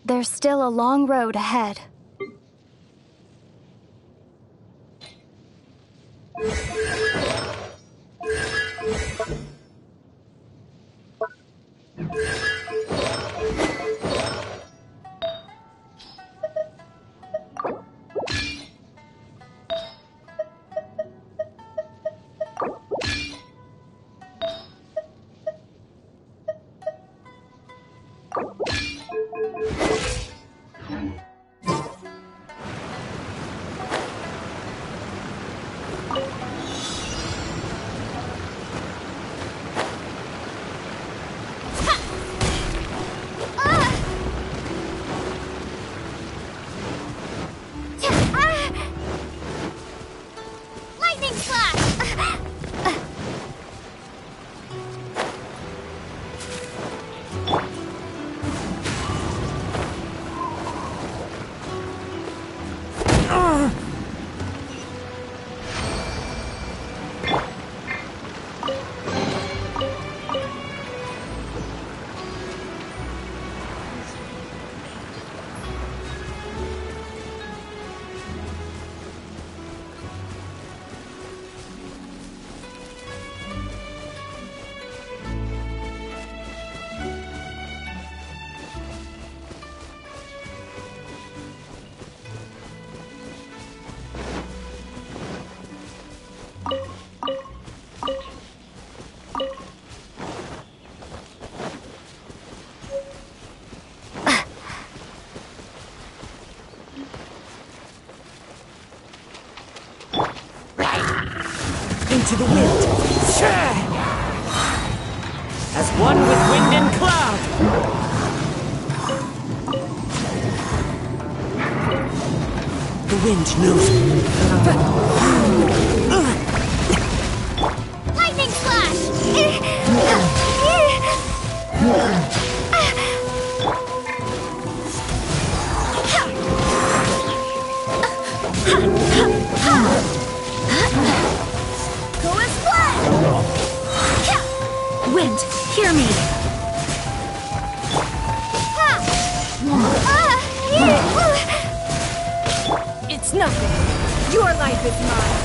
There's still a long road ahead. Into the wind. As one with wind and cloud. The wind knows me. Lightning flash! Wind, hear me! It's nothing. Your life is mine.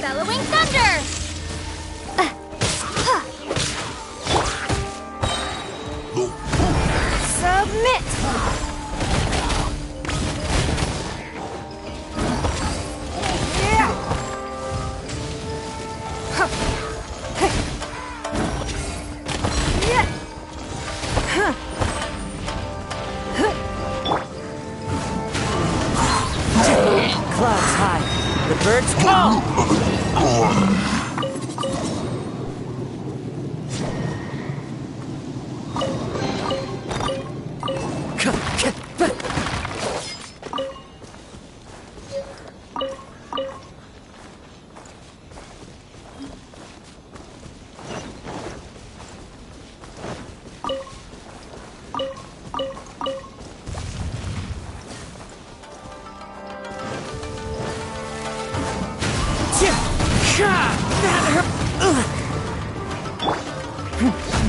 Bellowing thunder! Submit! Clouds high. The birds call.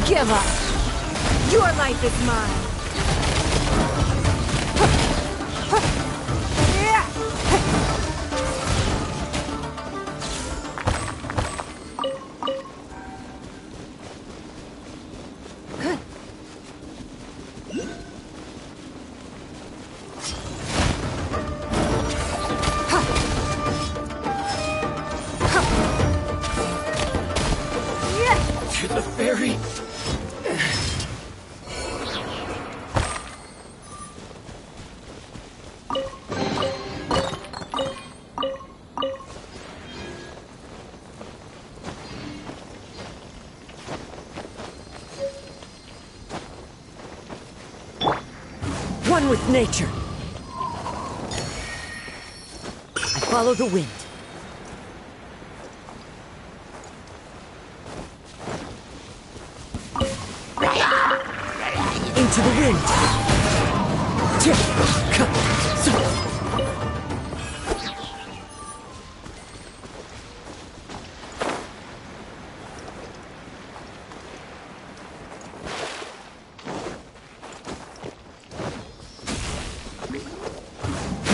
Give up. Your life is mine. hungry. One with nature. I follow the wind. Into the wind.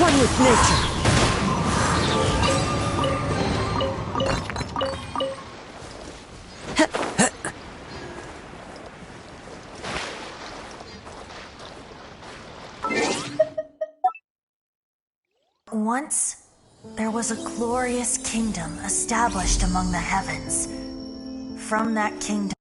One with nature. Once, there was a glorious kingdom established among the heavens. From that kingdom,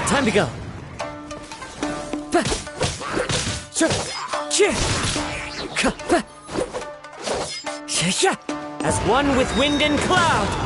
Time to go. As one with wind and cloud.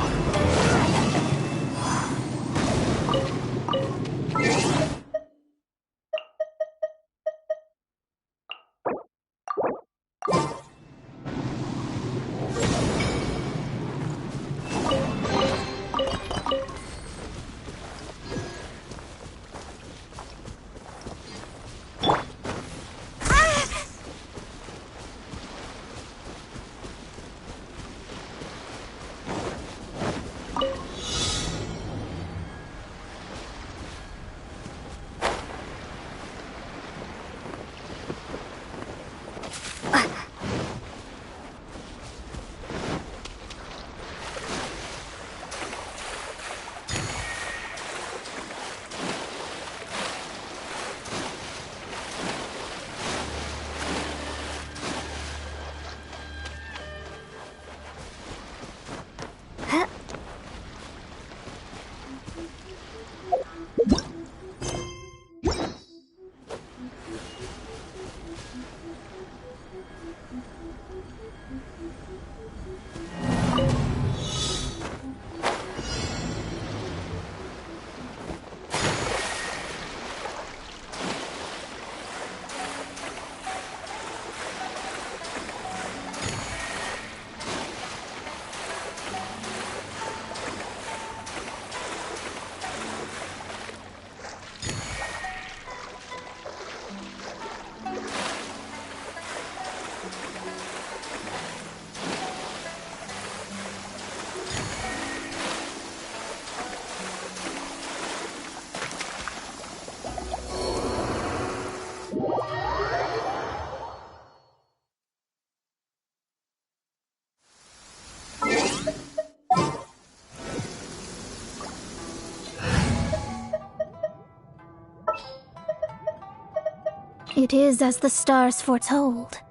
It is as the stars foretold.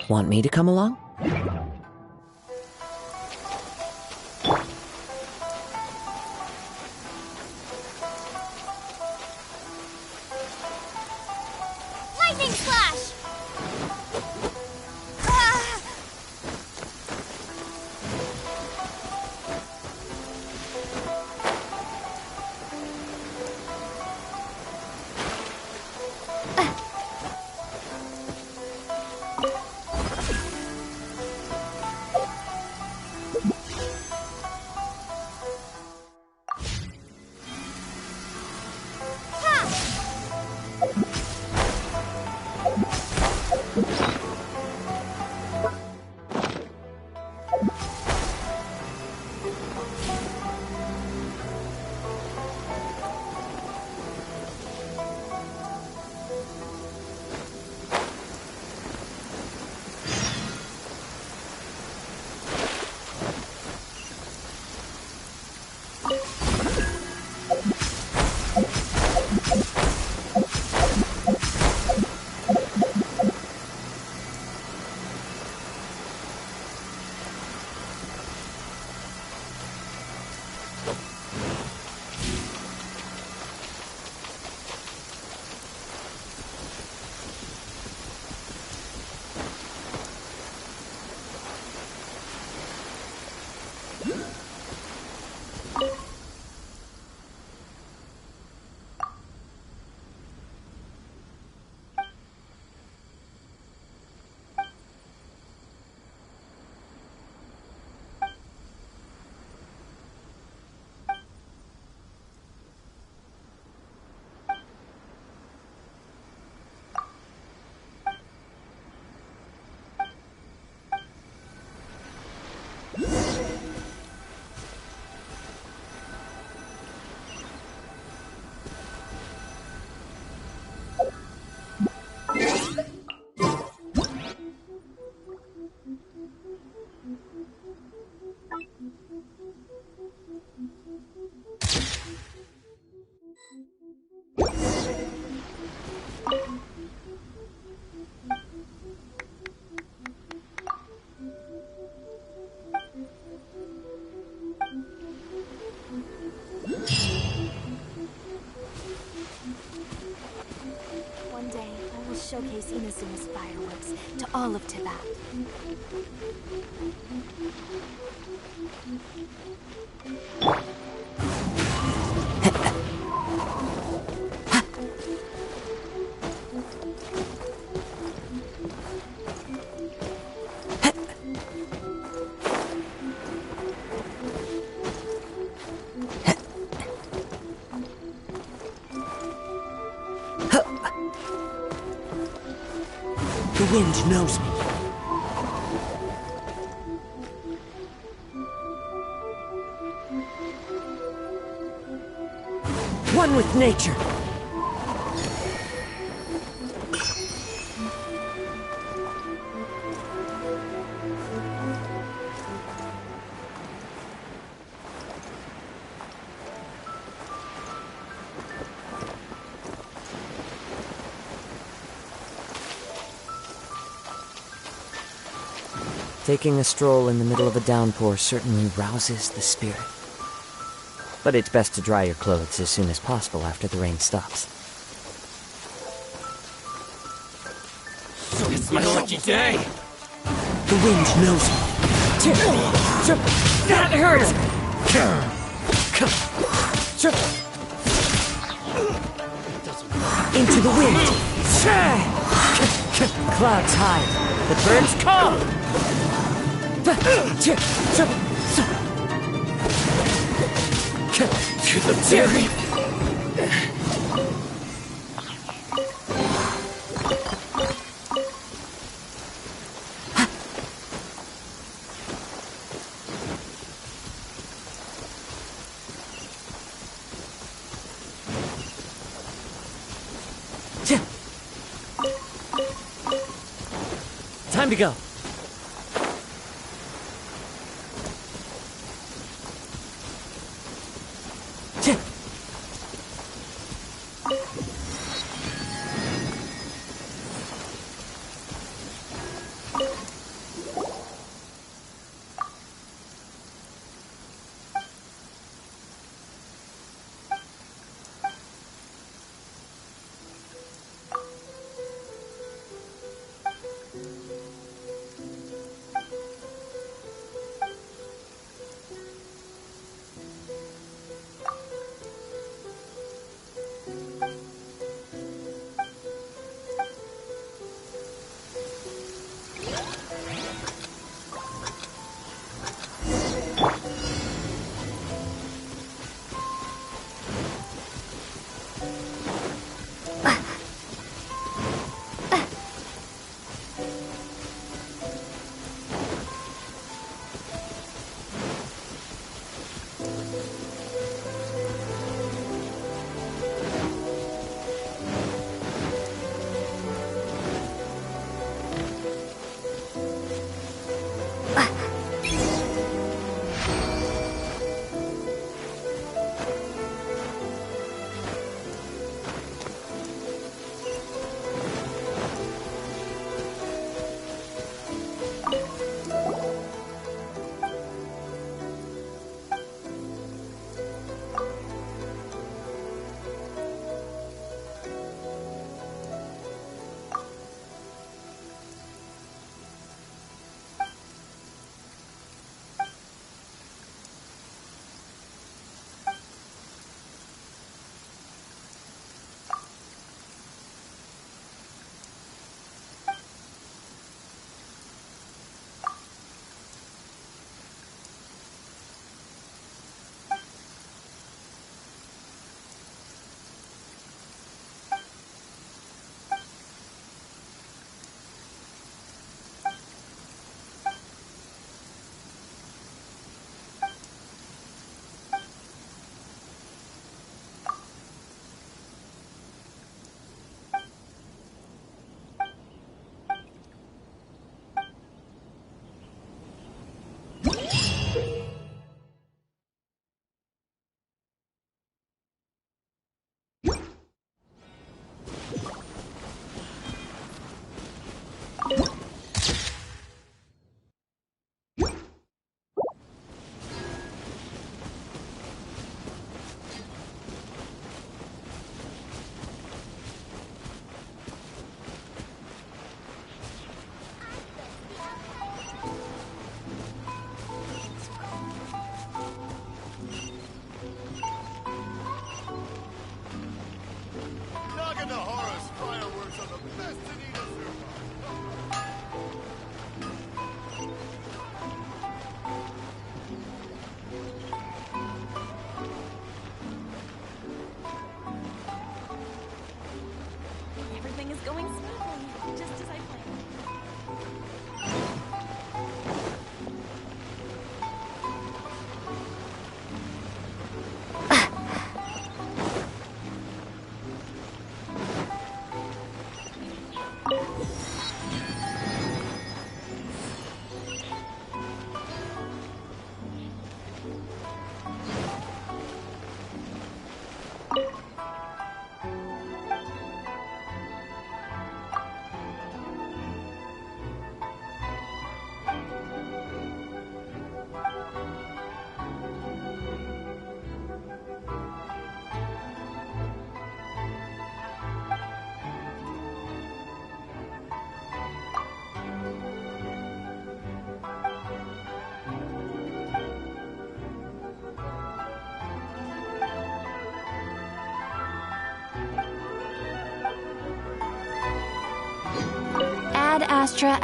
Want me to come along? Lightning slash! Ah! One day, I will showcase Inazuma's fireworks to all of Tibet. The wind knows me. One with nature. Taking a stroll in the middle of a downpour certainly rouses the spirit. But it's best to dry your clothes as soon as possible after the rain stops. So it's my lucky day! The wind knows me. That hurts! Into the wind! Clouds hide, the birds call! To the berry! Time to go. Astra.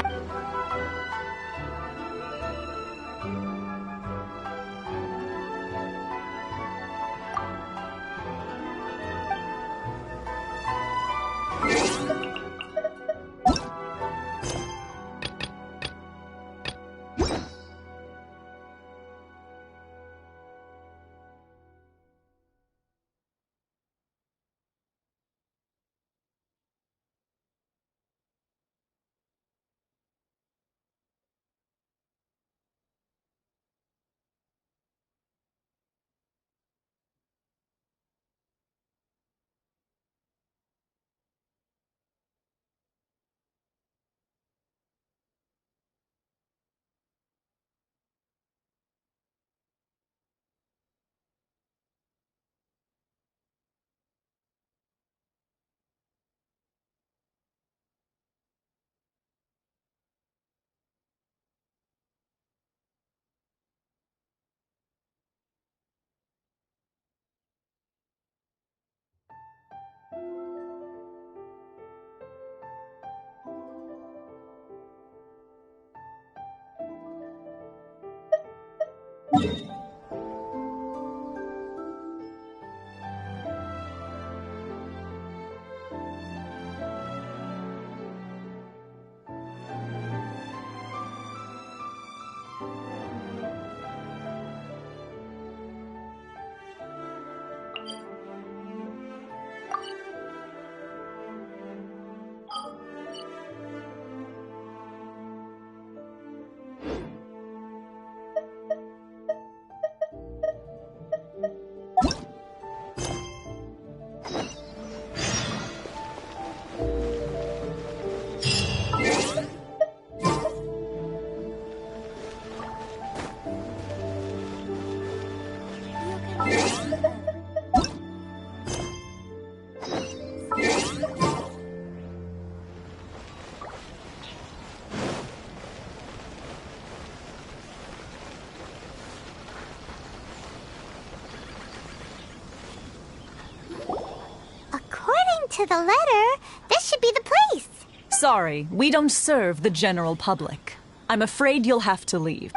To the letter, this should be the place. Sorry, we don't serve the general public. I'm afraid you'll have to leave.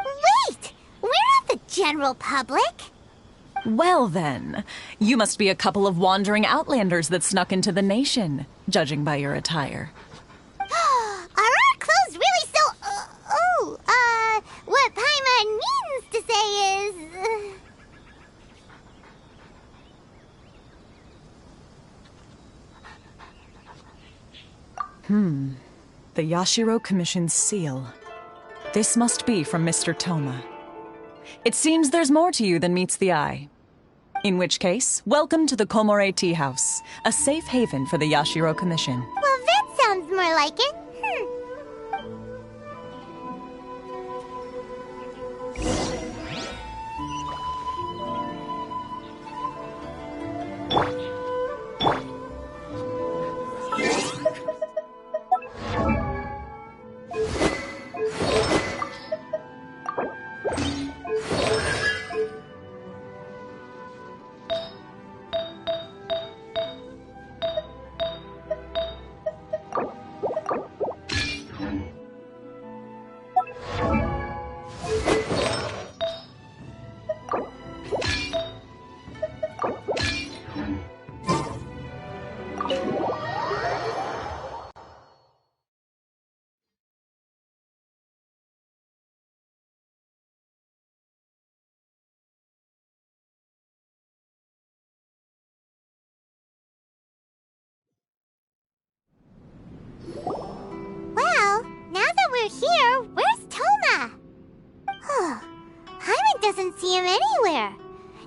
Wait! We're not the general public. Well then, you must be a couple of wandering outlanders that snuck into the nation, judging by your attire. Are our clothes really so... what Paimon means to say is... The Yashiro Commission's seal. This must be from Mr. Toma. It seems there's more to you than meets the eye. In which case, welcome to the Komore Tea House, a safe haven for the Yashiro Commission. Well, that sounds more like it. Well, now that we're here, where's Toma? Hyman doesn't see him anywhere.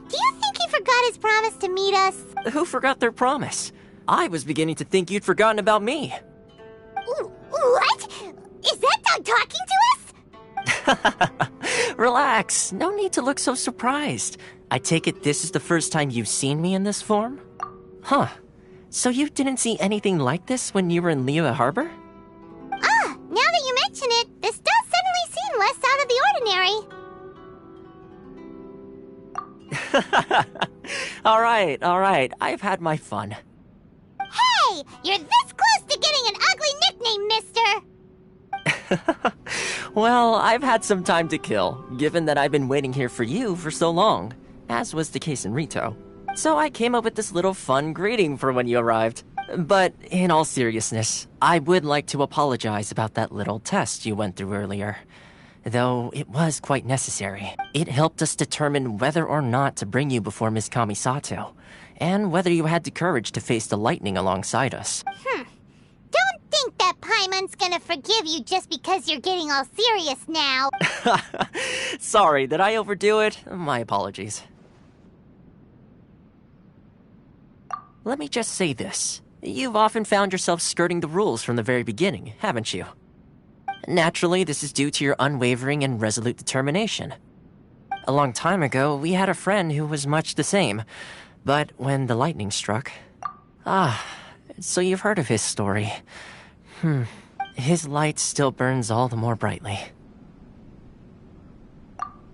Do you think he forgot his promise to meet us? Who forgot their promise? I was beginning to think you'd forgotten about me. What? Is that dog talking to us? Relax. No need to look so surprised. I take it this is the first time you've seen me in this form? Huh. So you didn't see anything like this when you were in Liyue Harbor? Now that you mention it, this does suddenly seem less out of the ordinary. All right. I've had my fun. Hey! You're this close to getting an ugly nickname, mister! Well, I've had some time to kill, given that I've been waiting here for you for so long, as was the case in Rito. So I came up with this little fun greeting for when you arrived. But in all seriousness, I would like to apologize about that little test you went through earlier. Though it was quite necessary. It helped us determine whether or not to bring you before Miss Kamisato, and whether you had the courage to face the lightning alongside us. Don't think that Paimon's gonna forgive you just because you're getting all serious now. Sorry, did I overdo it? My apologies. Let me just say this. You've often found yourself skirting the rules from the very beginning, haven't you? Naturally, this is due to your unwavering and resolute determination. A long time ago, we had a friend who was much the same. But when the lightning struck... so you've heard of his story. His light still burns all the more brightly.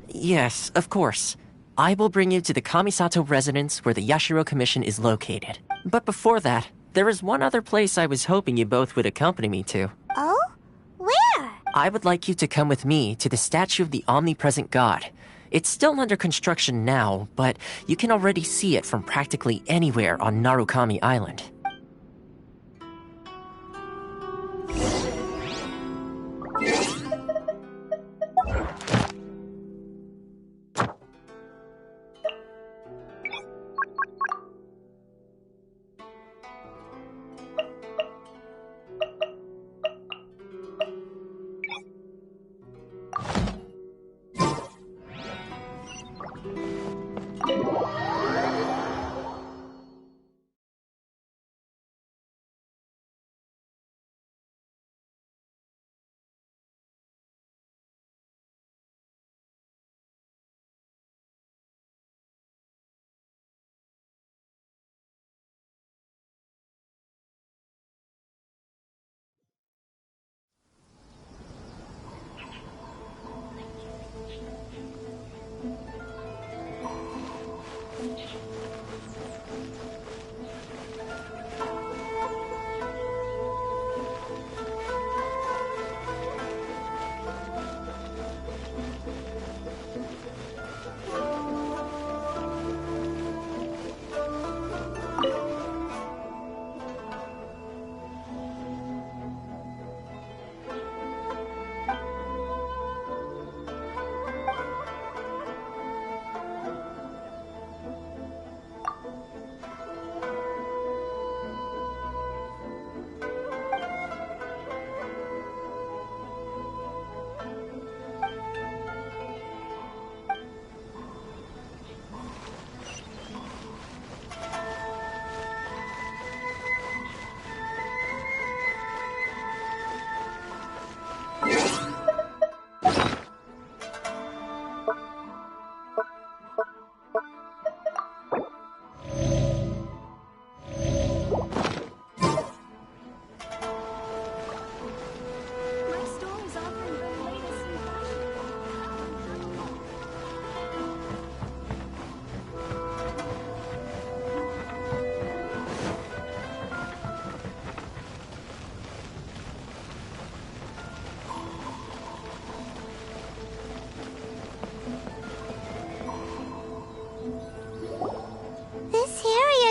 Yes, of course. I will bring you to the Kamisato residence where the Yashiro Commission is located. But before that, there is one other place I was hoping you both would accompany me to. Oh? Where? I would like you to come with me to the statue of the omnipresent god. It's still under construction now, but you can already see it from practically anywhere on Narukami Island.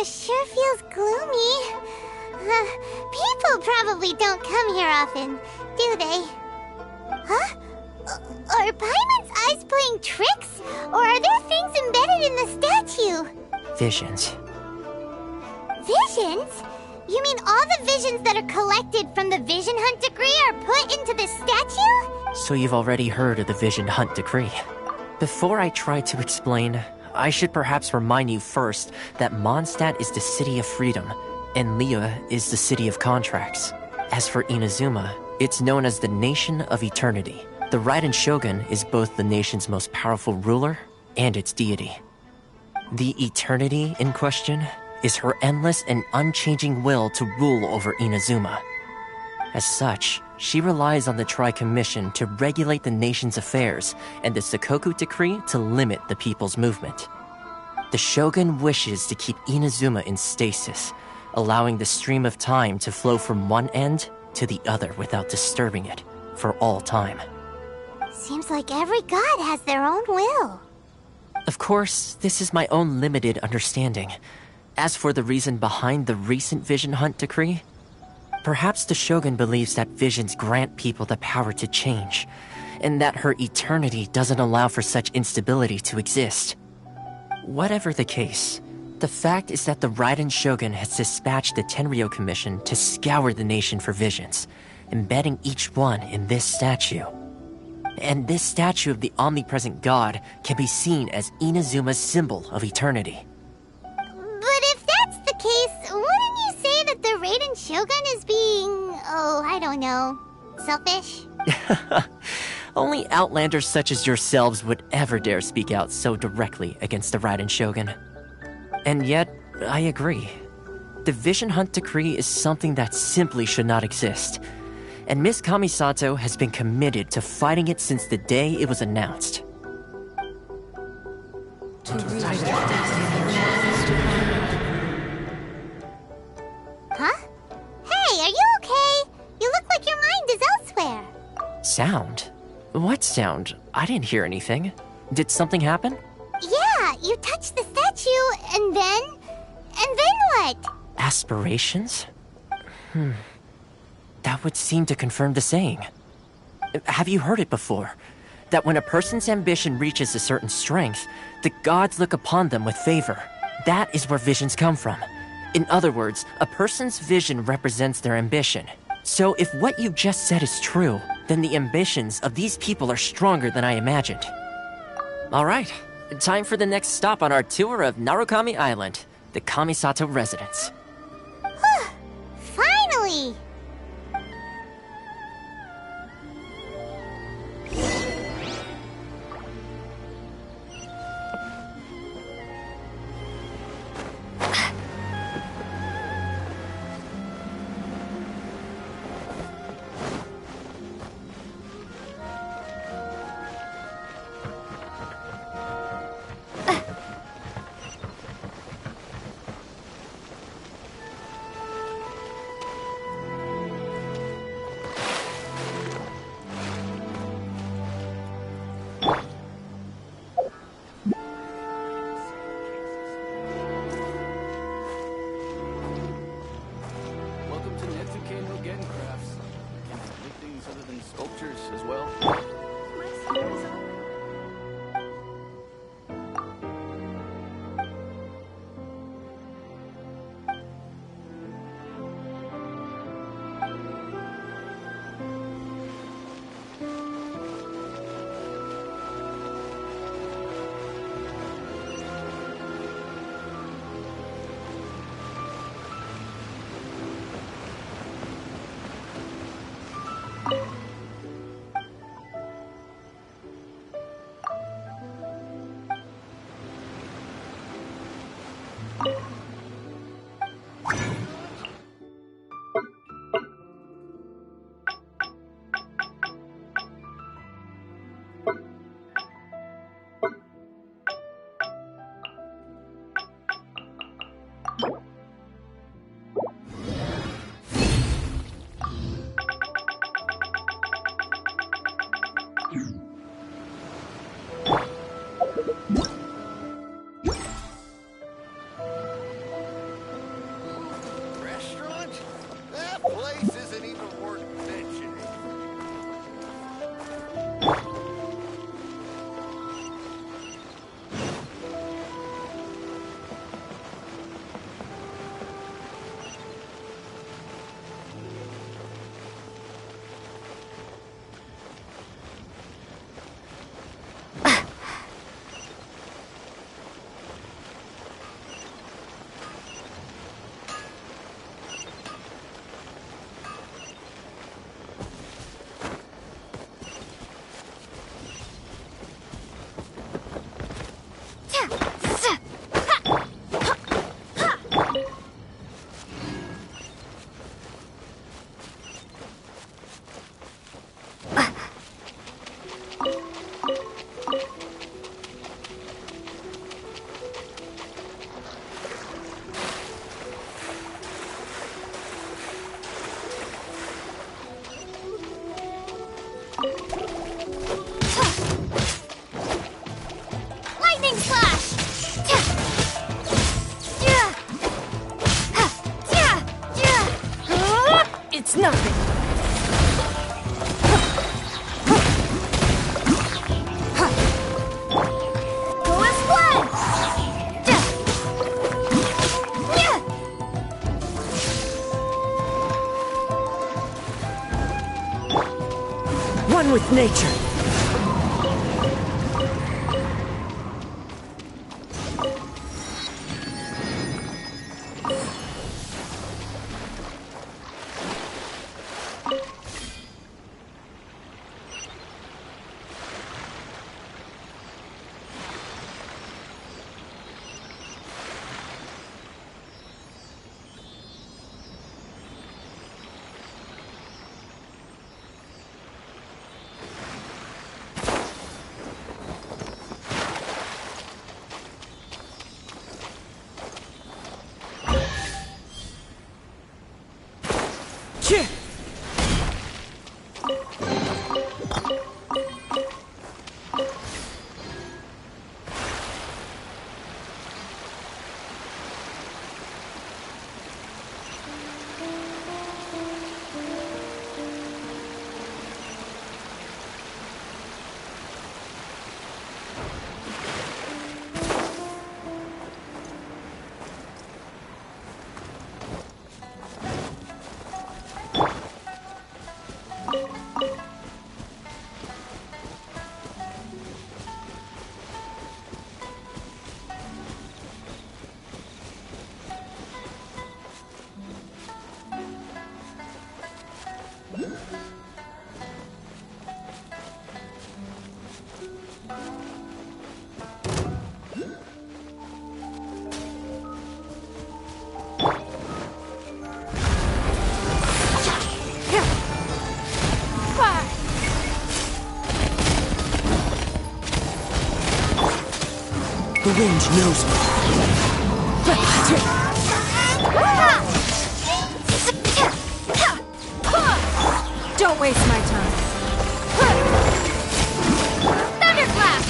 Sure feels gloomy. People probably don't come here often, do they? Huh? Are Paimon's eyes playing tricks? Or are there things embedded in the statue? Visions. Visions? You mean all the visions that are collected from the Vision Hunt Decree are put into this statue? So you've already heard of the Vision Hunt Decree. Before I try to explain, I should perhaps remind you first that Mondstadt is the city of freedom, and Liyue is the city of contracts. As for Inazuma, it's known as the Nation of Eternity. The Raiden Shogun is both the nation's most powerful ruler and its deity. The Eternity in question is her endless and unchanging will to rule over Inazuma. As such, she relies on the Tri-Commission to regulate the nation's affairs and the Sakoku Decree to limit the people's movement. The Shogun wishes to keep Inazuma in stasis, allowing the stream of time to flow from one end to the other without disturbing it, for all time. Seems like every god has their own will. Of course, this is my own limited understanding. As for the reason behind the recent Vision Hunt decree, perhaps the Shogun believes that visions grant people the power to change, and that her eternity doesn't allow for such instability to exist. Whatever the case, the fact is that the Raiden Shogun has dispatched the Tenryou Commission to scour the nation for visions, embedding each one in this statue. And this statue of the omnipresent god can be seen as Inazuma's symbol of eternity. But if that's the case, wouldn't you say that the Raiden Shogun is being, I don't know, selfish? Only outlanders such as yourselves would ever dare speak out so directly against the Raiden Shogun. And yet, I agree. The Vision Hunt decree is something that simply should not exist. And Miss Kamisato has been committed to fighting it since the day it was announced. Huh? Hey, are you okay? You look like your mind is elsewhere. Sound? What sound? I didn't hear anything. Did something happen? Yeah, you touched the statue, and then what? Aspirations? That would seem to confirm the saying. Have you heard it before? That when a person's ambition reaches a certain strength, the gods look upon them with favor. That is where visions come from. In other words, a person's vision represents their ambition. So if what you just said is true, then the ambitions of these people are stronger than I imagined. Alright, time for the next stop on our tour of Narukami Island, the Kamisato residence. Finally! with nature. The wind knows me. Don't waste my time. Thunderclap!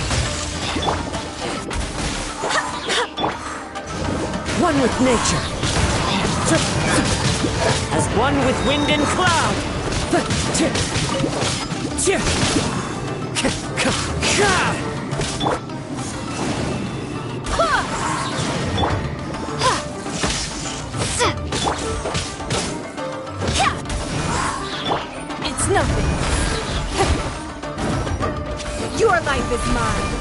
One with nature. As one with wind and cloud. It's nothing. Your life is mine.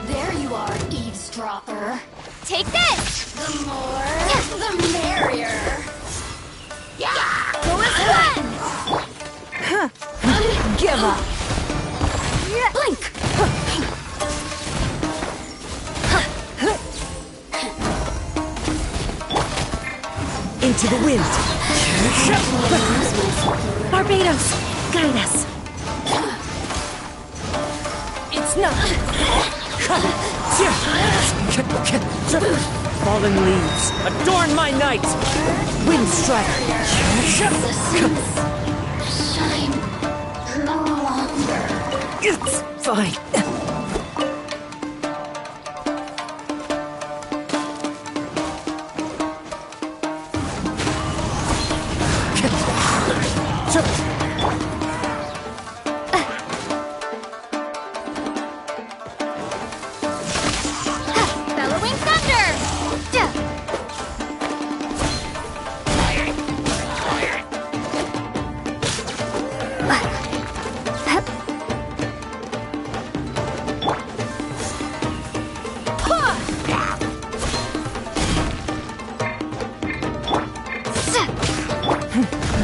There you are, eavesdropper. Take this! The more, the merrier. Yeah! Go as one! Give up. Blink! Into the wind. Barbados, guide us. It's not. fallen leaves, adorn my night! Wind strider! The suns shine no longer. It's fine. Bellowing thunder! Duh.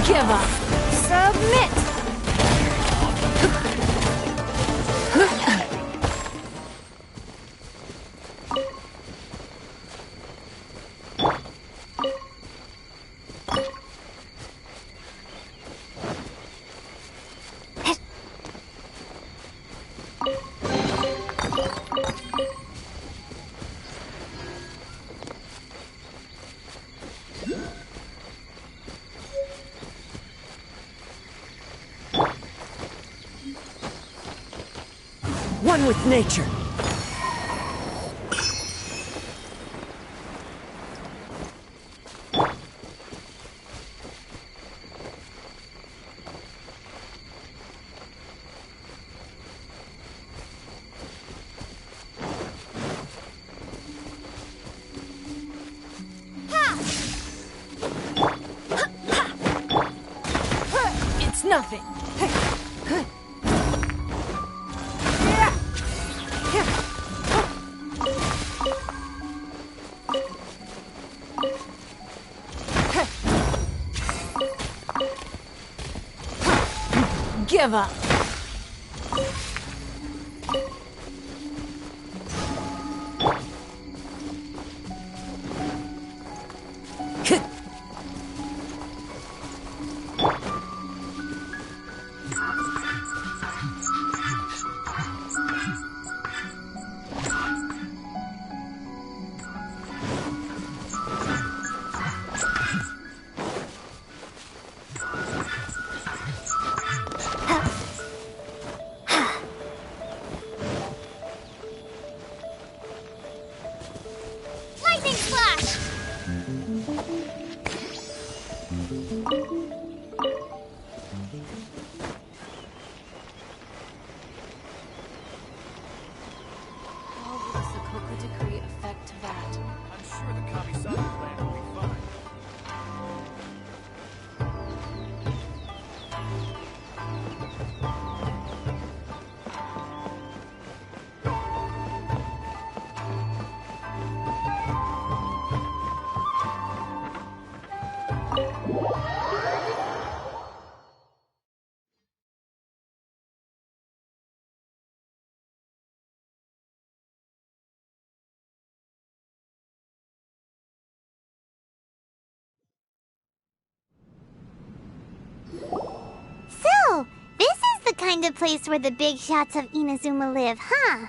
Give up. Submit. One with nature. It's nothing. Give up. Lightning flash! How will the Sokoku decree affect that? I'm sure the Kamisato plan will be fine. So, this is the kind of place where the big shots of Inazuma live, huh?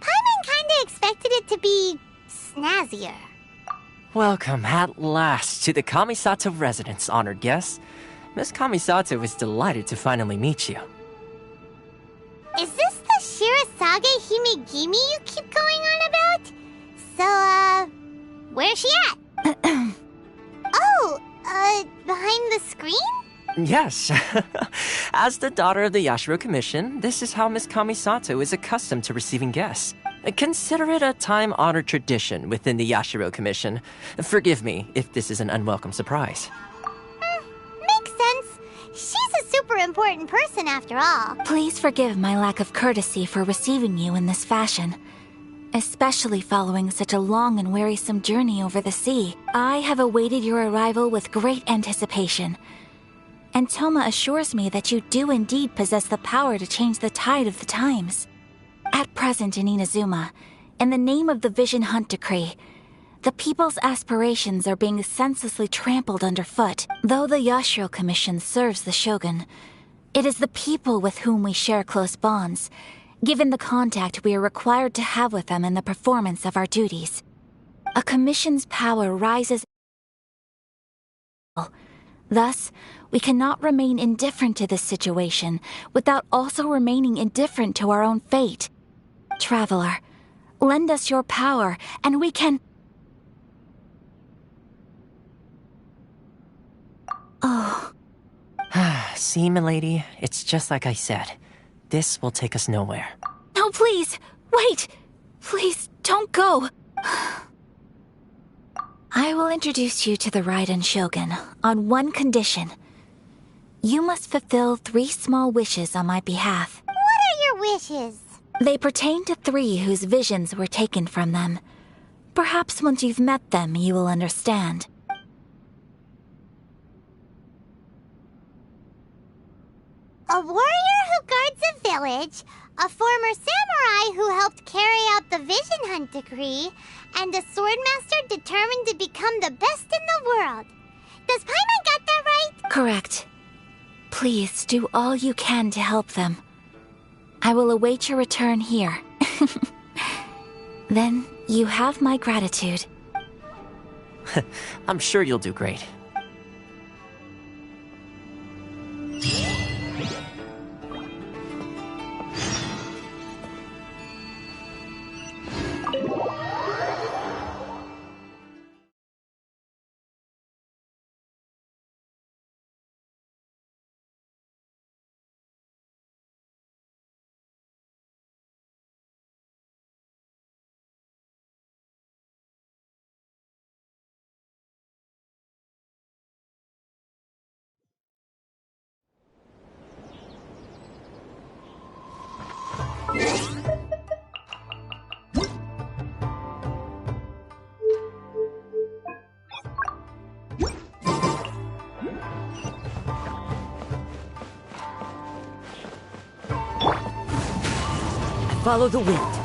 Paimon kinda expected it to be snazzier. Welcome at last to the Kamisato residence, honored guests. Miss Kamisato is delighted to finally meet you. Is this the Shirasage Himegimi you keep going on about? So, where's she at? Oh, behind the screen? Yes. As the daughter of the Yashiro Commission, this is how Miss Kamisato is accustomed to receiving guests. Consider it a time-honored tradition within the Yashiro Commission. Forgive me if this is an unwelcome surprise. Makes sense. She's a super important person after all. Please forgive my lack of courtesy for receiving you in this fashion. Especially following such a long and wearisome journey over the sea. I have awaited your arrival with great anticipation. And Toma assures me that you do indeed possess the power to change the tide of the times. At present in Inazuma, in the name of the Vision Hunt Decree, the people's aspirations are being senselessly trampled underfoot. Though the Yashiro Commission serves the Shogun, it is the people with whom we share close bonds, given the contact we are required to have with them in the performance of our duties. A commission's power rises. Thus, we cannot remain indifferent to this situation without also remaining indifferent to our own fate. Traveler, lend us your power, and we can... Oh. See, milady, it's just like I said. This will take us nowhere. No, please! Wait! Please, don't go! I will introduce you to the Raiden Shogun on one condition. You must fulfill 3 small wishes on my behalf. What are your wishes? They pertain to 3 whose visions were taken from them. Perhaps once you've met them, you will understand. A warrior who guards a village, a former samurai who helped carry out the Vision Hunt decree, and a swordmaster determined to become the best in the world. Does Paimon got that right? Correct. Please do all you can to help them. I will await your return here. Then you have my gratitude. I'm sure you'll do great. Follow the wind.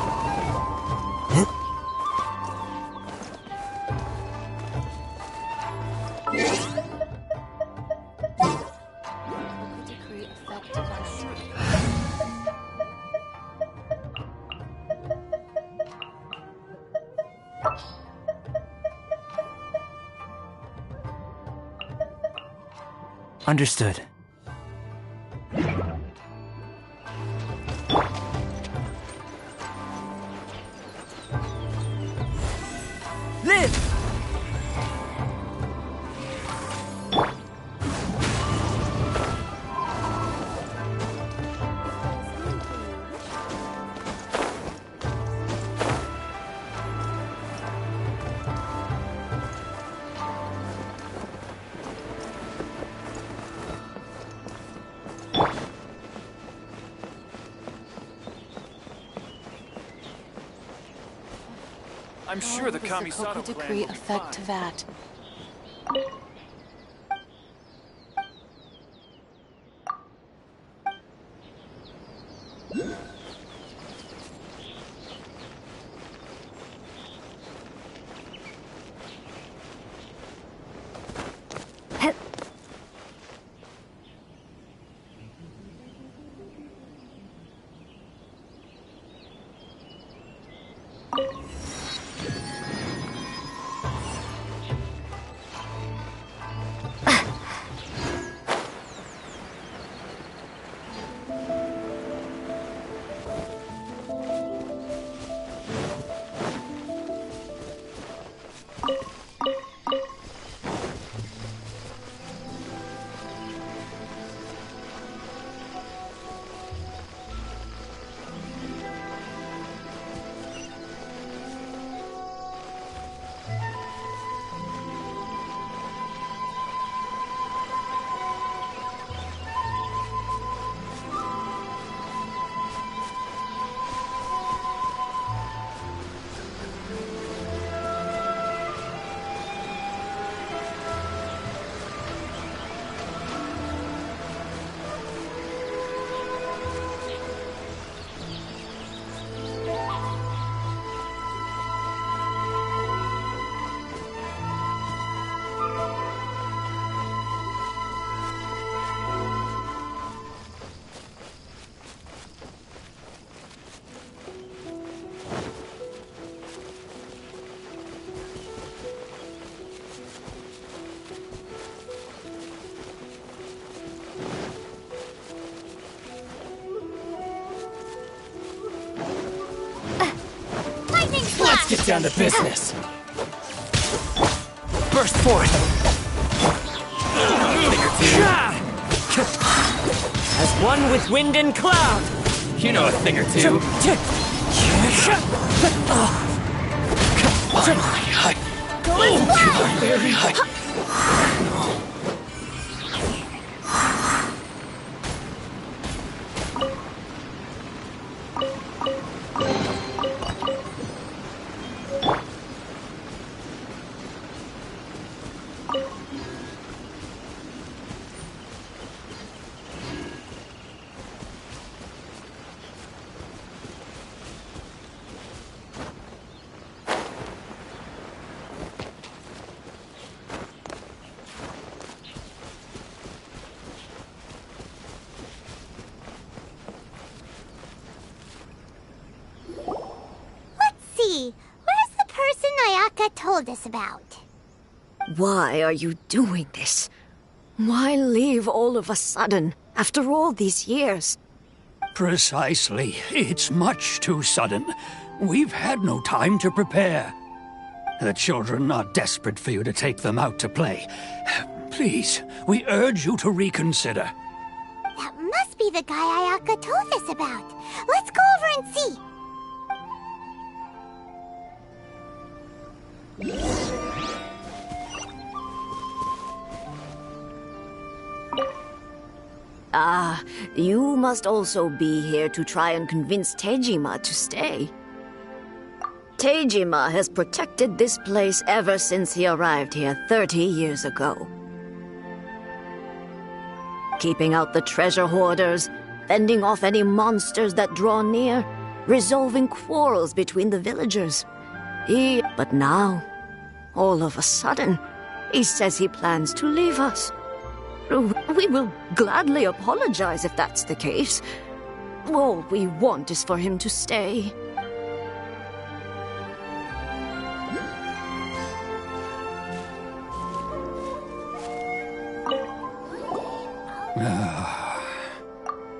Understood. Live! I'm sure the Kamisato decree clan will be effect to fine. that. get down to business. Burst forth. As one with wind and cloud. You know a thing or two. Where's the person Ayaka told us about? Why are you doing this? Why leave all of a sudden, after all these years? Precisely. It's much too sudden. We've had no time to prepare. The children are desperate for you to take them out to play. Please, we urge you to reconsider. That must be the guy Ayaka told us about. Let's go over and see. Ah, you must also be here to try and convince Taejima to stay. Taejima has protected this place ever since he arrived here 30 years ago. Keeping out the treasure hoarders, fending off any monsters that draw near, resolving quarrels between the villagers. But now, all of a sudden, he says he plans to leave us. We will gladly apologize if that's the case. All we want is for him to stay.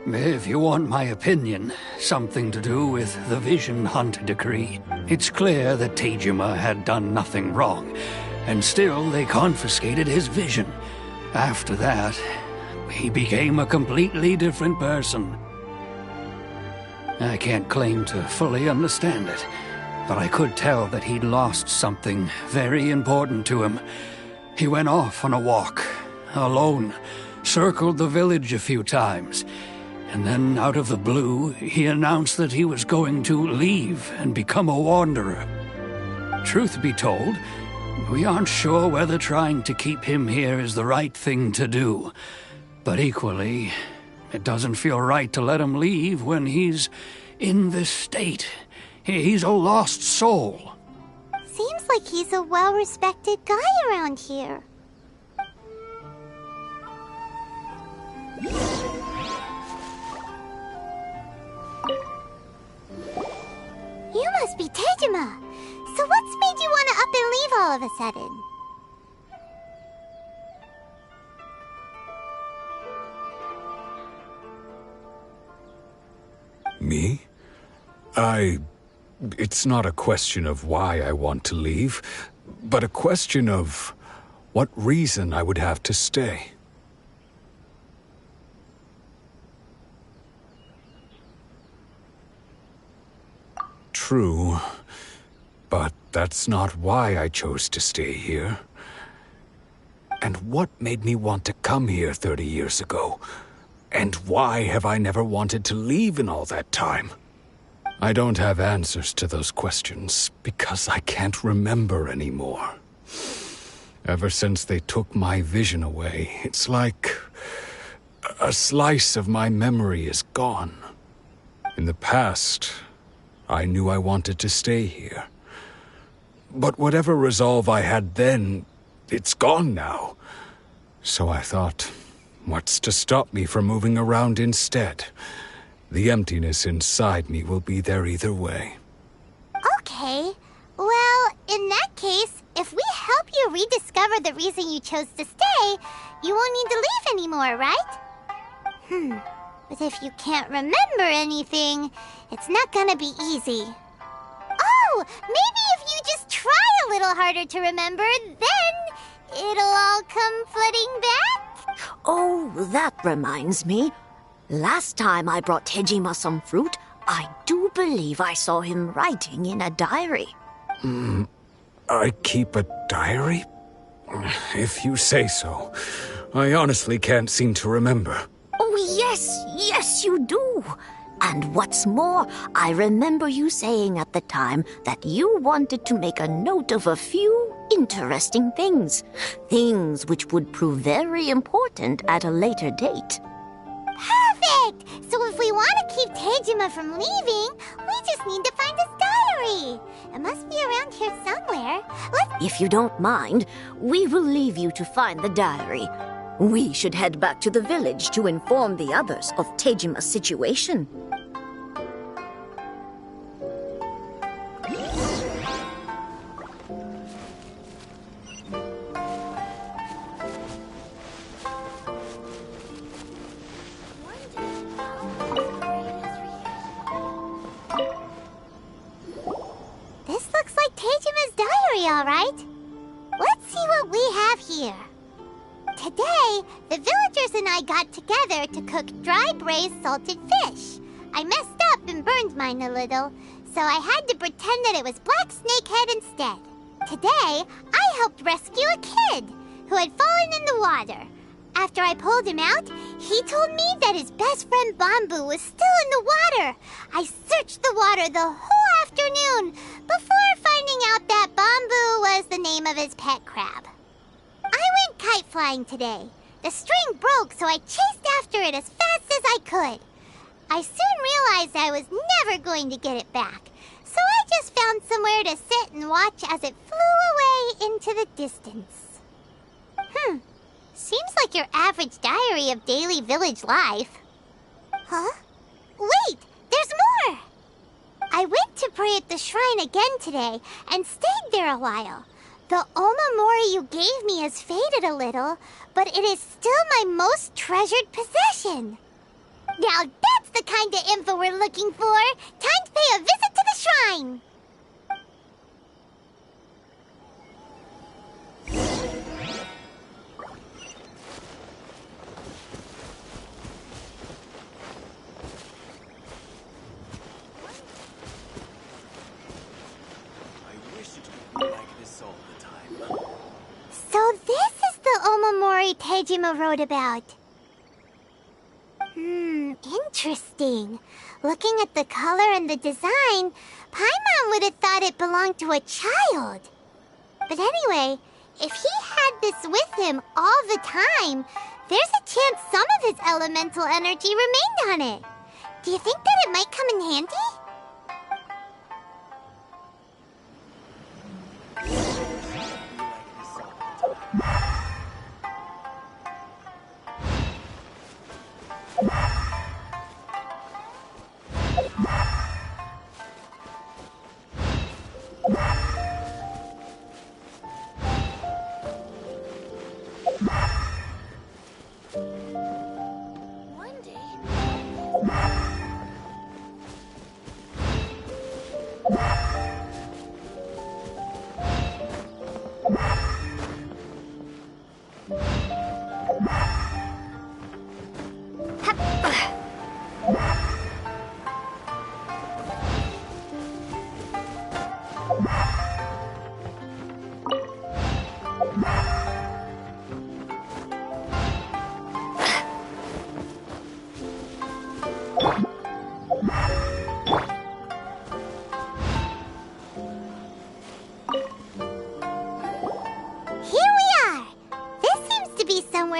If you want my opinion, something to do with the Vision Hunt decree. It's clear that Taejima had done nothing wrong, and still they confiscated his vision. After that, he became a completely different person. I can't claim to fully understand it, but I could tell that he'd lost something very important to him. He went off on a walk, alone, circled the village a few times, and then out of the blue, he announced that he was going to leave and become a wanderer. Truth be told, we aren't sure whether trying to keep him here is the right thing to do. But equally, it doesn't feel right to let him leave when he's in this state. He's a lost soul. Seems like he's a well-respected guy around here. You must be Taejima. So what's made you want to up and leave all of a sudden? Me? It's not a question of why I want to leave, but a question of what reason I would have to stay. True, but that's not why I chose to stay here. And what made me want to come here 30 years ago? And why have I never wanted to leave in all that time? I don't have answers to those questions because I can't remember anymore. Ever since they took my vision away, it's like a slice of my memory is gone. In the past, I knew I wanted to stay here. But whatever resolve I had then, it's gone now. So I thought, what's to stop me from moving around instead? The emptiness inside me will be there either way. Okay. Well, in that case, if we help you rediscover the reason you chose to stay, you won't need to leave anymore, right? But if you can't remember anything, it's not gonna be easy. Oh, maybe if a little harder to remember, then it'll all come flooding back. Oh, that reminds me. Last time I brought Tejima some fruit, I do believe I saw him writing in a diary. I keep a diary? If you say so. I honestly can't seem to remember. Oh, yes, you do. And what's more, I remember you saying at the time that you wanted to make a note of a few interesting things. Things which would prove very important at a later date. Perfect! So if we want to keep Tejima from leaving, we just need to find his diary. It must be around here somewhere. If you don't mind, we will leave you to find the diary. We should head back to the village to inform the others of Tejima's situation. This looks like Tejima's diary, all right. Let's see what we have here. Today, the villagers and I got together to cook dry braised salted fish. I messed up and burned mine a little, so I had to pretend that it was black snakehead instead. Today, I helped rescue a kid who had fallen in the water. After I pulled him out, he told me that his best friend Bamboo was still in the water. I searched the water the whole afternoon before finding out that Bamboo was the name of his pet crab. I went kite flying today. The string broke, so I chased after it as fast as I could. I soon realized I was never going to get it back, so I just found somewhere to sit and watch as it flew away into the distance. Seems like your average diary of daily village life. Huh? Wait, there's more! I went to pray at the shrine again today and stayed there a while. The omamori you gave me has faded a little, but it is still my most treasured possession. Now that's the kind of info we're looking for. Time to pay a visit to the shrine. So this is the omamori Tejima wrote about. Interesting. Looking at the color and the design, Paimon would have thought it belonged to a child. But anyway, if he had this with him all the time, there's a chance some of his elemental energy remained on it. Do you think that it might come in handy?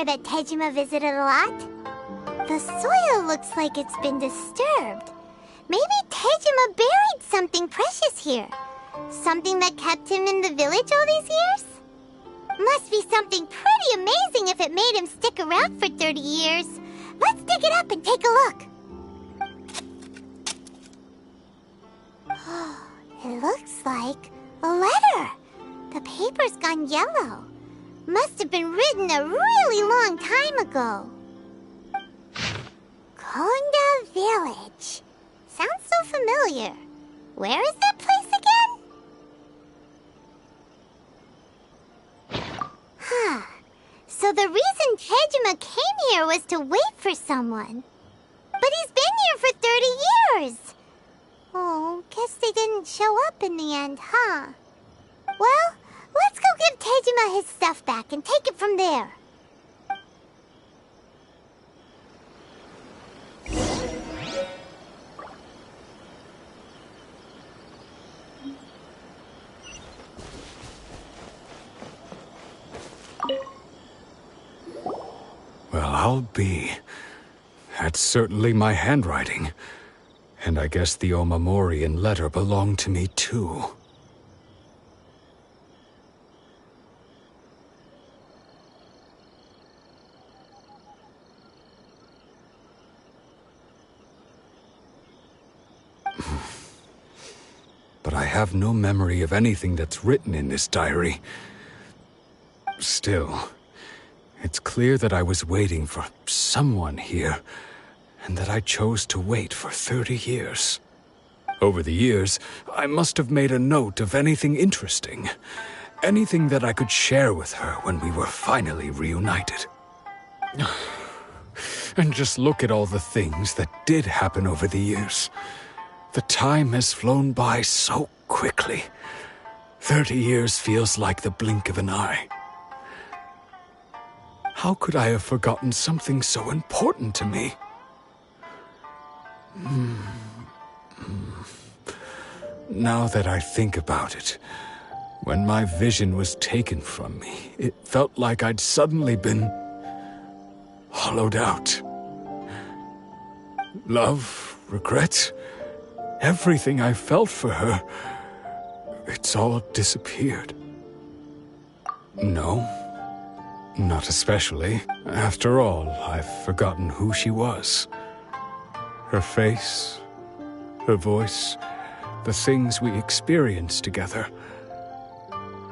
That Tejima visited a lot. The soil looks like it's been disturbed. Maybe Tejima buried something precious here. Something that kept him in the village all these years? Must be something pretty amazing if it made him stick around for 30 years. Let's dig it up and take a look. It looks like a letter. The paper's gone yellow. Must have been written a really long time ago. Konda Village. Sounds so familiar. Where is that place again? So the reason Tejima came here was to wait for someone. But he's been here for 30 years. Oh, guess they didn't show up in the end, huh? Well, let's go give Tejima his stuff back and take it from there. Well, I'll be. That's certainly my handwriting. And I guess the Omamorian letter belonged to me too. But I have no memory of anything that's written in this diary. Still, it's clear that I was waiting for someone here, and that I chose to wait for 30 years. Over the years, I must have made a note of anything interesting. Anything that I could share with her when we were finally reunited. And just look at all the things that did happen over the years. The time has flown by so quickly. 30 years feels like the blink of an eye. How could I have forgotten something so important to me? Now that I think about it, when my vision was taken from me, it felt like I'd suddenly been hollowed out. Love, regret, everything I felt for her, it's all disappeared. No, not especially. After all, I've forgotten who she was. Her face, her voice, the things we experienced together.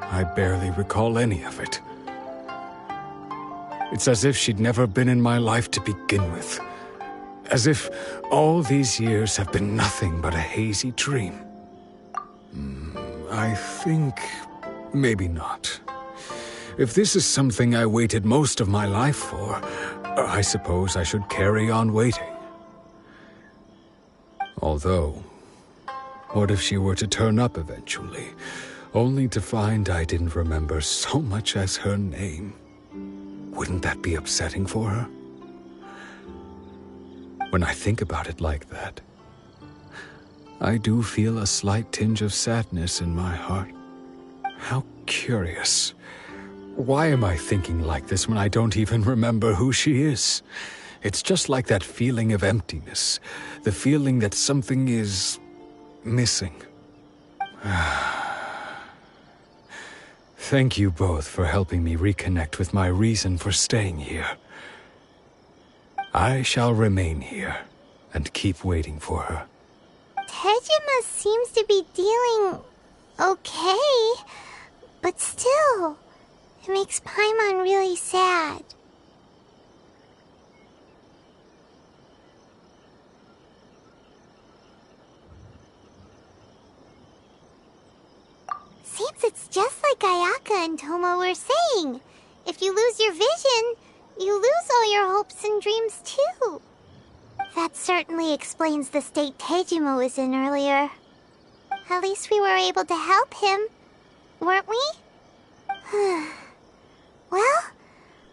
I barely recall any of it. It's as if she'd never been in my life to begin with. As if all these years have been nothing but a hazy dream. I think maybe not. If this is something I waited most of my life for, I suppose I should carry on waiting. Although, what if she were to turn up eventually, only to find I didn't remember so much as her name? Wouldn't that be upsetting for her? When I think about it like that, I do feel a slight tinge of sadness in my heart. How curious. Why am I thinking like this when I don't even remember who she is? It's just like that feeling of emptiness, the feeling that something is missing. Thank you both for helping me reconnect with my reason for staying here. I shall remain here and keep waiting for her. Tejima seems to be dealing okay, but still, it makes Paimon really sad. Seems it's just like Ayaka and Toma were saying. If you lose your vision, you lose all your hopes and dreams too. That certainly explains the state Tejima was in earlier. At least we were able to help him, weren't we? Well,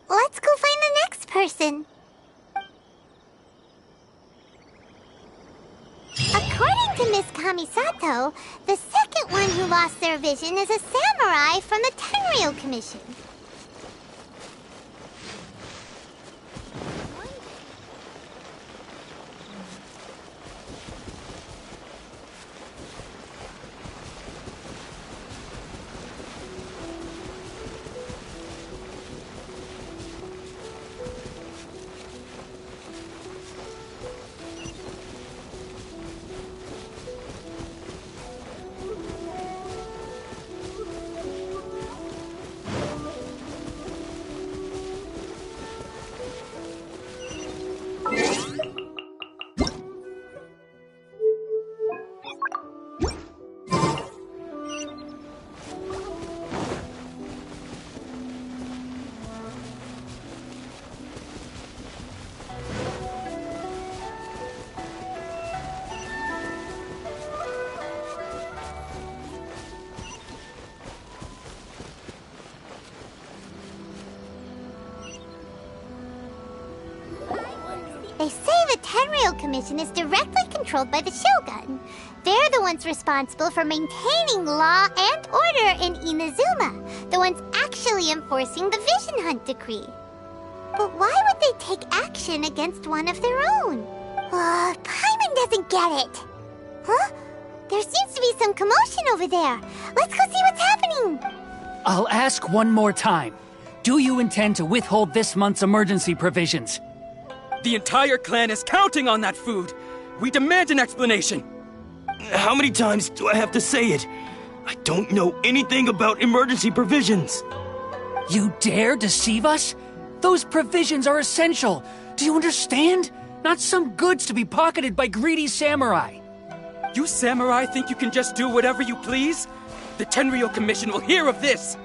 let's go find the next person. According to Miss Kamisato, the second one who lost their vision is a samurai from the Tenryou Commission. They say the Tenryou Commission is directly controlled by the Shogun. They're the ones responsible for maintaining law and order in Inazuma, the ones actually enforcing the Vision Hunt Decree. But why would they take action against one of their own? Paimon doesn't get it. Huh? There seems to be some commotion over there. Let's go see what's happening. I'll ask one more time. Do you intend to withhold this month's emergency provisions? The entire clan is counting on that food! We demand an explanation! How many times do I have to say it? I don't know anything about emergency provisions. You dare deceive us? Those provisions are essential. Do you understand? Not some goods to be pocketed by greedy samurai. You samurai think you can just do whatever you please? The Tenryou Commission will hear of this!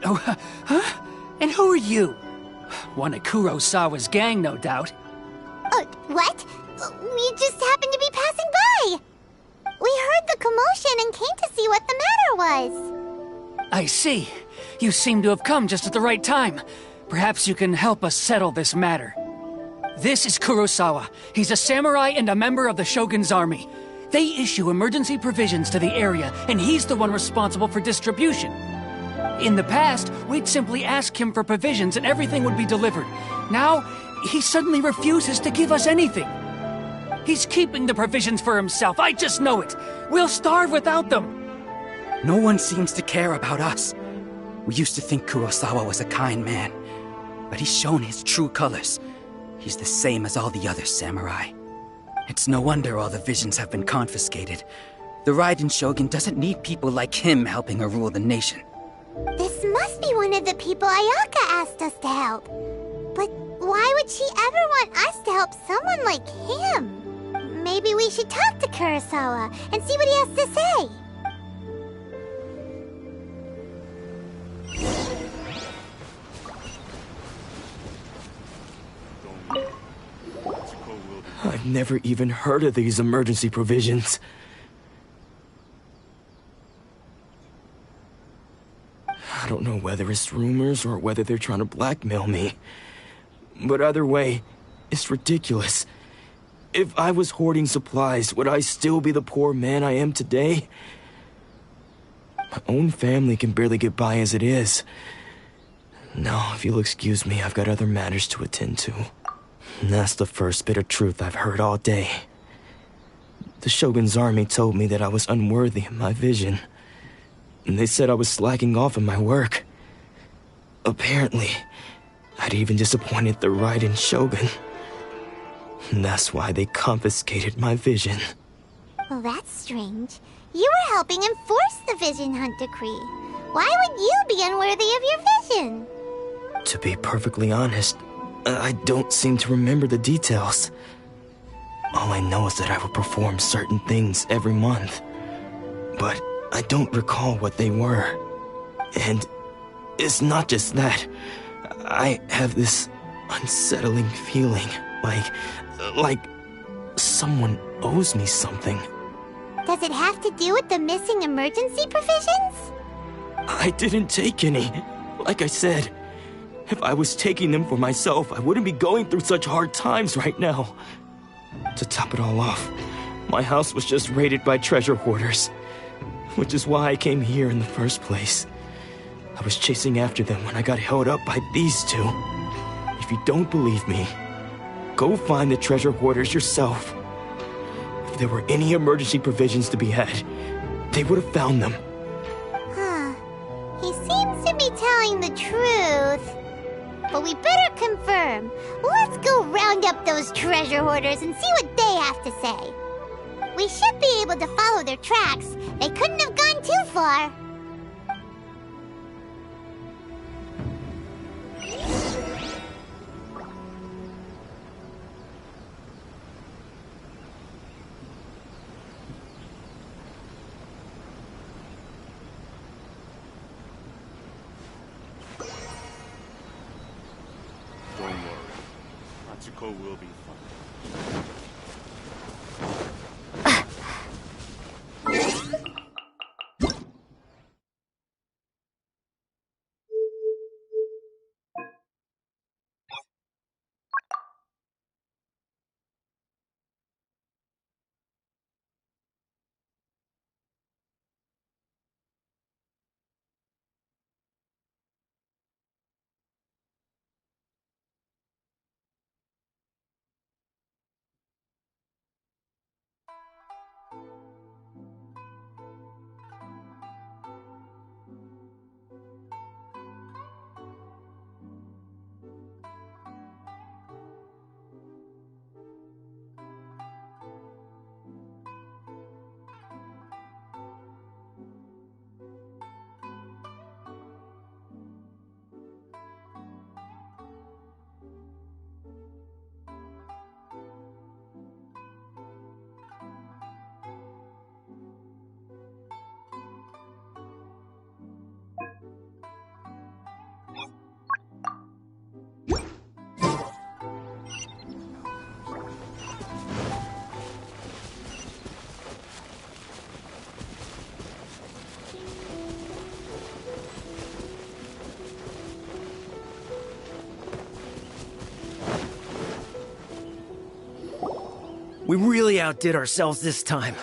Oh, huh? And who are you? One of Kurosawa's gang, no doubt. What? We just happened to be passing by. We heard the commotion and came to see what the matter was. I see. You seem to have come just at the right time. Perhaps you can help us settle this matter. This is Kurosawa. He's a samurai and a member of the Shogun's army. They issue emergency provisions to the area, and he's the one responsible for distribution. In the past, we'd simply ask him for provisions and everything would be delivered. Now, he suddenly refuses to give us anything. He's keeping the provisions for himself, I just know it. We'll starve without them. No one seems to care about us. We used to think Kurosawa was a kind man, but he's shown his true colors. He's the same as all the other samurai. It's no wonder all the visions have been confiscated. The Raiden Shogun doesn't need people like him helping her rule the nation. This must be one of the people Ayaka asked us to help. But why would she ever want us to help someone like him? Maybe we should talk to Kurosawa and see what he has to say. I've never even heard of these emergency provisions. I don't know whether it's rumors or whether they're trying to blackmail me. But either way, it's ridiculous. If I was hoarding supplies, would I still be the poor man I am today? My own family can barely get by as it is. Now, if you'll excuse me, I've got other matters to attend to. And that's the first bit of truth I've heard all day. The Shogun's army told me that I was unworthy of my vision. And they said I was slacking off in my work. Apparently, I'd even disappointed the Raiden Shogun. And that's why they confiscated my vision. Well, that's strange. You were helping enforce the Vision Hunt Decree. Why would you be unworthy of your vision? To be perfectly honest, I don't seem to remember the details. All I know is that I would perform certain things every month. But I don't recall what they were. And it's not just that. I have this unsettling feeling, like someone owes me something. Does it have to do with the missing emergency provisions? I didn't take any. Like I said, if I was taking them for myself, I wouldn't be going through such hard times right now. To top it all off, my house was just raided by treasure hoarders, which is why I came here in the first place. I was chasing after them when I got held up by these two. If you don't believe me, go find the treasure hoarders yourself. If there were any emergency provisions to be had, they would have found them. Huh. He seems to be telling the truth. But we better confirm. Let's go round up those treasure hoarders and see what they have to say. We should be able to follow their tracks. They couldn't have gone too far. Don't worry. Atsuko will be fine. We really outdid ourselves this time.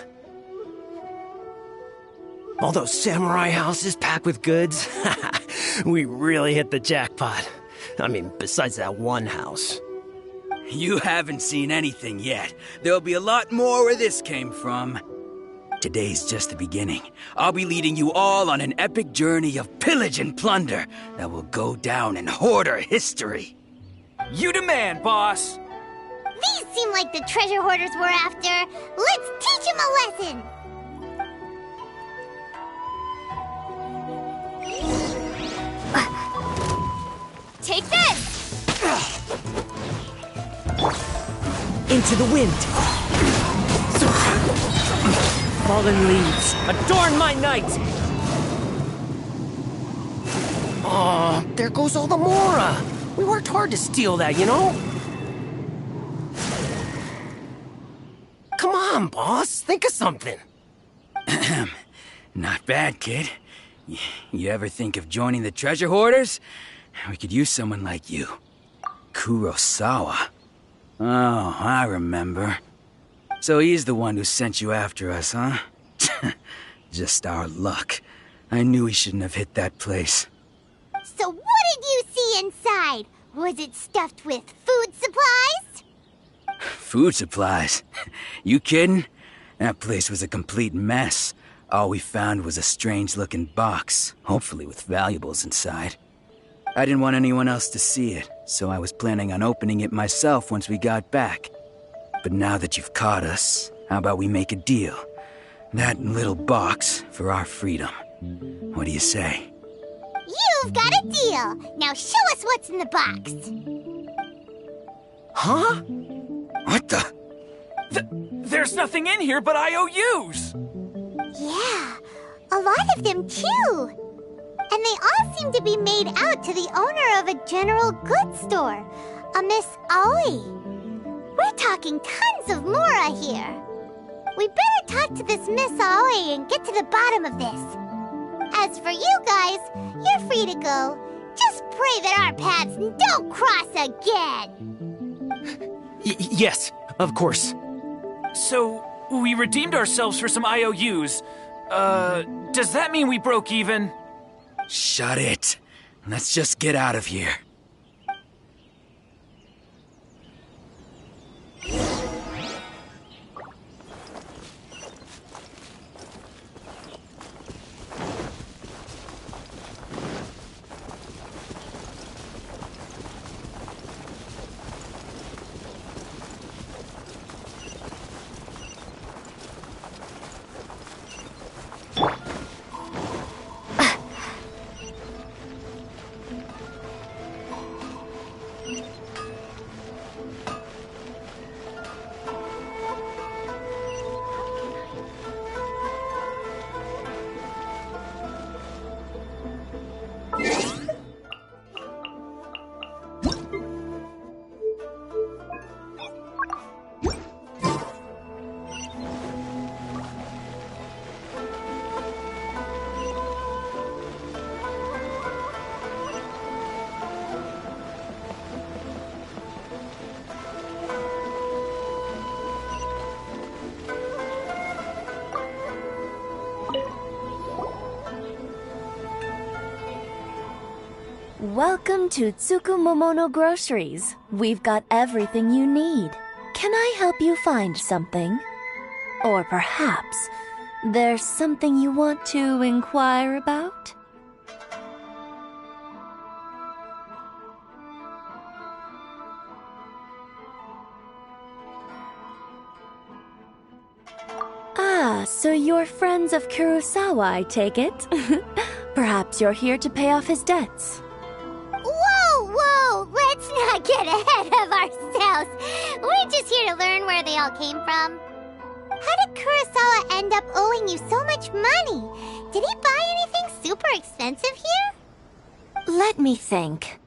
All those samurai houses packed with goods. We really hit the jackpot. I mean, besides that one house. You haven't seen anything yet. There'll be a lot more where this came from. Today's just the beginning. I'll be leading you all on an epic journey of pillage and plunder that will go down in hoarder history. You demand, boss! These seem like the treasure hoarders we're after. Let's teach them a lesson! Take this! Into the wind. Fallen leaves, adorn my night! Aw, there goes all the Mora! We worked hard to steal that, you know? Come on, boss, think of something. Not bad, kid. You ever think of joining the treasure hoarders? We could use someone like you. Kurosawa. Oh, I remember. So he's the one who sent you after us, huh? Just our luck. I knew he shouldn't have hit that place. So what did you see inside? Was it stuffed with food supplies? Food supplies? You kidding? That place was a complete mess. All we found was a strange-looking box, hopefully with valuables inside. I didn't want anyone else to see it, so I was planning on opening it myself once we got back. But now that you've caught us, how about we make a deal? That little box for our freedom. What do you say? You've got a deal! Now show us what's in the box! Huh? What the? There's nothing in here but IOUs! Yeah, a lot of them too! And they all seem to be made out to the owner of a general goods store, a Miss Aoi. We're talking tons of Mora here. We better talk to this Miss Aoi and get to the bottom of this. As for you guys, you're free to go. Just pray that our paths don't cross again. Yes, of course. So, we redeemed ourselves for some IOUs. Does that mean we broke even? Shut it. Let's just get out of here. Welcome to Tsukumomono Groceries. We've got everything you need. Can I help you find something? Or perhaps there's something you want to inquire about? Ah, so you're friends of Kurosawa, I take it? Perhaps you're here to pay off his debts. Whoa! Let's not get ahead of ourselves. We're just here to learn where they all came from. How did Kurosawa end up owing you so much money? Did he buy anything super expensive here? Let me think.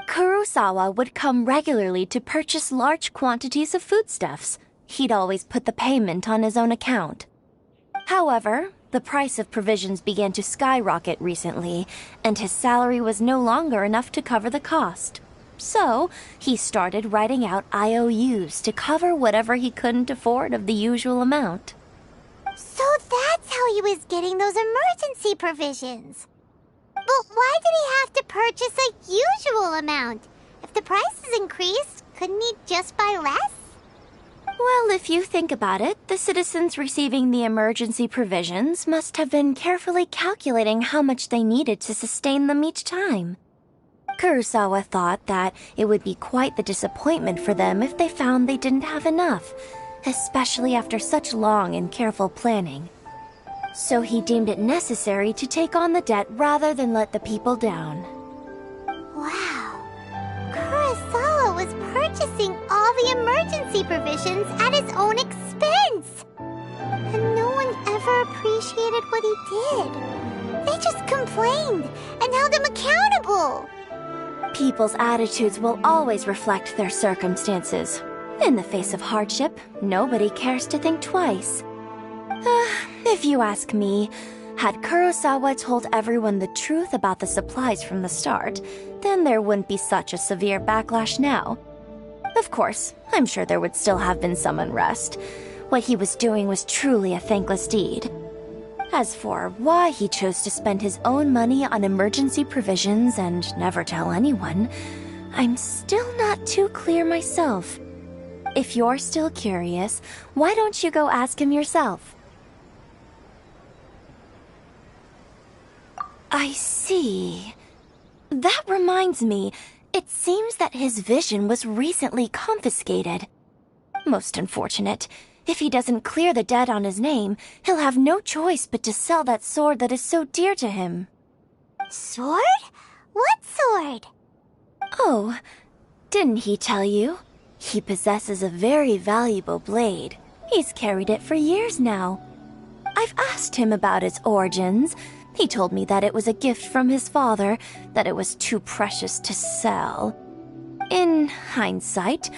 Kurosawa would come regularly to purchase large quantities of foodstuffs. He'd always put the payment on his own account. However, the price of provisions began to skyrocket recently, and his salary was no longer enough to cover the cost. So, he started writing out IOUs to cover whatever he couldn't afford of the usual amount. So that's how he was getting those emergency provisions. But why did he have to purchase a usual amount? If the prices increased, couldn't he just buy less? Well, if you think about it, the citizens receiving the emergency provisions must have been carefully calculating how much they needed to sustain them each time. Kurosawa thought that it would be quite the disappointment for them if they found they didn't have enough, especially after such long and careful planning. So he deemed it necessary to take on the debt rather than let the people down. Wow. Kurosawa was purchasing all the emergency provisions at his own expense. And no one ever appreciated what he did. They just complained and held him accountable. People's attitudes will always reflect their circumstances. In the face of hardship, nobody cares to think twice. If you ask me, had Kurosawa told everyone the truth about the supplies from the start, then there wouldn't be such a severe backlash now. Of course, I'm sure there would still have been some unrest. What he was doing was truly a thankless deed. As for why he chose to spend his own money on emergency provisions and never tell anyone, I'm still not too clear myself. If you're still curious, why don't you go ask him yourself? I see. That reminds me, it seems that his vision was recently confiscated. Most unfortunate. If he doesn't clear the debt on his name, he'll have no choice but to sell that sword that is so dear to him. Sword? What sword? Oh, didn't he tell you? He possesses a very valuable blade. He's carried it for years now. I've asked him about its origins. He told me that it was a gift from his father, that it was too precious to sell. In hindsight,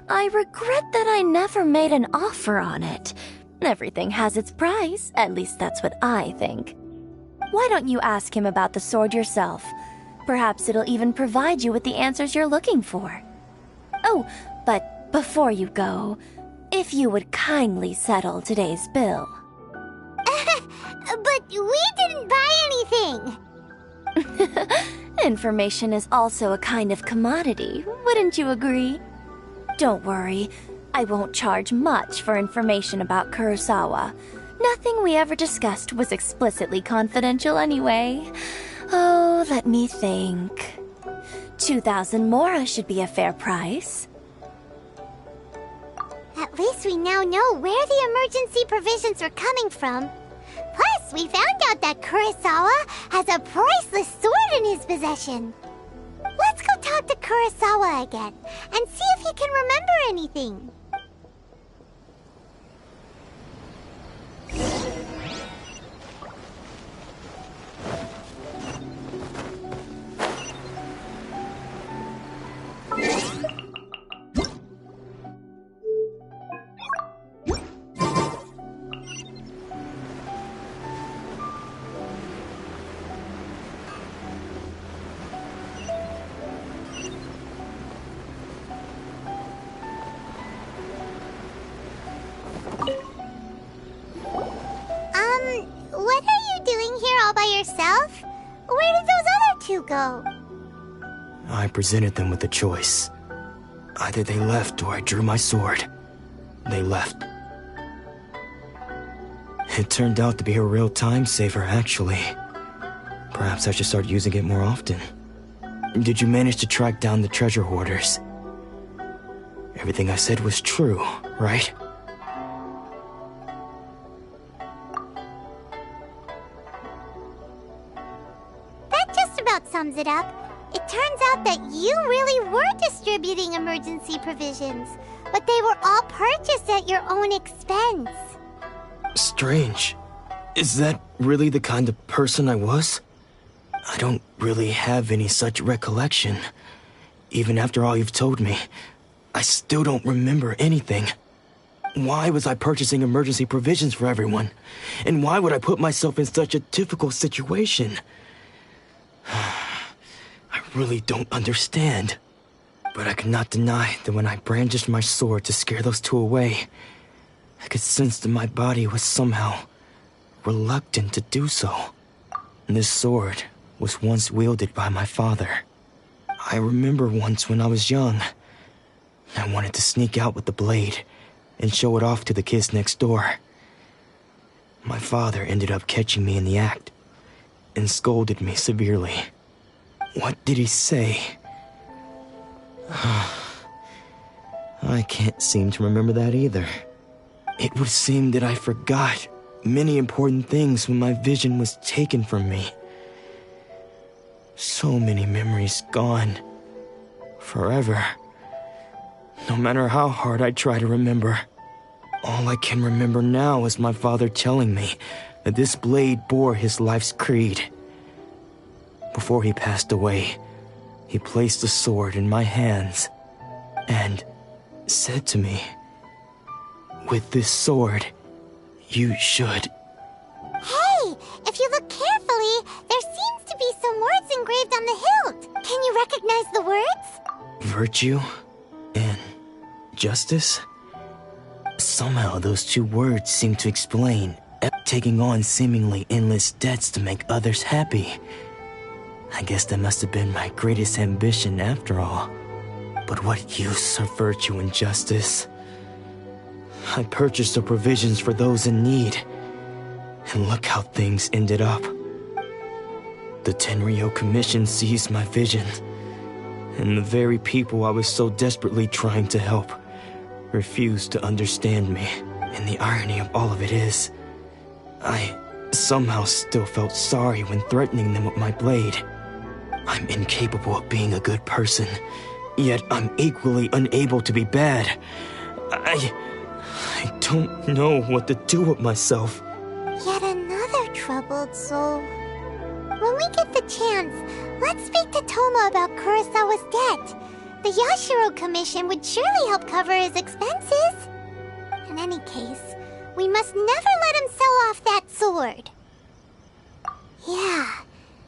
I regret that I never made an offer on it. Everything has its price, at least that's what I think. Why don't you ask him about the sword yourself? Perhaps it'll even provide you with the answers you're looking for. Oh, but before you go, if you would kindly settle today's bill. But we didn't buy anything! Information is also a kind of commodity, wouldn't you agree? Don't worry, I won't charge much for information about Kurosawa. Nothing we ever discussed was explicitly confidential anyway. Oh, let me think. 2,000 mora should be a fair price. At least we now know where the emergency provisions were coming from. Plus, we found out that Kurosawa has a priceless sword in his possession. Let's go talk to Kurosawa again and see if he can remember anything. What are you doing here all by yourself? Where did those other two go? I presented them with a choice. Either they left or I drew my sword. They left. It turned out to be a real time saver, actually. Perhaps I should start using it more often. Did you manage to track down the treasure hoarders? Everything I said was true, right? That just about sums it up. It turns out that you really were distributing emergency provisions, but they were all purchased at your own expense. Strange. Is that really the kind of person I was? I don't really have any such recollection. Even after all you've told me, I still don't remember anything. Why was I purchasing emergency provisions for everyone? And why would I put myself in such a difficult situation? I really don't understand. But I cannot deny that when I brandished my sword to scare those two away, I could sense that my body was somehow reluctant to do so. This sword was once wielded by my father. I remember once when I was young, I wanted to sneak out with the blade and show it off to the kids next door. My father ended up catching me in the act and scolded me severely. What did he say? I can't seem to remember that either. It would seem that I forgot many important things when my vision was taken from me. So many memories gone. Forever. No matter how hard I try to remember, all I can remember now is my father telling me that this blade bore his life's creed. Before he passed away, he placed the sword in my hands and said to me, "With this sword, you should..." Hey, if you look carefully, there seems to be some words engraved on the hilt. Can you recognize the words? Virtue and justice? Somehow those two words seem to explain taking on seemingly endless debts to make others happy. I guess that must have been my greatest ambition after all. But what use are virtue and justice? I purchased the provisions for those in need, and look how things ended up. The Tenryo Commission seized my vision, and the very people I was so desperately trying to help refused to understand me. And the irony of all of it is, I somehow still felt sorry when threatening them with my blade. I'm incapable of being a good person, yet I'm equally unable to be bad. I don't know what to do with myself. Yet another troubled soul. When we get the chance, let's speak to Toma about Kurosawa's debt. The Yashiro Commission would surely help cover his expenses. In any case, we must never let him sell off that sword. Yeah,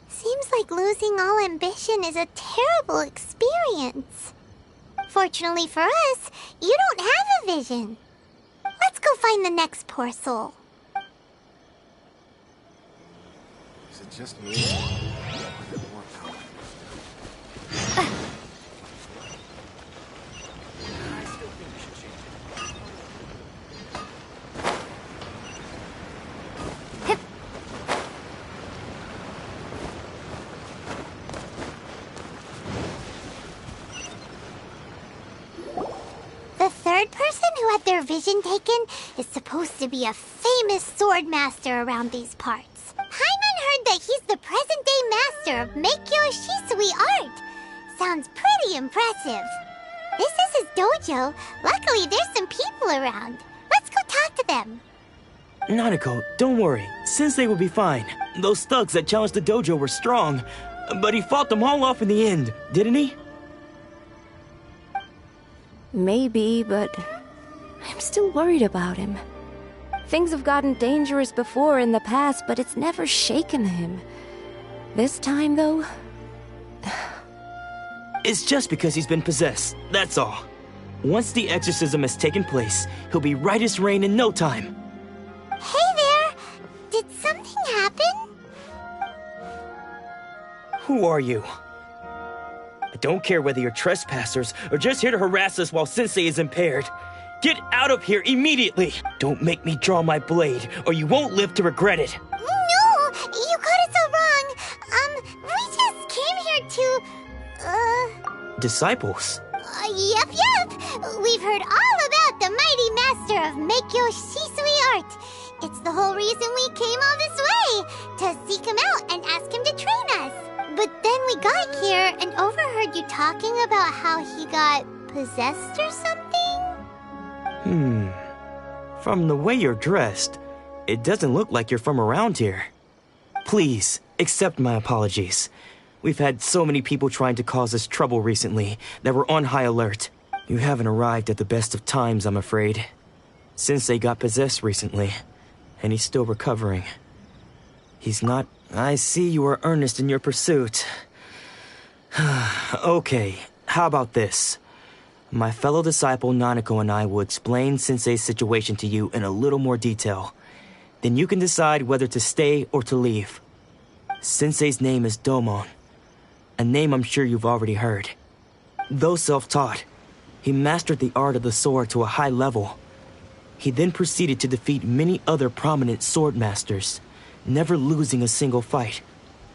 seems like losing all ambition is a terrible experience. Fortunately for us, you don't have a vision. Let's go find the next poor soul. Is it just me? The third person who had their vision taken is supposed to be a famous sword master around these parts. Paimon heard that he's the present-day master of Meikyo Shisui art. Sounds pretty impressive. This is his dojo. Luckily, there's some people around. Let's go talk to them. Nanako, don't worry. Sensei will be fine. Those thugs that challenged the dojo were strong, but he fought them all off in the end, didn't he? Maybe, but I'm still worried about him. Things have gotten dangerous before in the past, but it's never shaken him. This time, though... It's just because he's been possessed, that's all. Once the exorcism has taken place, he'll be right as rain in no time. Hey there! Did something happen? Who are you? I don't care whether you're trespassers or just here to harass us while Sensei is impaired. Get out of here immediately! Don't make me draw my blade, or you won't live to regret it. No! You got it so wrong! We just came here to... Disciples? Yep. We've heard all about the mighty master of Meikyo Shisui art. It's the whole reason we came all this way, to seek him out and ask him to train us. But then we got here and overheard you talking about how he got possessed or something? From the way you're dressed, it doesn't look like you're from around here. Please, accept my apologies. We've had so many people trying to cause us trouble recently that we're on high alert. You haven't arrived at the best of times, I'm afraid. Sensei got possessed recently, and he's still recovering. He's not... I see you are earnest in your pursuit. Okay, how about this? My fellow disciple Nanako and I will explain Sensei's situation to you in a little more detail. Then you can decide whether to stay or to leave. Sensei's name is Domon, a name I'm sure you've already heard. Though self-taught, he mastered the art of the sword to a high level. He then proceeded to defeat many other prominent sword masters, never losing a single fight.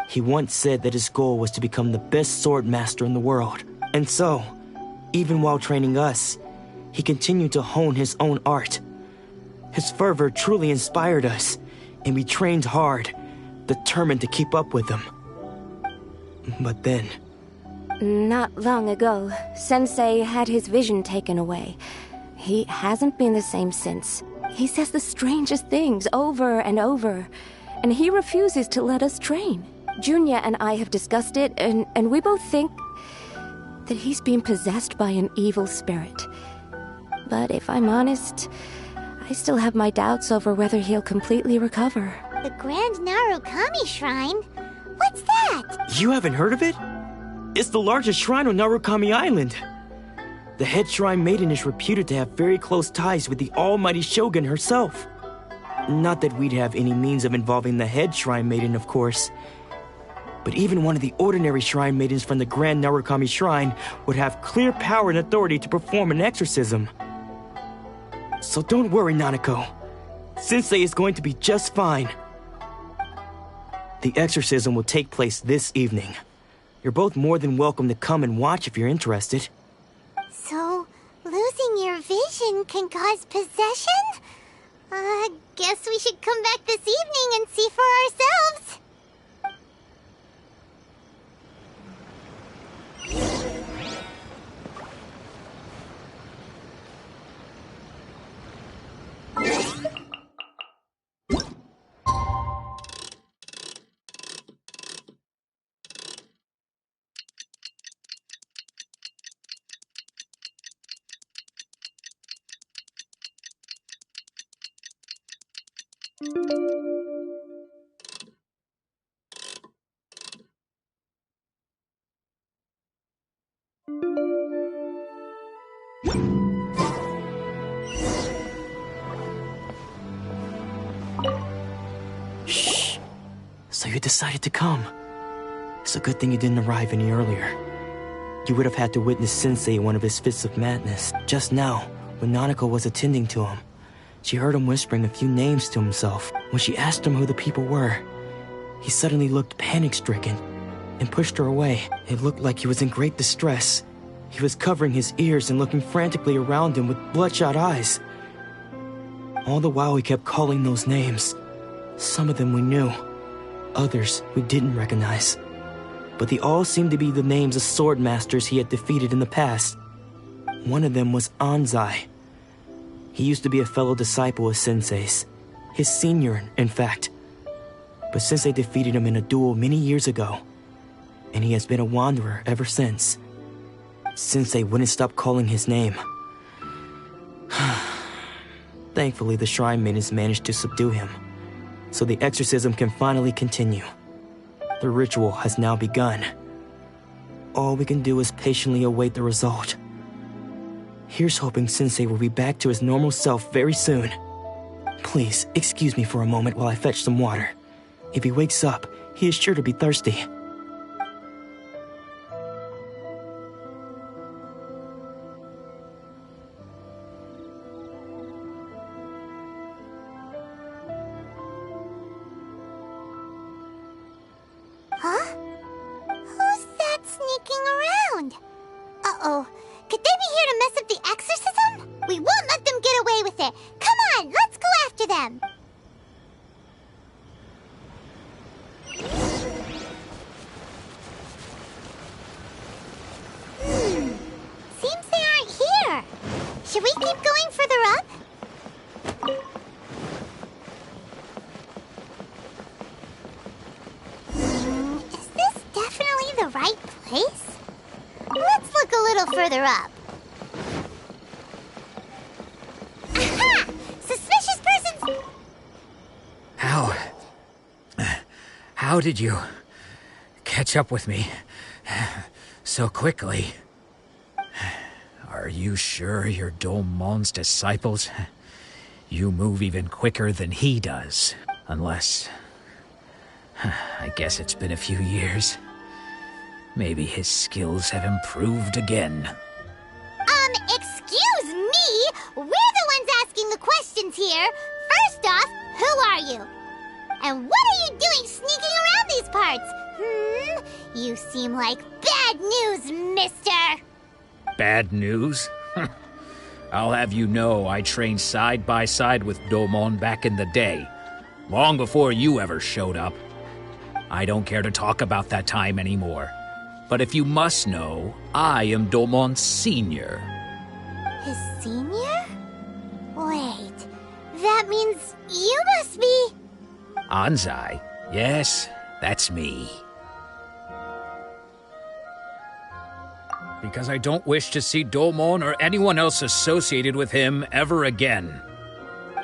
He once said that his goal was to become the best sword master in the world. And so, even while training us, he continued to hone his own art. His fervor truly inspired us, and we trained hard, determined to keep up with him. But then... Not long ago, Sensei had his vision taken away. He hasn't been the same since. He says the strangest things over and over, and he refuses to let us train. Junya and I have discussed it, and we both think that he's been possessed by an evil spirit. But if I'm honest, I still have my doubts over whether he'll completely recover. The Grand Narukami Shrine? What's that? You haven't heard of it? It's the largest shrine on Narukami Island. The head shrine maiden is reputed to have very close ties with the almighty Shogun herself. Not that we'd have any means of involving the head shrine maiden, of course. But even one of the ordinary shrine maidens from the Grand Narukami Shrine would have clear power and authority to perform an exorcism. So don't worry, Nanako. Sensei is going to be just fine. The exorcism will take place this evening. You're both more than welcome to come and watch if you're interested. So, losing your vision can cause possession? Guess we should come back this evening and see for ourselves. Shh. So you decided to come. It's a good thing you didn't arrive any earlier. You would have had to witness Sensei in one of his fits of madness. Just now, when Nanako was attending to him, she heard him whispering a few names to himself. When she asked him who the people were, he suddenly looked panic-stricken and pushed her away. It looked like he was in great distress. He was covering his ears and looking frantically around him with bloodshot eyes. All the while he kept calling those names. Some of them we knew, others we didn't recognize. But they all seemed to be the names of sword masters he had defeated in the past. One of them was Anzai. He used to be a fellow disciple of Sensei's. His senior, in fact. But Sensei defeated him in a duel many years ago, and he has been a wanderer ever since. Sensei wouldn't stop calling his name. Thankfully, the shrine maidens managed to subdue him, so the exorcism can finally continue. The ritual has now begun. All we can do is patiently await the result. Here's hoping Sensei will be back to his normal self very soon. Please, excuse me for a moment while I fetch some water. If he wakes up, he is sure to be thirsty. Huh? Who's that sneaking around? Uh-oh. Could they be here to mess up the exorcism? We won't let them get away with it. Come on, let's go after them. Seems they aren't here. Should we keep going further up? Is this definitely the right place? Let's look a little further up. Aha! Suspicious persons! How did you catch up with me so quickly? Are you sure you're Domon's disciples? You move even quicker than he does. Unless... I guess it's been a few years. Maybe his skills have improved again. Excuse me? We're the ones asking the questions here. First off, who are you? And what are you doing sneaking around these parts? You seem like bad news, mister. Bad news? I'll have you know I trained side by side with Domon back in the day. Long before you ever showed up. I don't care to talk about that time anymore. But if you must know, I am Domon's senior. His senior? Wait, that means you must be... Anzai? Yes, that's me. Because I don't wish to see Domon or anyone else associated with him ever again.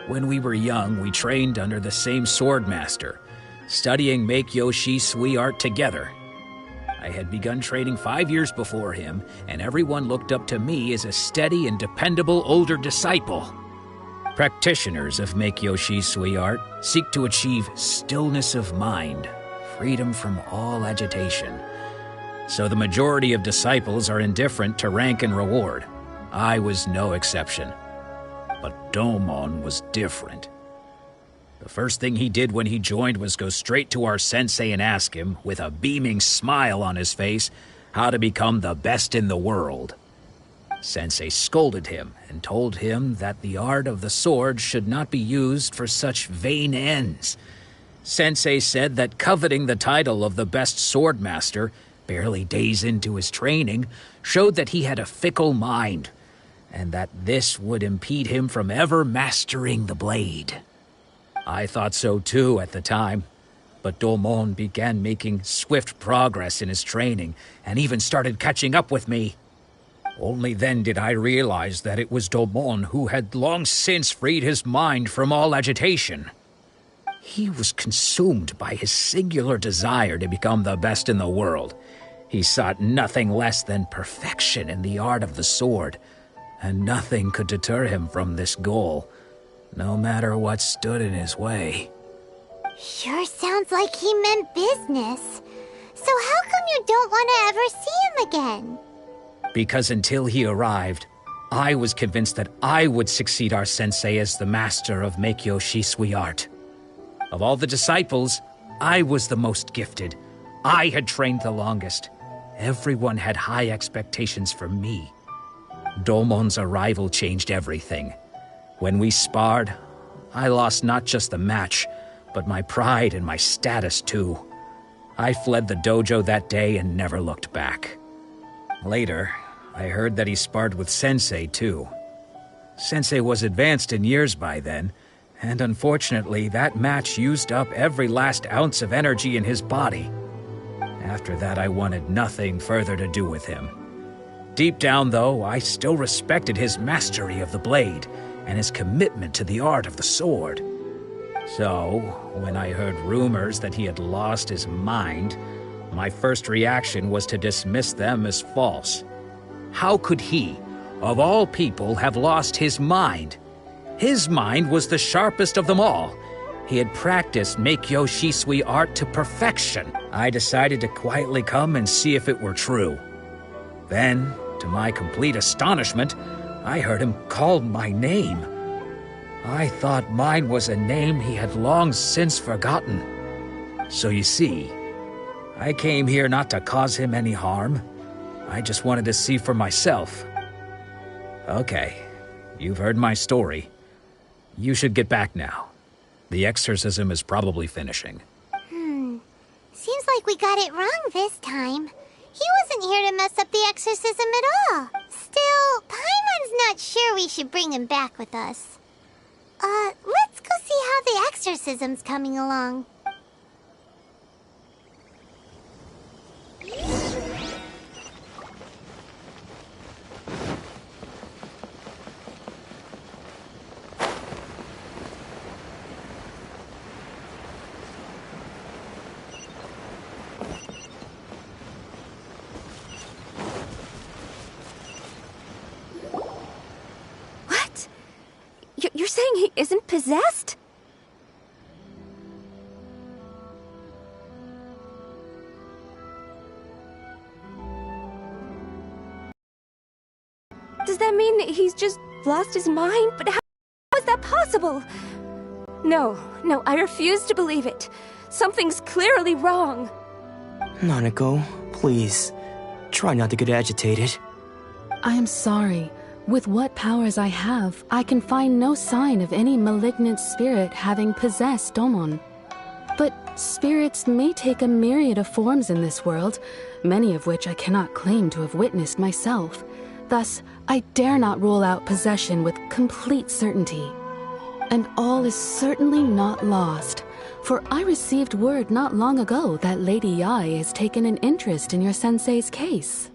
When we were young, we trained under the same sword master, studying Make-Yoshi Sui art together. I had begun training 5 years before him, and everyone looked up to me as a steady and dependable older disciple. Practitioners of Make-Yoshi Sui art seek to achieve stillness of mind, freedom from all agitation. So the majority of disciples are indifferent to rank and reward. I was no exception. But Domon was different. The first thing he did when he joined was go straight to our sensei and ask him, with a beaming smile on his face, how to become the best in the world. Sensei scolded him and told him that the art of the sword should not be used for such vain ends. Sensei said that coveting the title of the best sword master, barely days into his training, showed that he had a fickle mind, and that this would impede him from ever mastering the blade. I thought so too at the time, but Domon began making swift progress in his training, and even started catching up with me. Only then did I realize that it was Domon who had long since freed his mind from all agitation. He was consumed by his singular desire to become the best in the world. He sought nothing less than perfection in the art of the sword, and nothing could deter him from this goal, no matter what stood in his way. Sure sounds like he meant business. So how come you don't want to ever see him again? Because until he arrived, I was convinced that I would succeed our sensei as the master of Meikyo Shisui art. Of all the disciples, I was the most gifted. I had trained the longest. Everyone had high expectations for me. Domon's arrival changed everything. When we sparred, I lost not just the match, but my pride and my status too. I fled the dojo that day and never looked back. Later, I heard that he sparred with Sensei too. Sensei was advanced in years by then, and unfortunately that match used up every last ounce of energy in his body. After that, I wanted nothing further to do with him. Deep down, though, I still respected his mastery of the blade and his commitment to the art of the sword. So, when I heard rumors that he had lost his mind, my first reaction was to dismiss them as false. How could he, of all people, have lost his mind? His mind was the sharpest of them all. He had practiced Meikyo Shisui art to perfection. I decided to quietly come and see if it were true. Then, to my complete astonishment, I heard him call my name. I thought mine was a name he had long since forgotten. So you see, I came here not to cause him any harm. I just wanted to see for myself. Okay, you've heard my story. You should get back now. The exorcism is probably finishing. Seems like we got it wrong this time. He wasn't here to mess up the exorcism at all. Still, Paimon's not sure we should bring him back with us. Let's go see how the exorcism's coming along. You're saying he isn't possessed? Does that mean he's just lost his mind? But how is that possible? No, I refuse to believe it. Something's clearly wrong. Nanako, please, try not to get agitated. I am sorry. With what powers I have, I can find no sign of any malignant spirit having possessed Domon. But spirits may take a myriad of forms in this world, many of which I cannot claim to have witnessed myself. Thus, I dare not rule out possession with complete certainty. And all is certainly not lost, for I received word not long ago that Lady Yae has taken an interest in your sensei's case.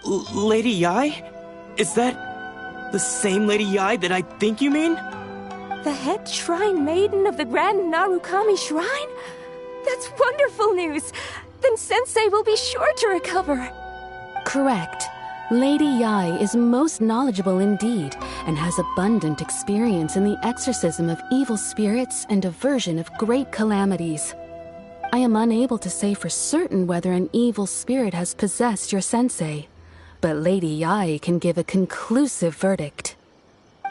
Lady Yae? Is that the same Lady Yae that I think you mean? The head shrine maiden of the Grand Narukami Shrine? That's wonderful news! Then Sensei will be sure to recover. Correct. Lady Yae is most knowledgeable indeed, and has abundant experience in the exorcism of evil spirits and aversion of great calamities. I am unable to say for certain whether an evil spirit has possessed your sensei, but Lady Yae can give a conclusive verdict.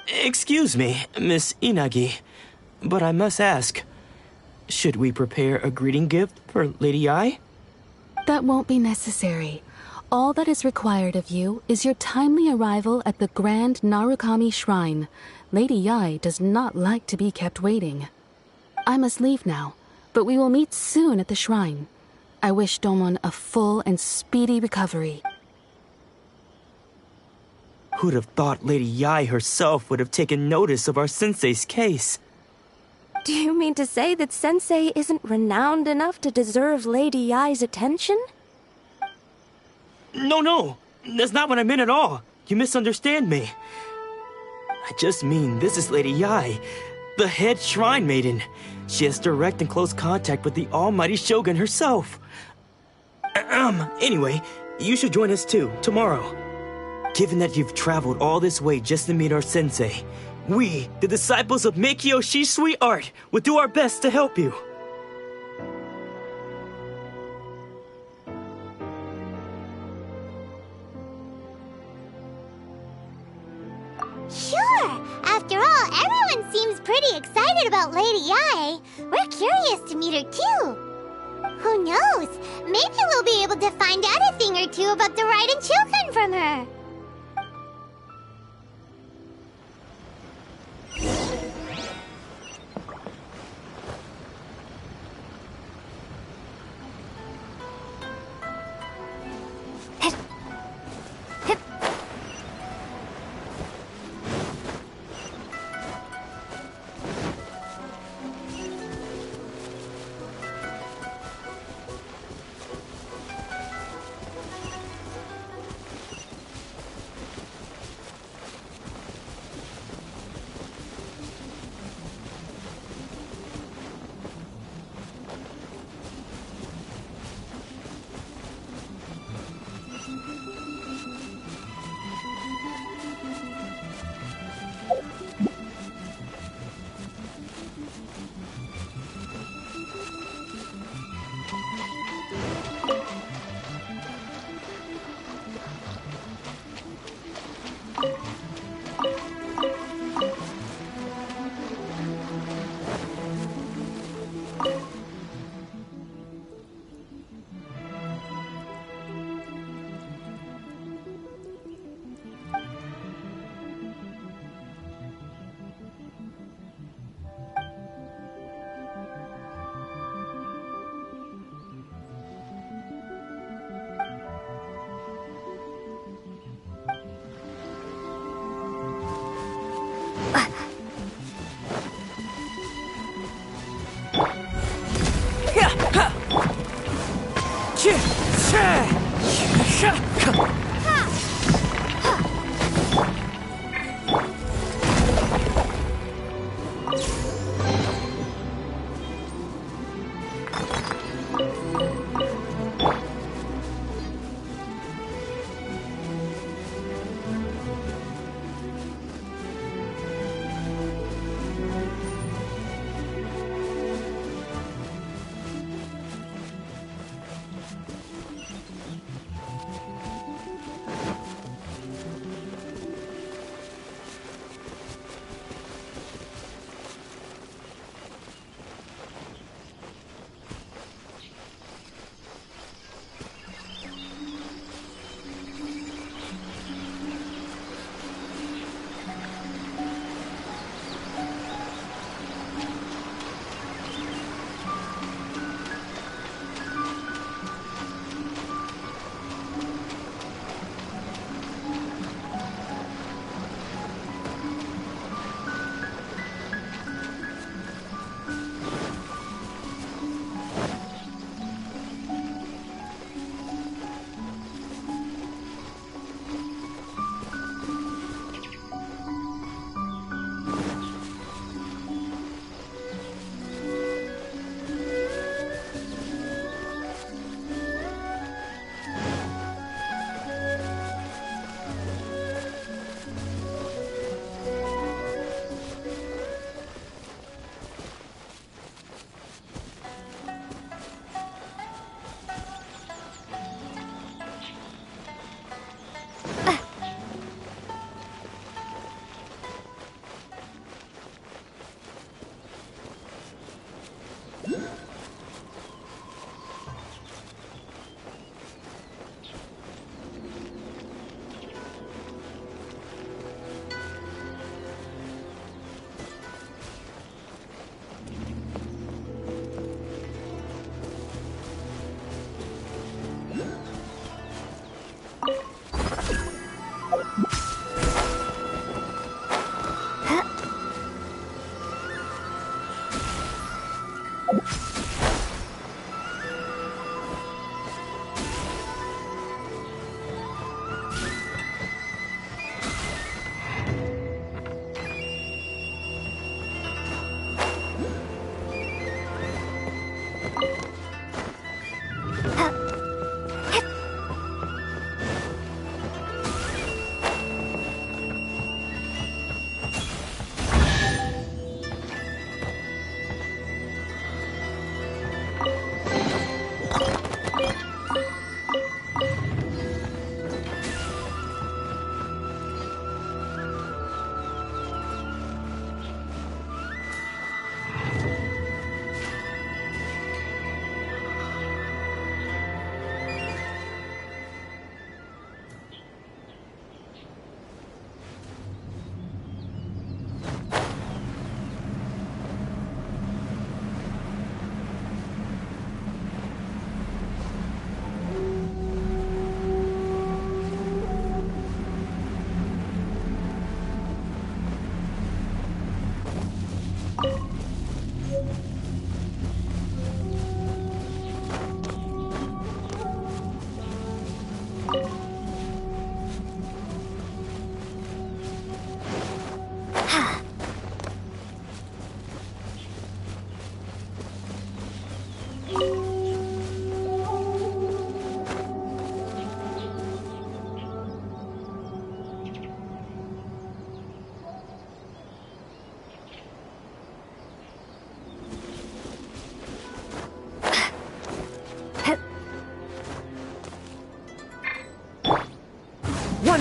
Excuse me, Miss Inagi, but I must ask, should we prepare a greeting gift for Lady Yae? That won't be necessary. All that is required of you is your timely arrival at the Grand Narukami Shrine. Lady Yae does not like to be kept waiting. I must leave now, but we will meet soon at the shrine. I wish Domon a full and speedy recovery. Who'd have thought Lady Yae herself would have taken notice of our sensei's case? Do you mean to say that Sensei isn't renowned enough to deserve Lady Yae's attention? No, that's not what I meant at all. You misunderstand me. I just mean this is Lady Yae, The head shrine maiden. She has direct and close contact with the almighty Shogun herself. Anyway, you should join us too, tomorrow. Given that you've traveled all this way just to meet our sensei, we, the disciples of Meikyo Shisui Art, will do our best to help you. Sure! After all, everyone seems pretty excited about Lady Yae. We're curious to meet her too. Who knows? Maybe we'll be able to find out a thing or two about the Raiden Shogun from her.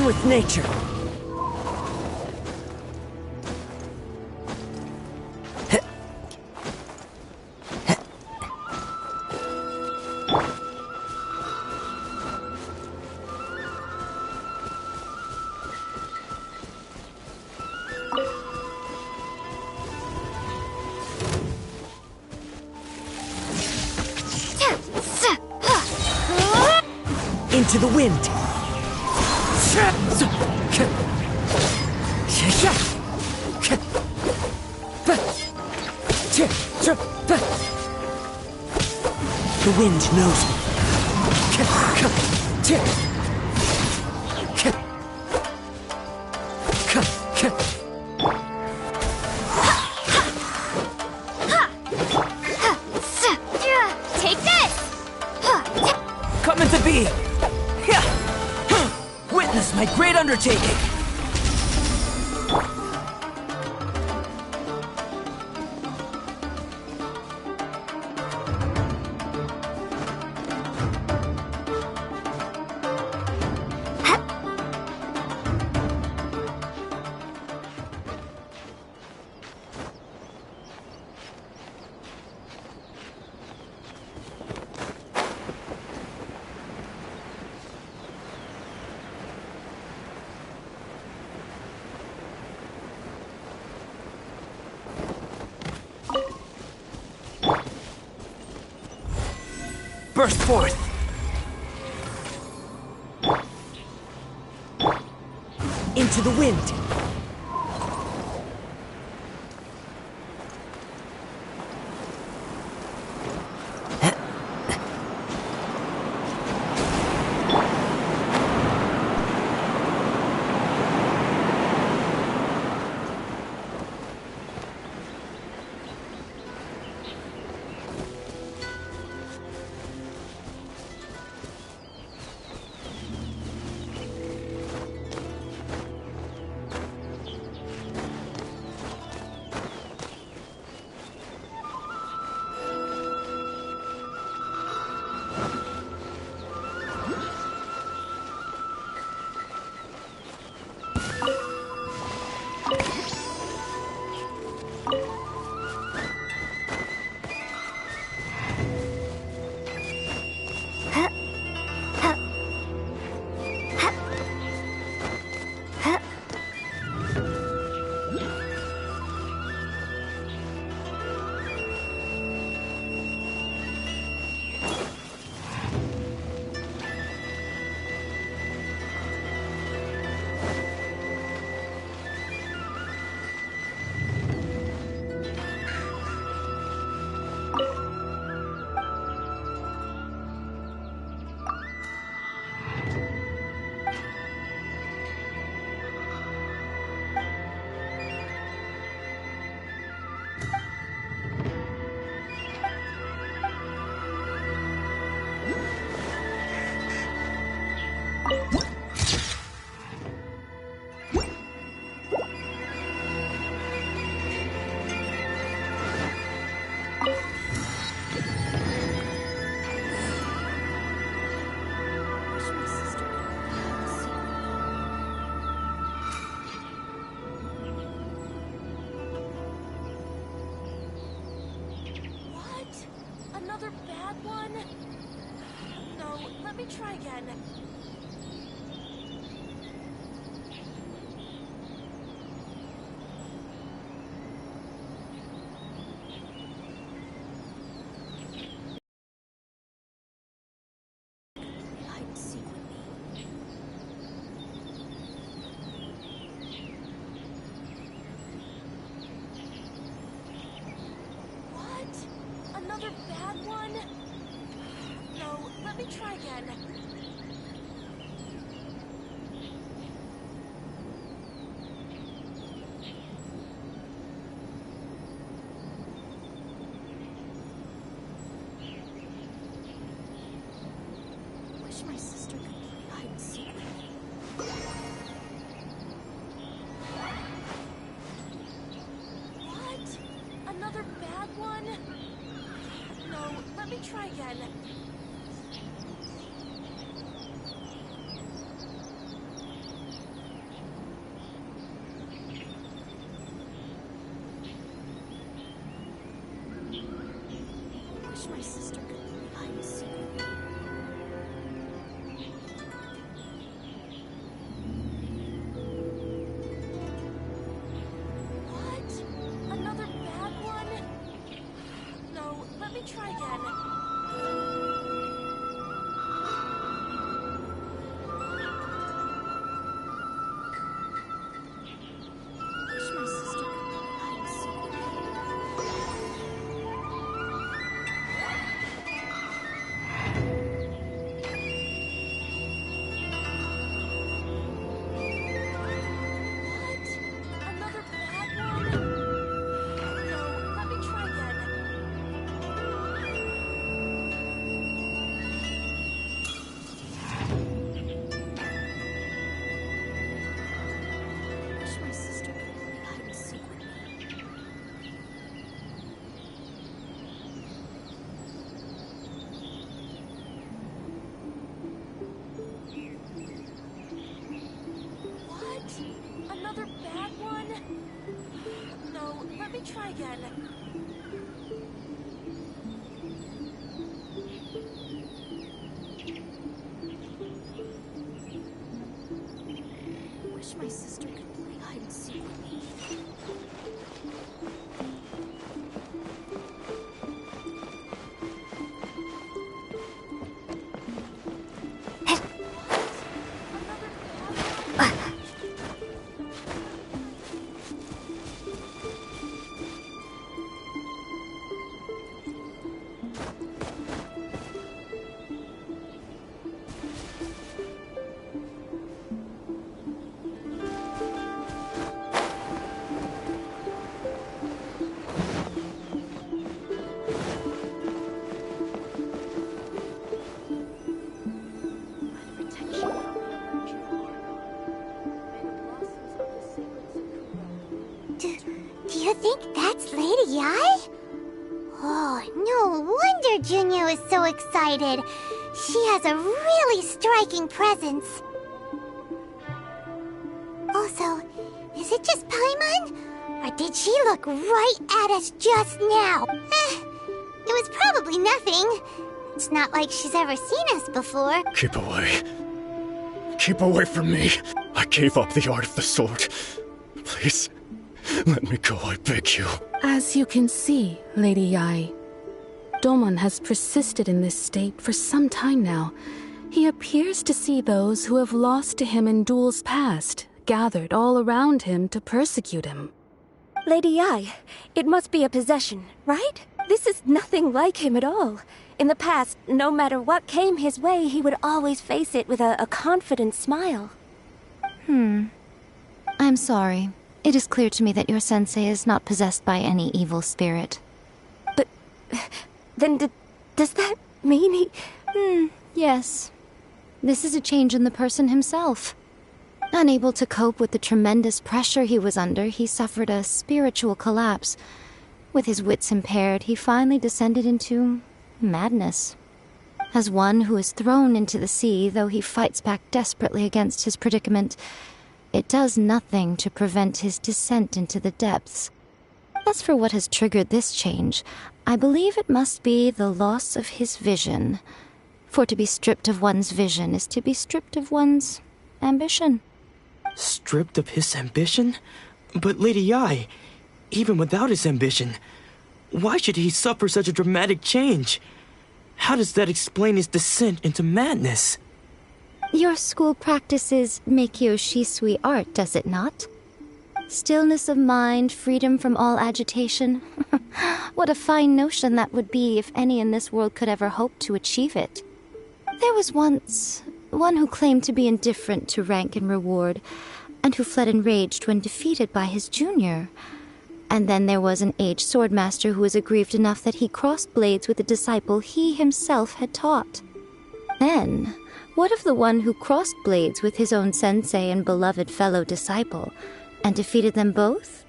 with nature. Into the wind. The wind knows me. Take this! Coming to be! Witness my great undertaking! Burst forth! Into the wind! Another bad one? No, let me try again. Hide and seek with me. What? Another bad one? No, let me try again. Wish my sister could play hide and seek with me. What? Another bad one? No, let me try again. Wish my sister could hide and seek with me. What? Another bad one? No, let me try again. Wish my sister could hide and seek with me. Another bad one? No, let me try again. Wish my sister could play hide and seek with me. What? Another bad one? No, let me try again. Wish my sister could play hide and seek with me. Do you think that's Lady Ai? Oh, no wonder Junior was so excited. She has a really striking presence. Also, is it just Paimon? Or did she look right at us just now? It was probably nothing. It's not like she's ever seen us before. Keep away. Keep away from me. I gave up the art of the sword. Please, let me go, I beg you. As you can see, Lady Ai, Domon has persisted in this state for some time now. He appears to see those who have lost to him in duels past, gathered all around him to persecute him. Lady Ai, it must be a possession, right? This is nothing like him at all. In the past, no matter what came his way, he would always face it with a confident smile. I'm sorry. It is clear to me that your sensei is not possessed by any evil spirit. But then does that mean he... Yes. This is a change in the person himself. Unable to cope with the tremendous pressure he was under, he suffered a spiritual collapse. With his wits impaired, he finally descended into madness. As one who is thrown into the sea, though he fights back desperately against his predicament, it does nothing to prevent his descent into the depths. As for what has triggered this change, I believe it must be the loss of his vision. For to be stripped of one's vision is to be stripped of one's ambition. Stripped of his ambition? But Lady Ai, even without his ambition, why should he suffer such a dramatic change? How does that explain his descent into madness? Your school practices Meikyo Shisui art, does it not? Stillness of mind, freedom from all agitation. What a fine notion that would be if any in this world could ever hope to achieve it. There was once one who claimed to be indifferent to rank and reward, and who fled enraged when defeated by his junior. And then there was an aged swordmaster who was aggrieved enough that he crossed blades with a disciple he himself had taught. Then, what of the one who crossed blades with his own sensei and beloved fellow disciple, and defeated them both?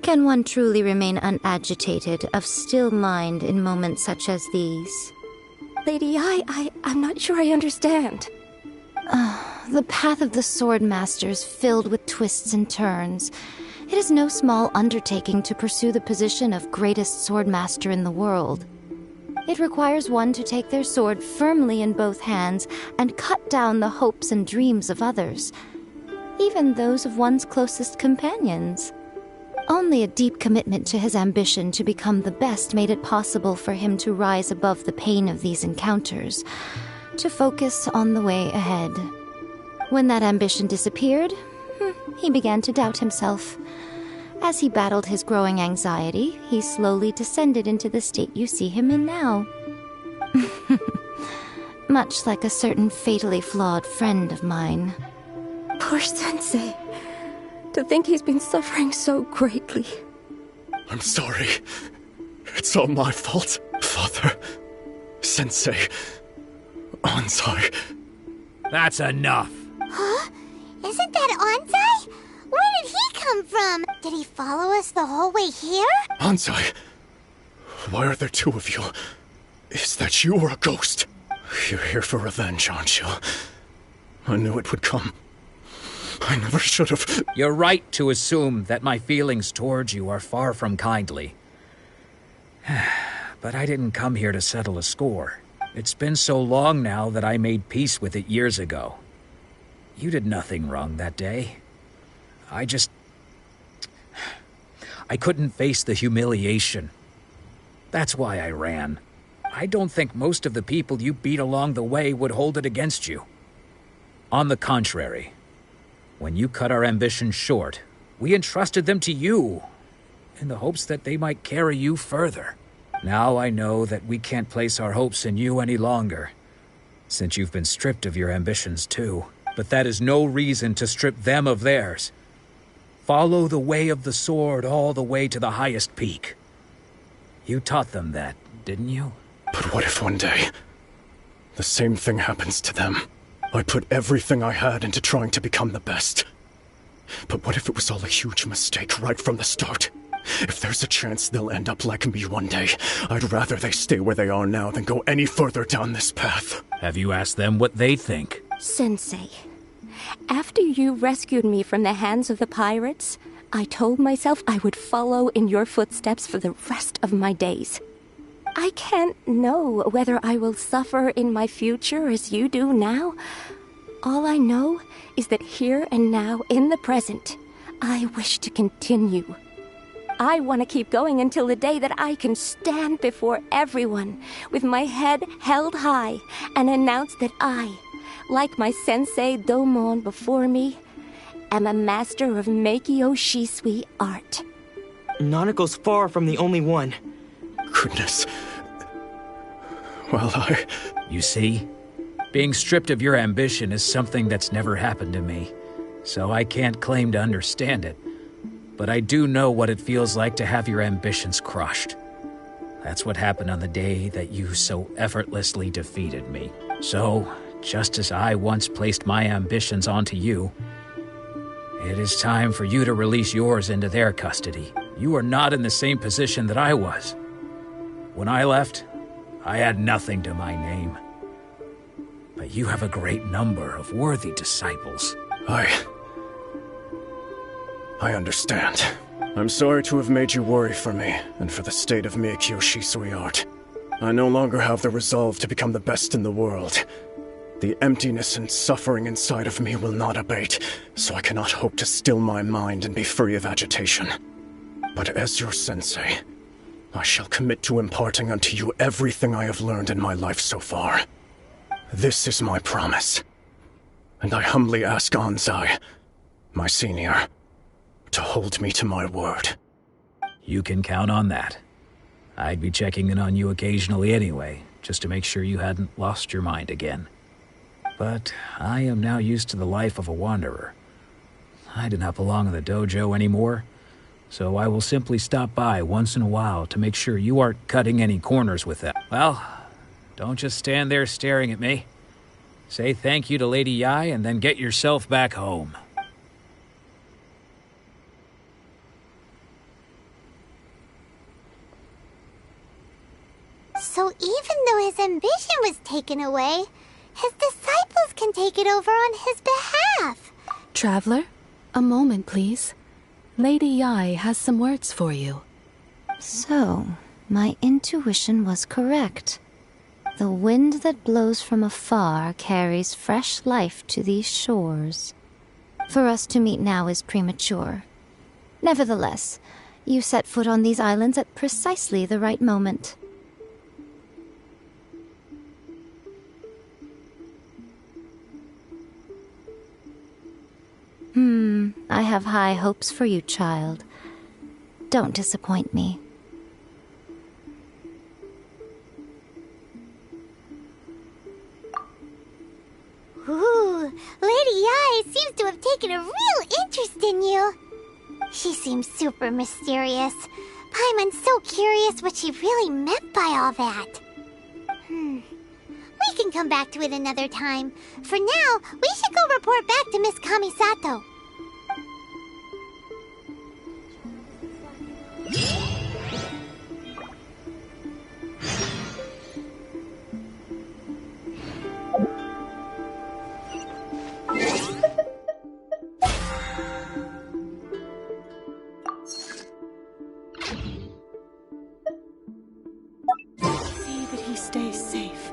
Can one truly remain unagitated, of still mind in moments such as these? Lady Ai, I'm not sure I understand. The path of the sword master is filled with twists and turns. It is no small undertaking to pursue the position of greatest swordmaster in the world. It requires one to take their sword firmly in both hands and cut down the hopes and dreams of others, even those of one's closest companions. Only a deep commitment to his ambition to become the best made it possible for him to rise above the pain of these encounters, to focus on the way ahead. When that ambition disappeared, he began to doubt himself. As he battled his growing anxiety, he slowly descended into the state you see him in now. Much like a certain fatally flawed friend of mine. Poor Sensei. To think he's been suffering so greatly. I'm sorry. It's all my fault. Father, Sensei, Anzai. That's enough. Huh? Isn't that Anzai? Where did he come from? Did he follow us the whole way here? Anzai, why are there two of you? Is that you or a ghost? You're here for revenge, aren't you? I knew it would come. I never should have. You're right to assume that my feelings towards you are far from kindly. But I didn't come here to settle a score. It's been so long now that I made peace with it years ago. You did nothing wrong that day. I couldn't face the humiliation. That's why I ran. I don't think most of the people you beat along the way would hold it against you. On the contrary, when you cut our ambitions short, we entrusted them to you, in the hopes that they might carry you further. Now I know that we can't place our hopes in you any longer, since you've been stripped of your ambitions too. But that is no reason to strip them of theirs. Follow the way of the sword all the way to the highest peak. You taught them that, didn't you? But what if one day, the same thing happens to them? I put everything I had into trying to become the best. But what if it was all a huge mistake right from the start? If there's a chance they'll end up like me one day, I'd rather they stay where they are now than go any further down this path. Have you asked them what they think? Sensei, after you rescued me from the hands of the pirates, I told myself I would follow in your footsteps for the rest of my days. I can't know whether I will suffer in my future as you do now. All I know is that here and now, in the present, I wish to continue. I want to keep going until the day that I can stand before everyone with my head held high and announce that I, like my sensei Domon before me, am a master of Meikyo Shisui art. Nanako's far from the only one. Goodness. Well, You see? Being stripped of your ambition is something that's never happened to me, so I can't claim to understand it. But I do know what it feels like to have your ambitions crushed. That's what happened on the day that you so effortlessly defeated me. So, just as I once placed my ambitions onto you, it is time for you to release yours into their custody. You are not in the same position that I was. When I left, I had nothing to my name. But you have a great number of worthy disciples. I understand. I'm sorry to have made you worry for me, and for the state of Meikyo Shisui art. I no longer have the resolve to become the best in the world. The emptiness and suffering inside of me will not abate, so I cannot hope to still my mind and be free of agitation. But as your sensei, I shall commit to imparting unto you everything I have learned in my life so far. This is my promise. And I humbly ask Anzai, my senior, to hold me to my word. You can count on that. I'd be checking in on you occasionally anyway, just to make sure you hadn't lost your mind again. But I am now used to the life of a wanderer. I do not belong in the dojo anymore, so I will simply stop by once in a while to make sure you aren't cutting any corners with them. Well, don't just stand there staring at me. Say thank you to Lady Yai and then get yourself back home. So even though his ambition was taken away, his disciples can take it over on his behalf. Traveler, a moment, please. Lady Yai has some words for you. So, my intuition was correct. The wind that blows from afar carries fresh life to these shores. For us to meet now is premature. Nevertheless, you set foot on these islands at precisely the right moment. I have high hopes for you, child. Don't disappoint me. Ooh, Lady Yai seems to have taken a real interest in you. She seems super mysterious. Paimon's so curious what she really meant by all that. We can come back to it another time. For now, we should go report back to Miss Kamisato. See that he stays safe.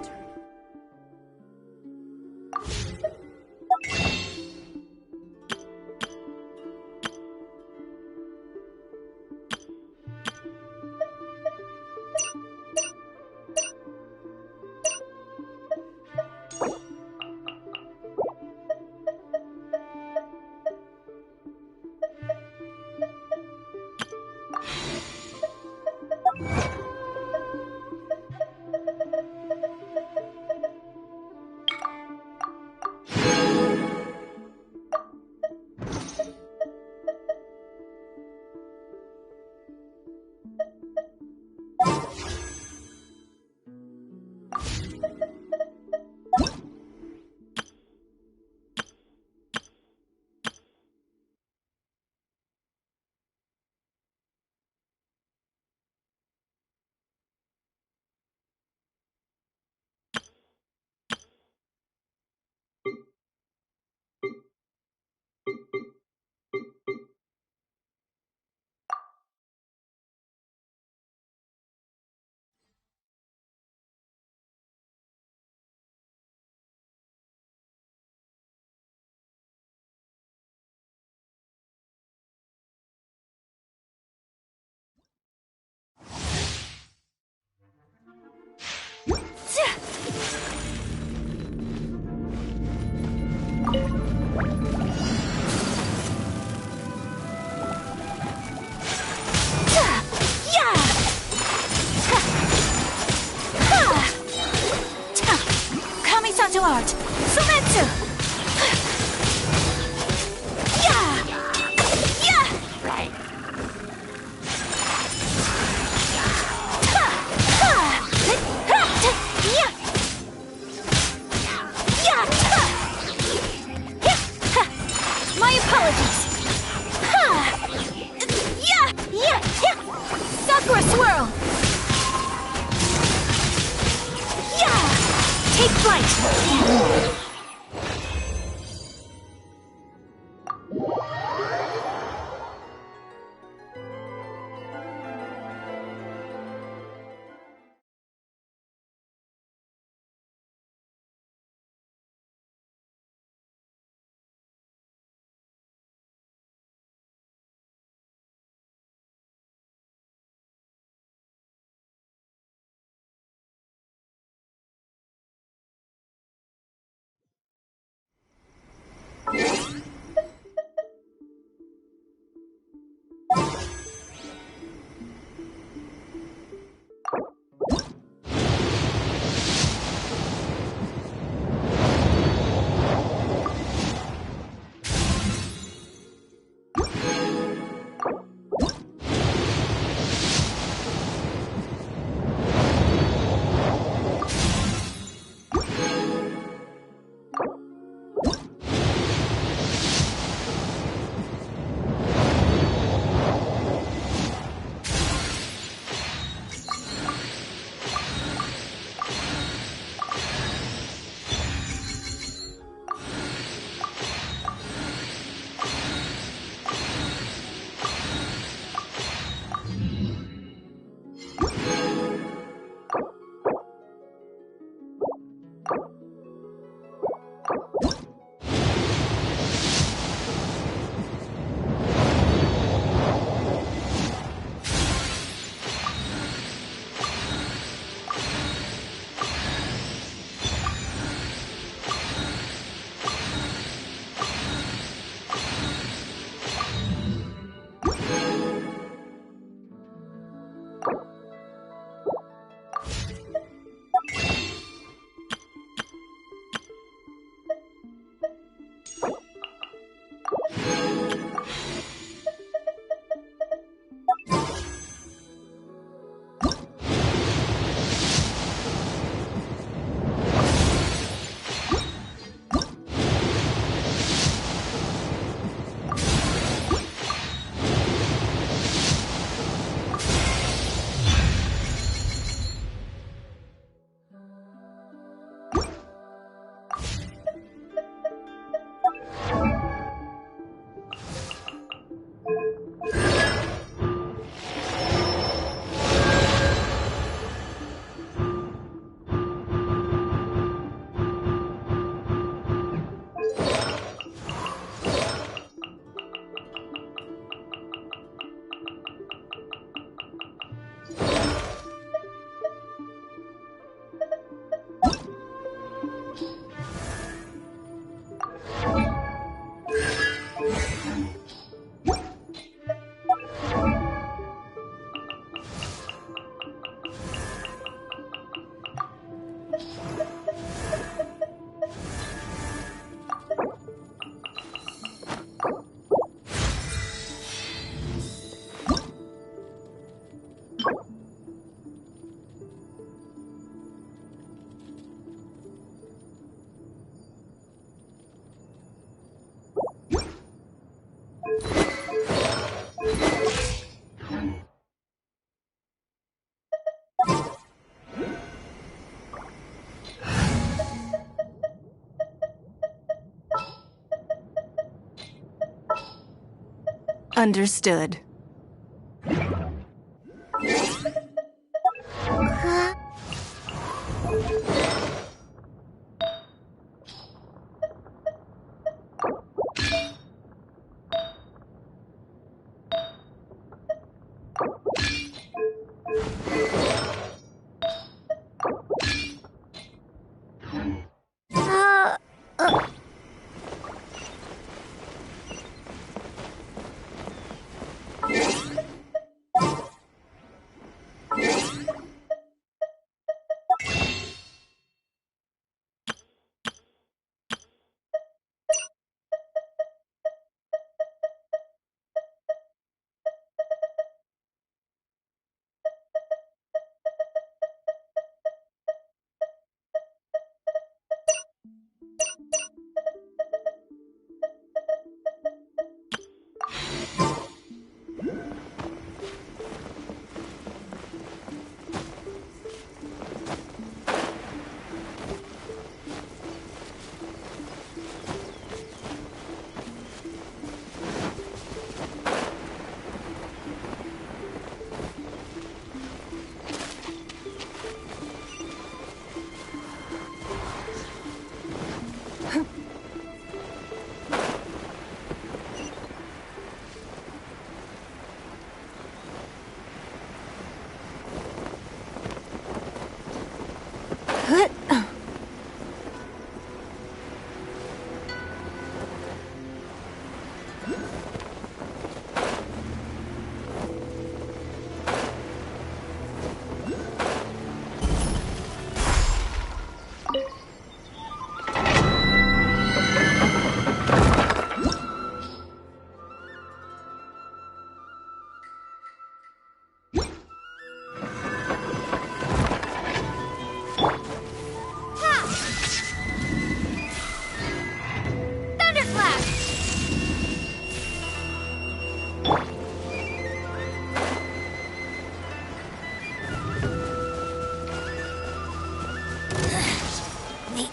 Kamisato art! Sumetsu! My apologies. Sakura swirl! Take flight! Understood.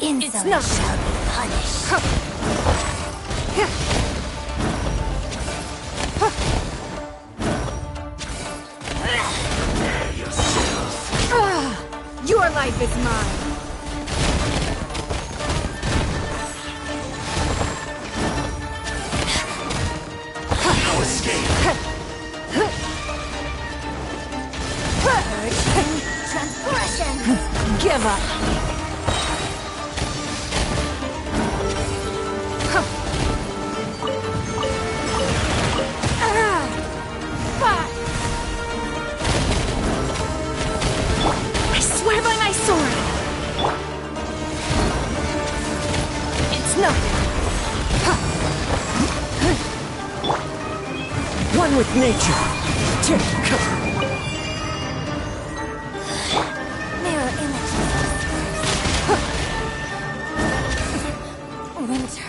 It's not shall be punished. Your life is mine. No escape. Urging transgression. Give up. I swear by my sword. It's nothing. One with nature. Take cover. Mirror image. Winter.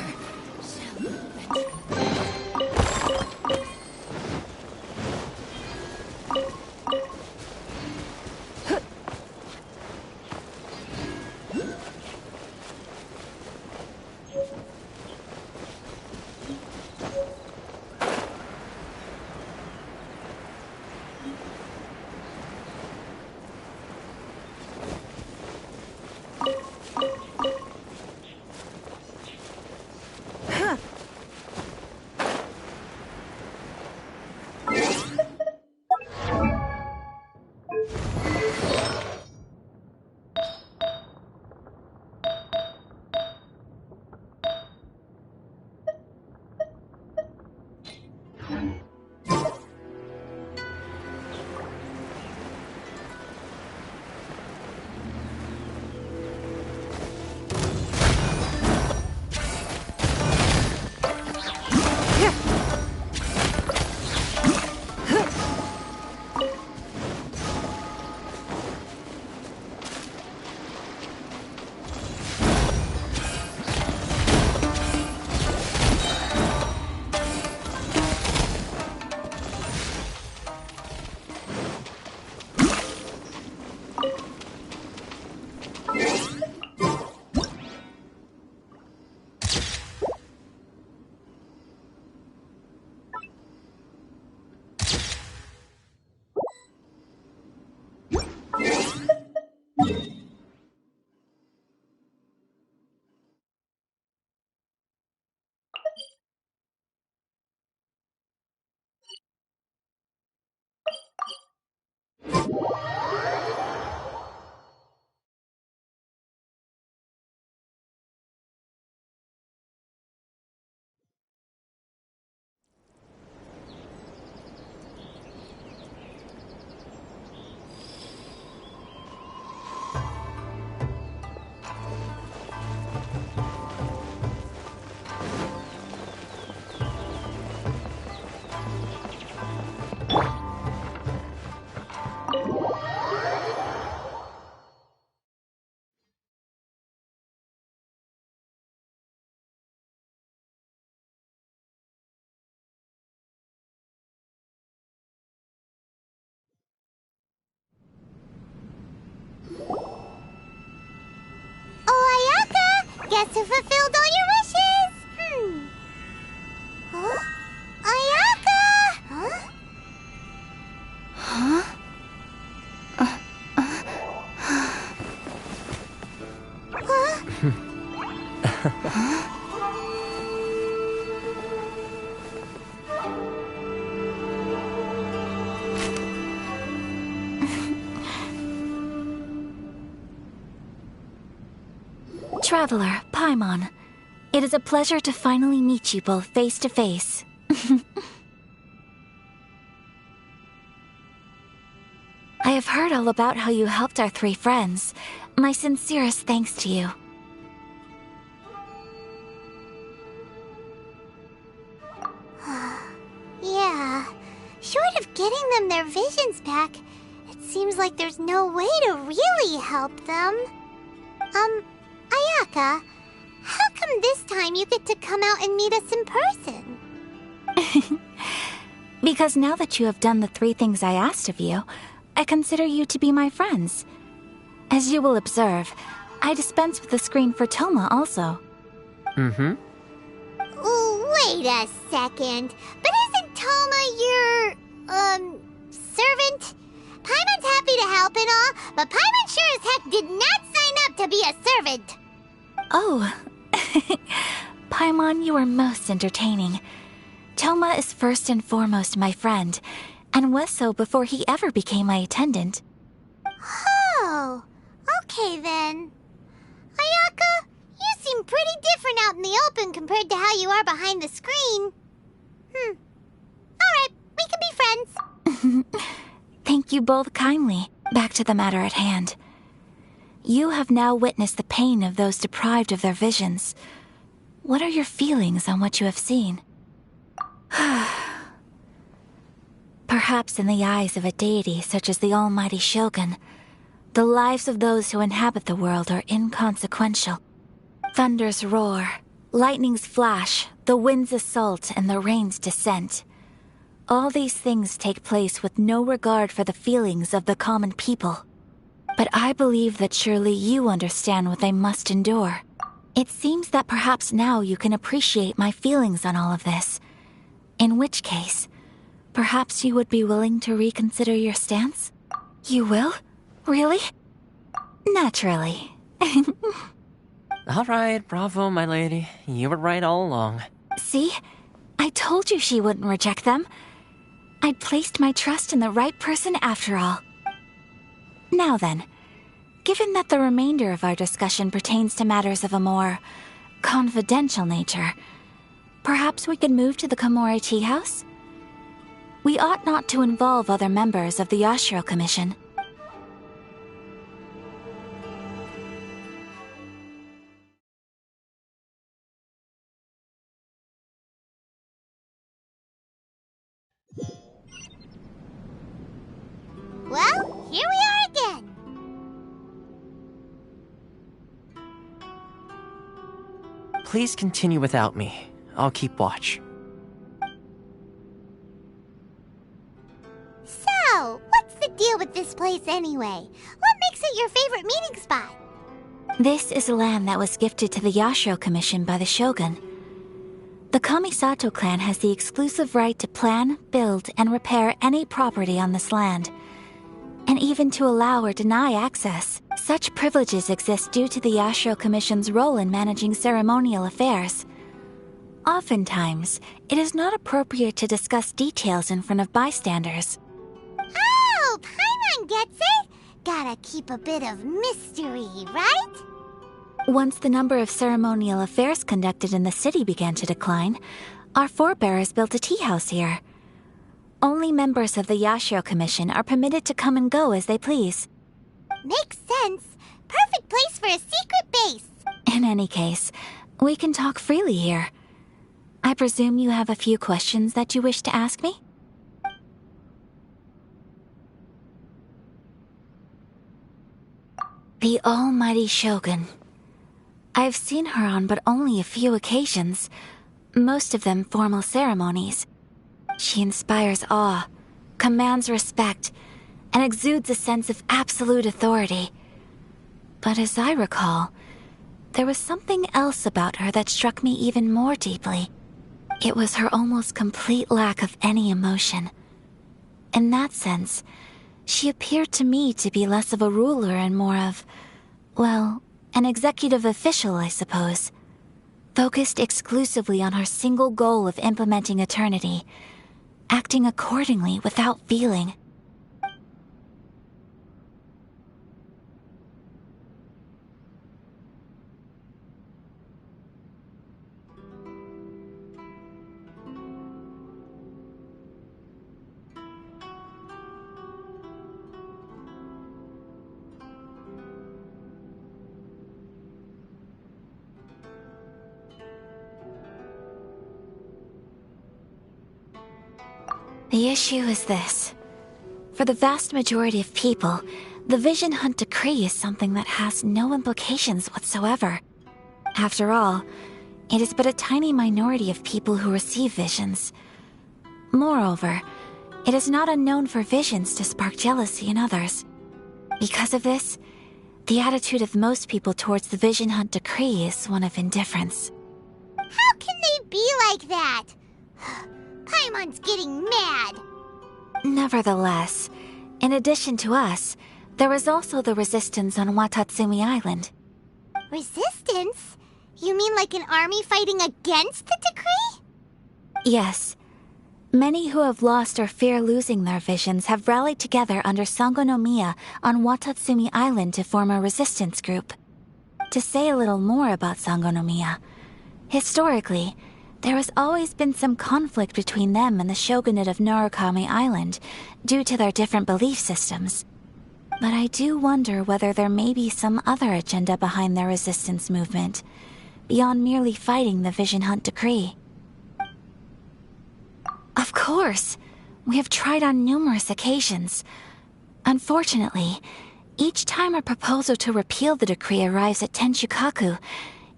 must have fulfilled all your wishes. Huh? Ayaka! Huh? Huh? Traveler, Paimon, it is a pleasure to finally meet you both face to face. I have heard all about how you helped our three friends. My sincerest thanks to you. Yeah, short of getting them their visions back, it seems like there's no way to really help them. Ayaka, how come this time you get to come out and meet us in person? Because now that you have done the three things I asked of you, I consider you to be my friends. As you will observe, I dispense with the screen for Toma also. Wait a second. But isn't Toma your, servant? Paimon's happy to help and all, but Paimon sure as heck did not sign up to be a servant. Oh. Paimon, you are most entertaining. Toma is first and foremost my friend, and was so before he ever became my attendant. Oh, okay then. Ayaka, you seem pretty different out in the open compared to how you are behind the screen. Alright, we can be friends. Thank you both kindly. Back to the matter at hand. You have now witnessed the pain of those deprived of their visions. What are your feelings on what you have seen? Perhaps in the eyes of a deity such as the almighty Shogun, the lives of those who inhabit the world are inconsequential. Thunders roar, lightnings flash, the winds assault, and the rains descent. All these things take place with no regard for the feelings of the common people. But I believe that surely you understand what they must endure. It seems that perhaps now you can appreciate my feelings on all of this. In which case, perhaps you would be willing to reconsider your stance? You will? Really? Naturally. All right, bravo, my lady. You were right all along. See? I told you she wouldn't reject them. I'd placed my trust in the right person after all. Now then, given that the remainder of our discussion pertains to matters of a more confidential nature, perhaps we could move to the Komori Tea House? We ought not to involve other members of the Yashiro Commission. Well, here we are again. Please continue without me. I'll keep watch. So, what's the deal with this place anyway? What makes it your favorite meeting spot? This is land that was gifted to the Yashiro Commission by the Shogun. The Kamisato clan has the exclusive right to plan, build, and repair any property on this land, and even to allow or deny access. Such privileges exist due to the Yashiro Commission's role in managing ceremonial affairs. Oftentimes, it is not appropriate to discuss details in front of bystanders. Oh, Paimon gets it! Gotta keep a bit of mystery, right? Once the number of ceremonial affairs conducted in the city began to decline, our forebears built a tea house here. Only members of the Yashiro Commission are permitted to come and go as they please. Makes sense. Perfect place for a secret base. In any case, we can talk freely here. I presume you have a few questions that you wish to ask me? The almighty Shogun. I've seen her on but only a few occasions, most of them formal ceremonies. She inspires awe, commands respect, and exudes a sense of absolute authority. But as I recall, there was something else about her that struck me even more deeply. It was her almost complete lack of any emotion. In that sense, she appeared to me to be less of a ruler and more of, well, an executive official, I suppose. Focused exclusively on her single goal of implementing eternity, acting accordingly without feeling. The issue is this. For the vast majority of people, the Vision Hunt Decree is something that has no implications whatsoever. After all, it is but a tiny minority of people who receive visions. Moreover, it is not unknown for visions to spark jealousy in others. Because of this, the attitude of most people towards the Vision Hunt Decree is one of indifference. How can they be like that? Paimon's getting mad. Nevertheless, in addition to us, there is also the resistance on Watatsumi Island. Resistance? You mean like an army fighting against the decree? Yes. Many who have lost or fear losing their visions have rallied together under Sangonomiya on Watatsumi Island to form a resistance group. To say a little more about Sangonomiya, historically, there has always been some conflict between them and the shogunate of Narukami Island due to their different belief systems. But I do wonder whether there may be some other agenda behind their resistance movement, beyond merely fighting the Vision Hunt Decree. Of course! We have tried on numerous occasions. Unfortunately, each time a proposal to repeal the decree arrives at Tenshukaku,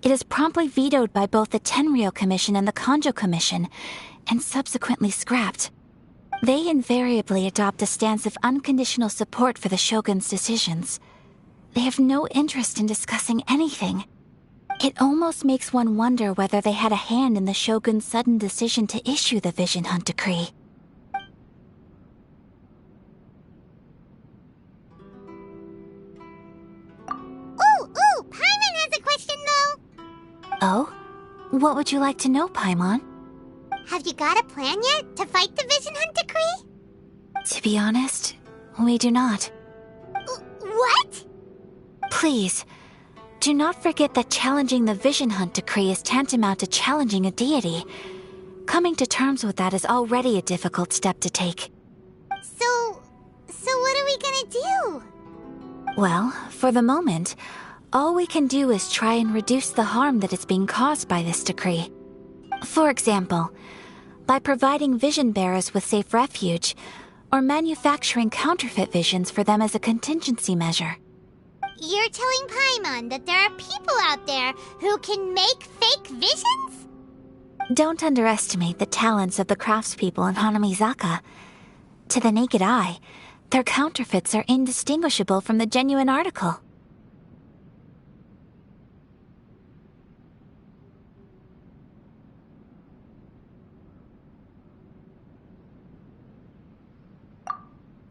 it is promptly vetoed by both the Tenryou Commission and the Kanjo Commission, and subsequently scrapped. They invariably adopt a stance of unconditional support for the Shogun's decisions. They have no interest in discussing anything. It almost makes one wonder whether they had a hand in the Shogun's sudden decision to issue the Vision Hunt Decree. Ooh, Paimon has a question though! Oh? What would you like to know, Paimon? Have you got a plan yet to fight the Vision Hunt Decree? To be honest, we do not. What? Please, do not forget that challenging the Vision Hunt Decree is tantamount to challenging a deity. Coming to terms with that is already a difficult step to take. So what are we gonna do? Well, for the moment, all we can do is try and reduce the harm that is being caused by this decree. For example, by providing vision bearers with safe refuge, or manufacturing counterfeit visions for them as a contingency measure. You're telling Paimon that there are people out there who can make fake visions? Don't underestimate the talents of the craftspeople in Hanamizaka. To the naked eye, their counterfeits are indistinguishable from the genuine article.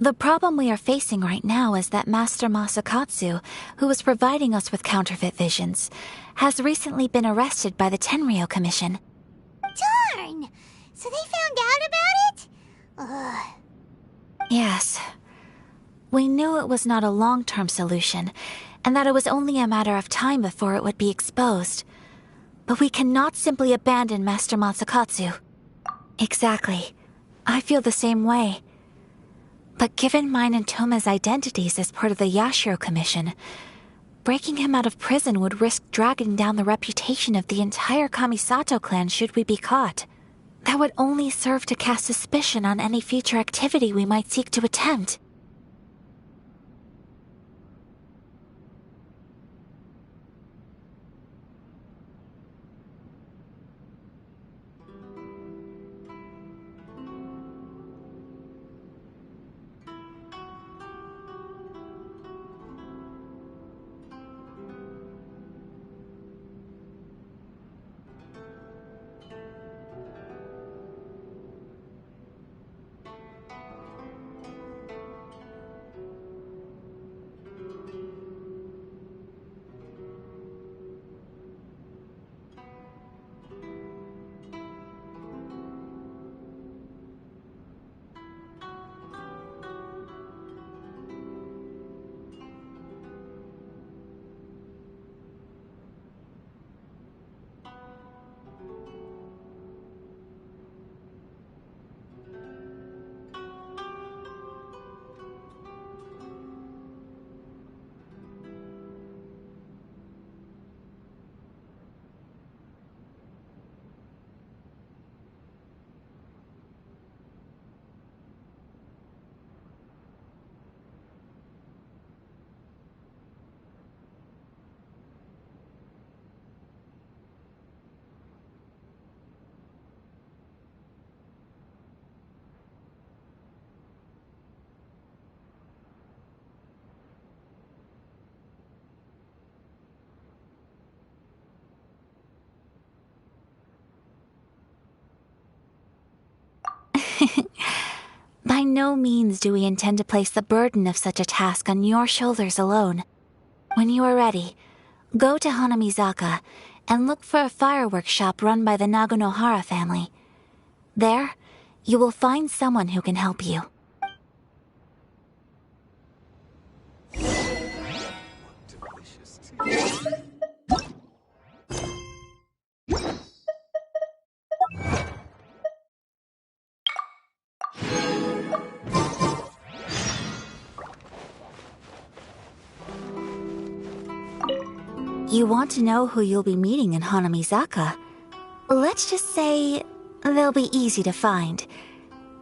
The problem we are facing right now is that Master Masakatsu, who was providing us with counterfeit visions, has recently been arrested by the Tenryou Commission. Darn! So they found out about it? Ugh. Yes. We knew it was not a long-term solution, and that it was only a matter of time before it would be exposed. But we cannot simply abandon Master Masakatsu. Exactly. I feel the same way. But given mine and Toma's identities as part of the Yashiro Commission, breaking him out of prison would risk dragging down the reputation of the entire Kamisato clan should we be caught. That would only serve to cast suspicion on any future activity we might seek to attempt. By no means do we intend to place the burden of such a task on your shoulders alone. When you are ready, go to Hanamizaka and look for a fireworks shop run by the Nagonohara family. There, you will find someone who can help you. You want to know who you'll be meeting in Hanamizaka? Let's just say they'll be easy to find.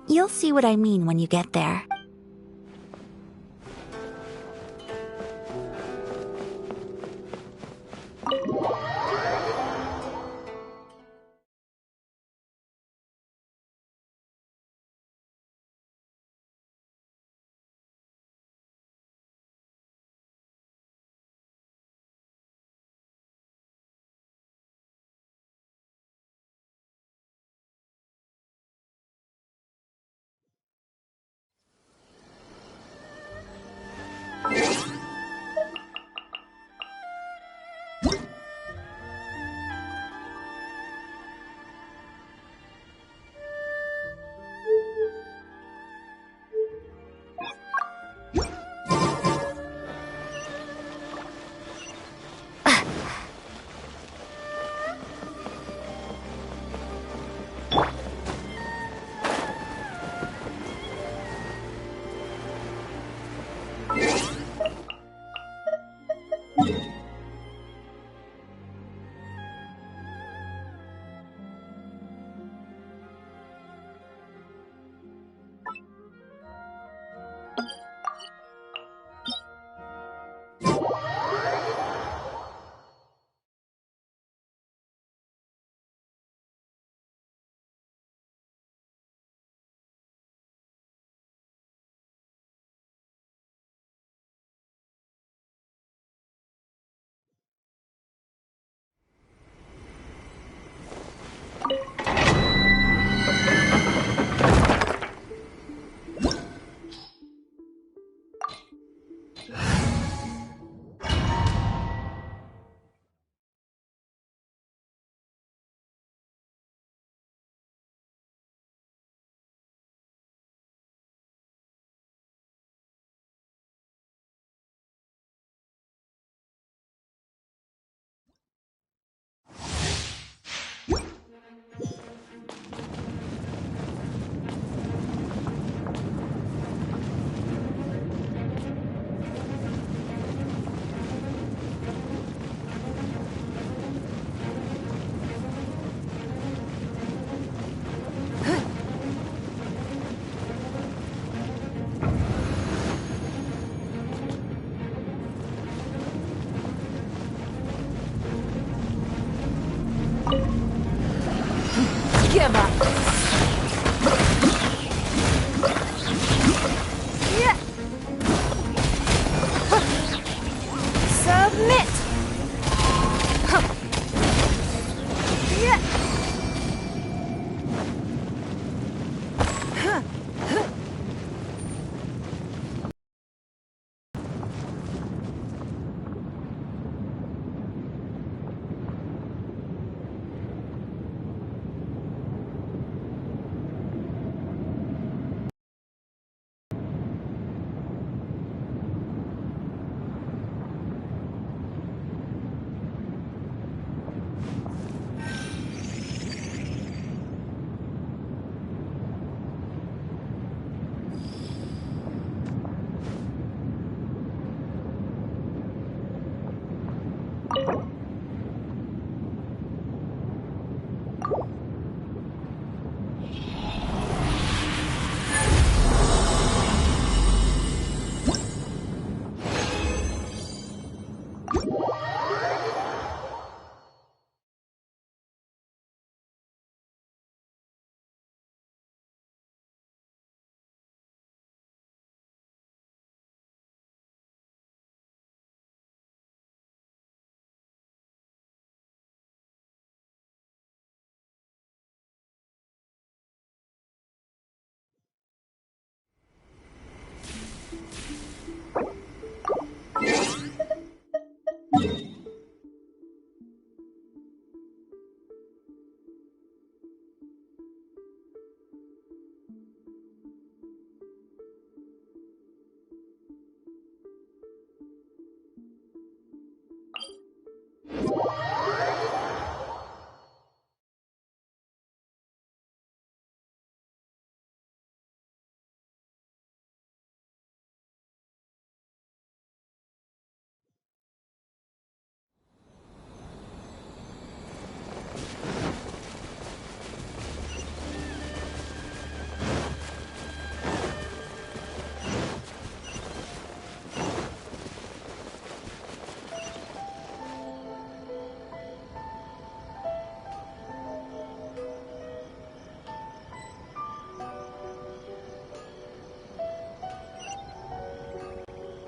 You'll see what I mean when you get there.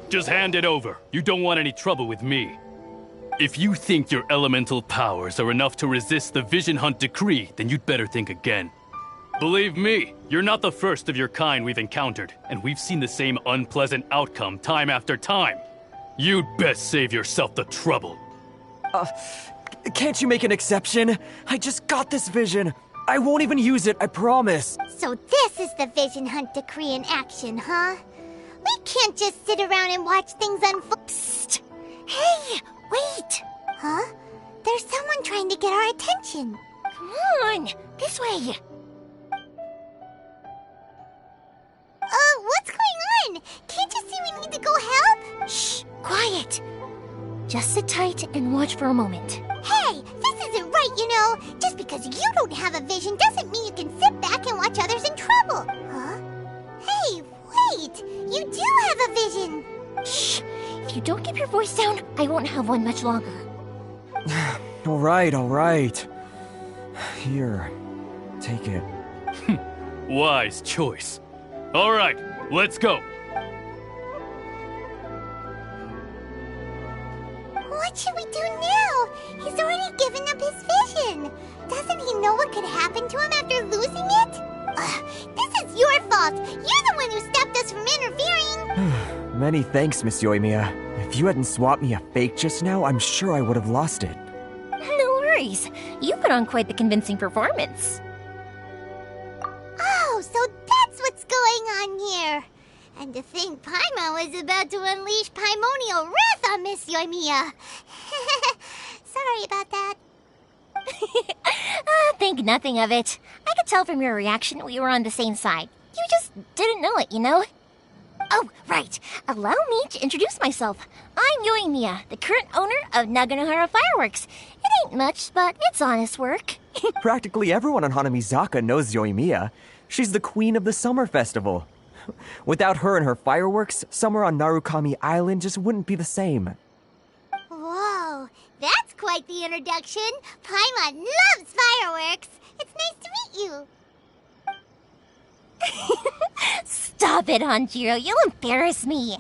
Just hand it over. You don't want any trouble with me. If you think your elemental powers are enough to resist the Vision Hunt decree, then you'd better think again. Believe me, you're not the first of your kind we've encountered, and we've seen the same unpleasant outcome time after time. You'd best save yourself the trouble. Can't you make an exception? I just got this vision. I won't even use it, I promise. So this is the Vision Hunt decree in action, huh? We can't just sit around and watch things unfold. Psst! Hey, wait! Huh? There's someone trying to get our attention. Come on, this way. What's going on? Can't you see we need to go help? Shh, quiet. Just sit tight and watch for a moment. Hey, this isn't right, you know. Just because you don't have a vision doesn't mean you can sit back and watch others in trouble. Huh? Hey, wait! You do have a vision! Shh! If you don't keep your voice down, I won't have one much longer. All right. Here, take it. Wise choice. All right, let's go. What should we do now? He's already given up his vision. Doesn't he know what could happen to him after losing it? This is your fault. You're the one who stopped us from interfering. Many thanks, Miss Yoimiya. If you hadn't swapped me a fake just now, I'm sure I would have lost it. No worries. You put on quite the convincing performance. Oh, so that's what's going on here. And to think Paimon was about to unleash Paimonial wrath on Miss Yoimiya. Sorry about that. Think nothing of it. I could tell from your reaction we were on the same side. You just didn't know it, you know? Oh, right. Allow me to introduce myself. I'm Yoimiya, the current owner of Naganohara Fireworks. It ain't much, but it's honest work. Practically everyone on Hanamizaka knows Yoimiya. She's the queen of the summer festival. Without her and her fireworks, summer on Narukami Island just wouldn't be the same. Whoa, that's quite the introduction. Paimon loves fireworks. It's nice to meet you. Stop it, Hanjiro. You'll embarrass me.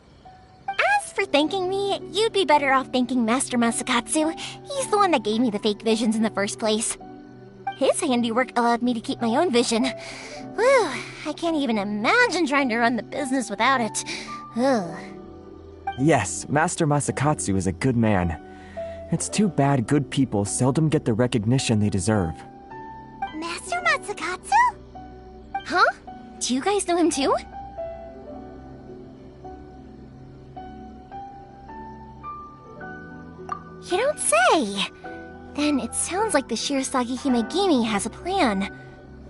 As for thanking me, you'd be better off thanking Master Masakatsu. He's the one that gave me the fake visions in the first place. His handiwork allowed me to keep my own vision. Whew, I can't even imagine trying to run the business without it. Ugh. Yes, Master Masakatsu is a good man. It's too bad good people seldom get the recognition they deserve. Master Masakatsu? Huh? Do you guys know him too? You don't say! Then it sounds like the Shirasagi Himegimi has a plan.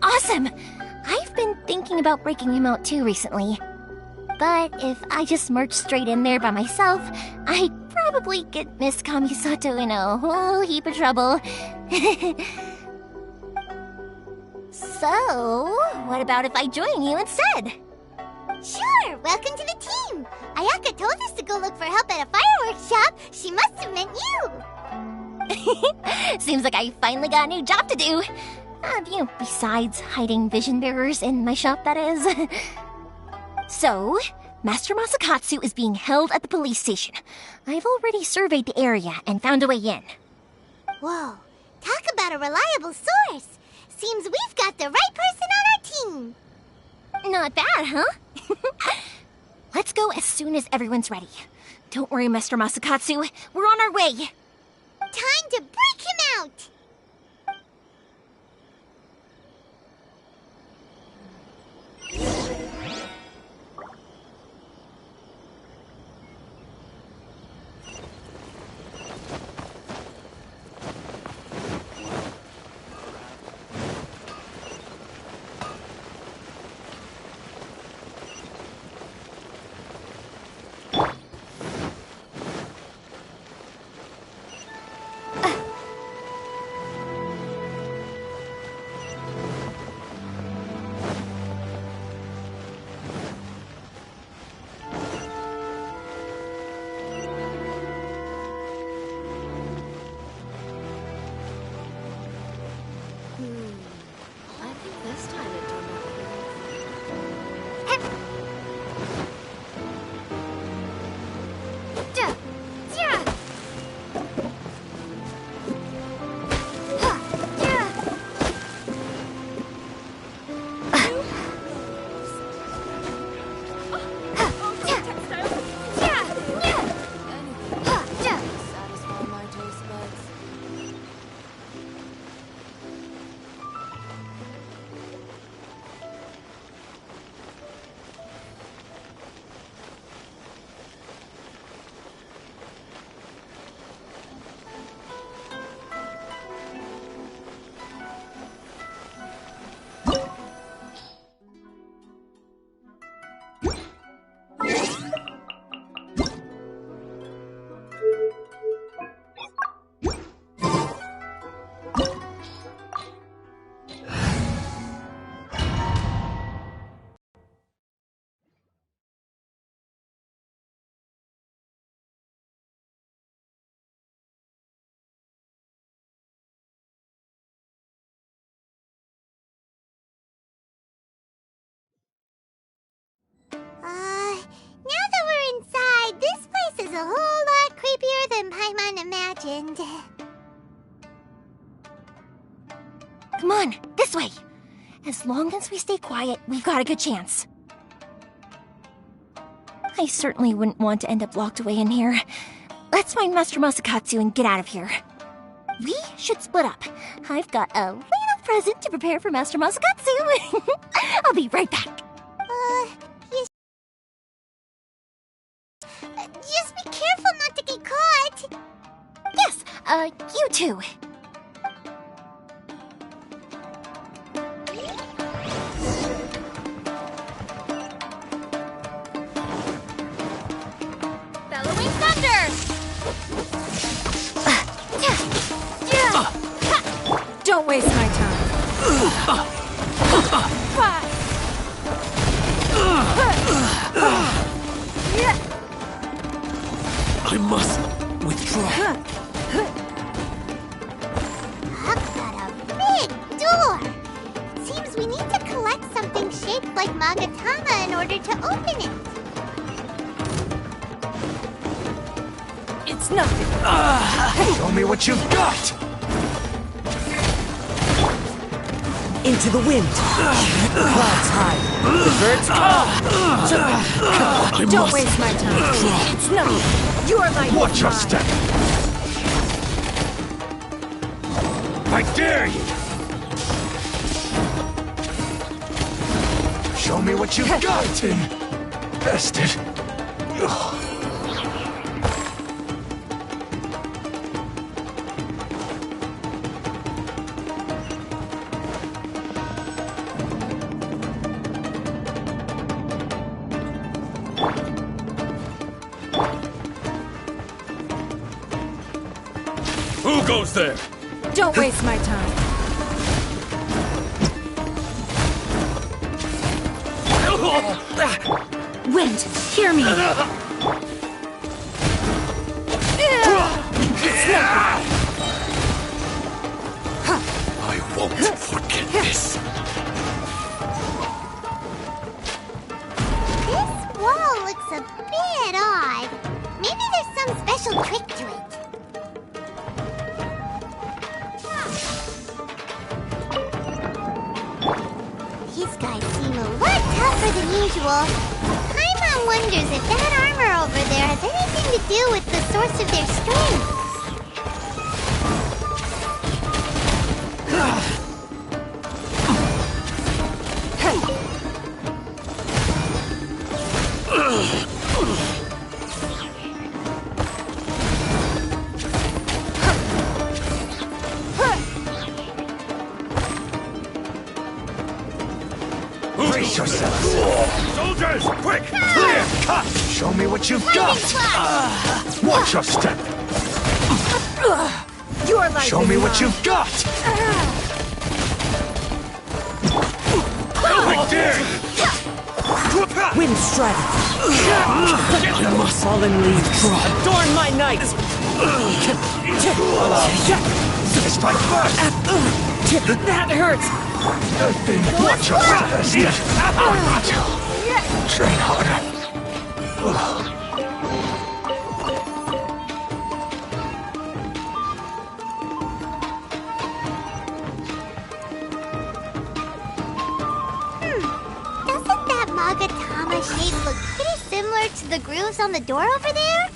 Awesome! I've been thinking about breaking him out too recently. But if I just march straight in there by myself, I'd probably get Miss Kamisato in a whole heap of trouble. So, what about if I join you instead? Sure, welcome to the team. Ayaka told us to go look for help at a fireworks shop. She must have meant you. Seems like I finally got a new job to do. Besides hiding vision bearers in my shop, that is. So, Master Masakatsu is being held at the police station. I've already surveyed the area and found a way in. Whoa, talk about a reliable source. Seems we've got the right person on our team. Not bad, huh? Let's go as soon as everyone's ready. Don't worry, Master Masakatsu. We're on our way. Time to break him out! happened. Come on, this way. As long as we stay quiet, we've got a good chance. I certainly wouldn't want to end up locked away in here. Let's find Master Masakatsu and get out of here. We should split up. I've got a little present to prepare for Master Masakatsu. I'll be right back. Just be careful not to get caught. Yes, you too. Bellowing thunder! Don't waste my time. I must withdraw. I've got a big door. Seems we need to collect something shaped like Magatama in order to open it. It's nothing. Show me what you've got! Into the wind. Clouds high. The birds Don't waste my time. It's nothing. Your life is Watch your mine. step! I dare you! Show me what you've got! Bested. Ugh. Who goes there? Don't waste my time. Wind, hear me. I won't forget this. This wall looks a bit odd. Maybe there's some special trick to it. These guys seem a lot tougher than usual. Paimon wonders if that armor over there has anything to do with the source of their strength. Brace yourselves! Soldiers, quick! Clear! Cut! Show me what you've got! Watch your step! Your life Show is me what mine. you've got! I dare you! Wind strike. I must fallen leaves. Adorn my night. Strike first! That hurts. Watch your step! Train harder. Doesn't that Magatama shape look pretty similar to the grooves on the door over there?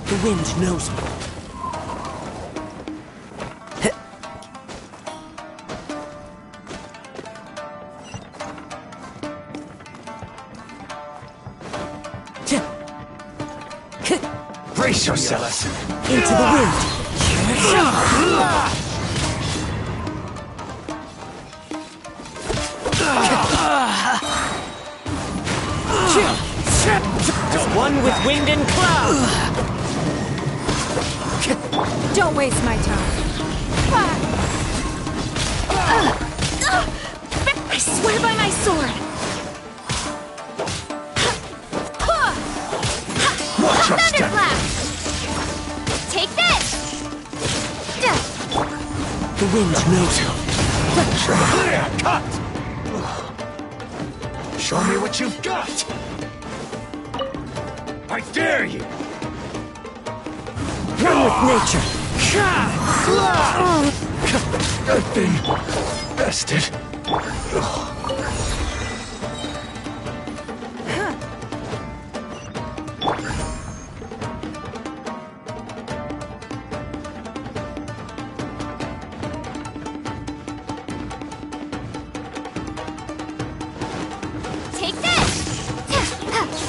The wind knows me. Brace yourselves! Into the wind. As one with wind and cloud. Don't waste my time. I swear by my sword. Watch your step! Thunderclap! Take this! The wind knows you. Cut! Show me what you've got! I dare you! Run with nature! I've been bested. Take this! It's nothing.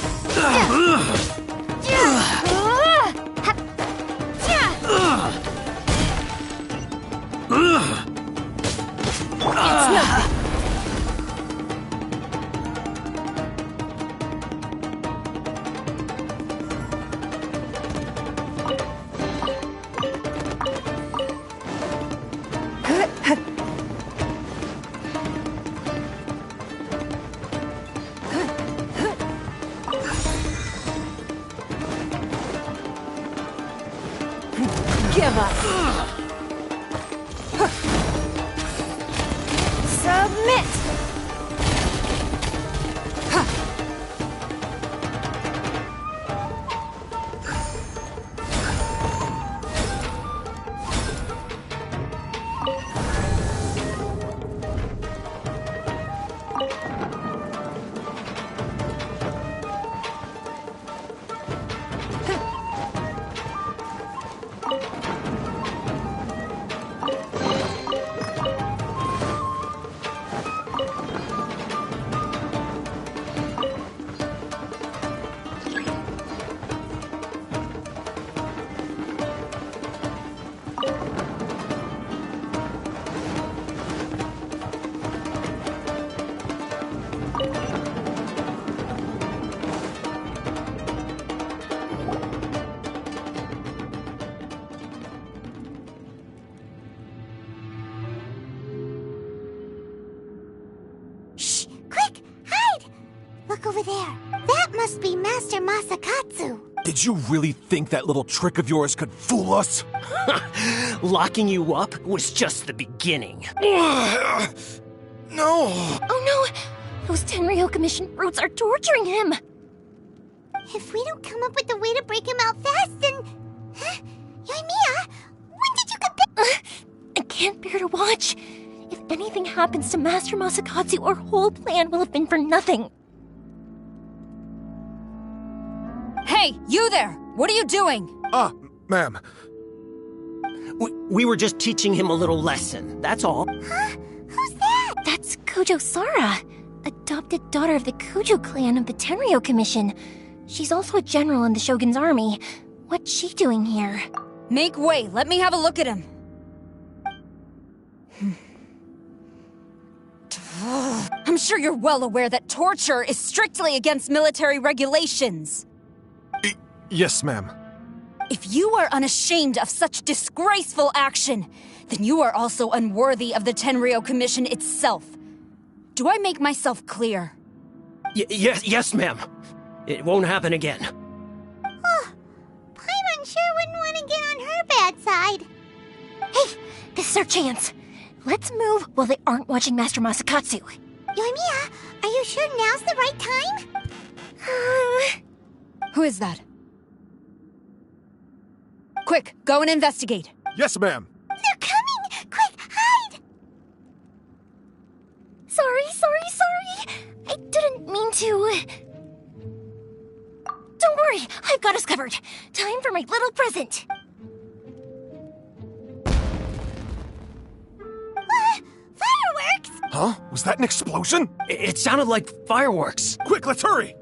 Give up. Submit. Shh! Quick! Hide! Look over there. That must be Master Masakatsu. Did you really think that little trick of yours could fool us? Locking you up was just the beginning. No! Oh no! Those Tenryou Commission brutes are torturing him! If we don't come up with a way to break him out fast, then... Huh? Yoimiya, when did you get I can't bear to watch. If anything happens to Master Masakatsu, our whole plan will have been for nothing. Hey, you there! What are you doing? Ma'am. We were just teaching him a little lesson, that's all. Huh? Who's that? That's Kujo Sara, adopted daughter of the Kujo clan of the Tenryou Commission. She's also a general in the Shogun's army. What's she doing here? Make way, let me have a look at him. I'm sure you're well aware that torture is strictly against military regulations. Yes, ma'am. If you are unashamed of such disgraceful action, then you are also unworthy of the Tenryou Commission itself. Do I make myself clear? Yes, ma'am. It won't happen again. Oh, Paimon sure wouldn't want to get on her bad side. Hey, this is our chance. Let's move while they aren't watching Master Masakatsu. Yoimiya, are you sure now's the right time? Who is that? Quick, go and investigate. Yes, ma'am. They're coming! Quick, hide! Sorry. I didn't mean to... Don't worry, I've got us covered. Time for my little present. Fireworks! Huh? Was that an explosion? It sounded like fireworks. Quick, let's hurry!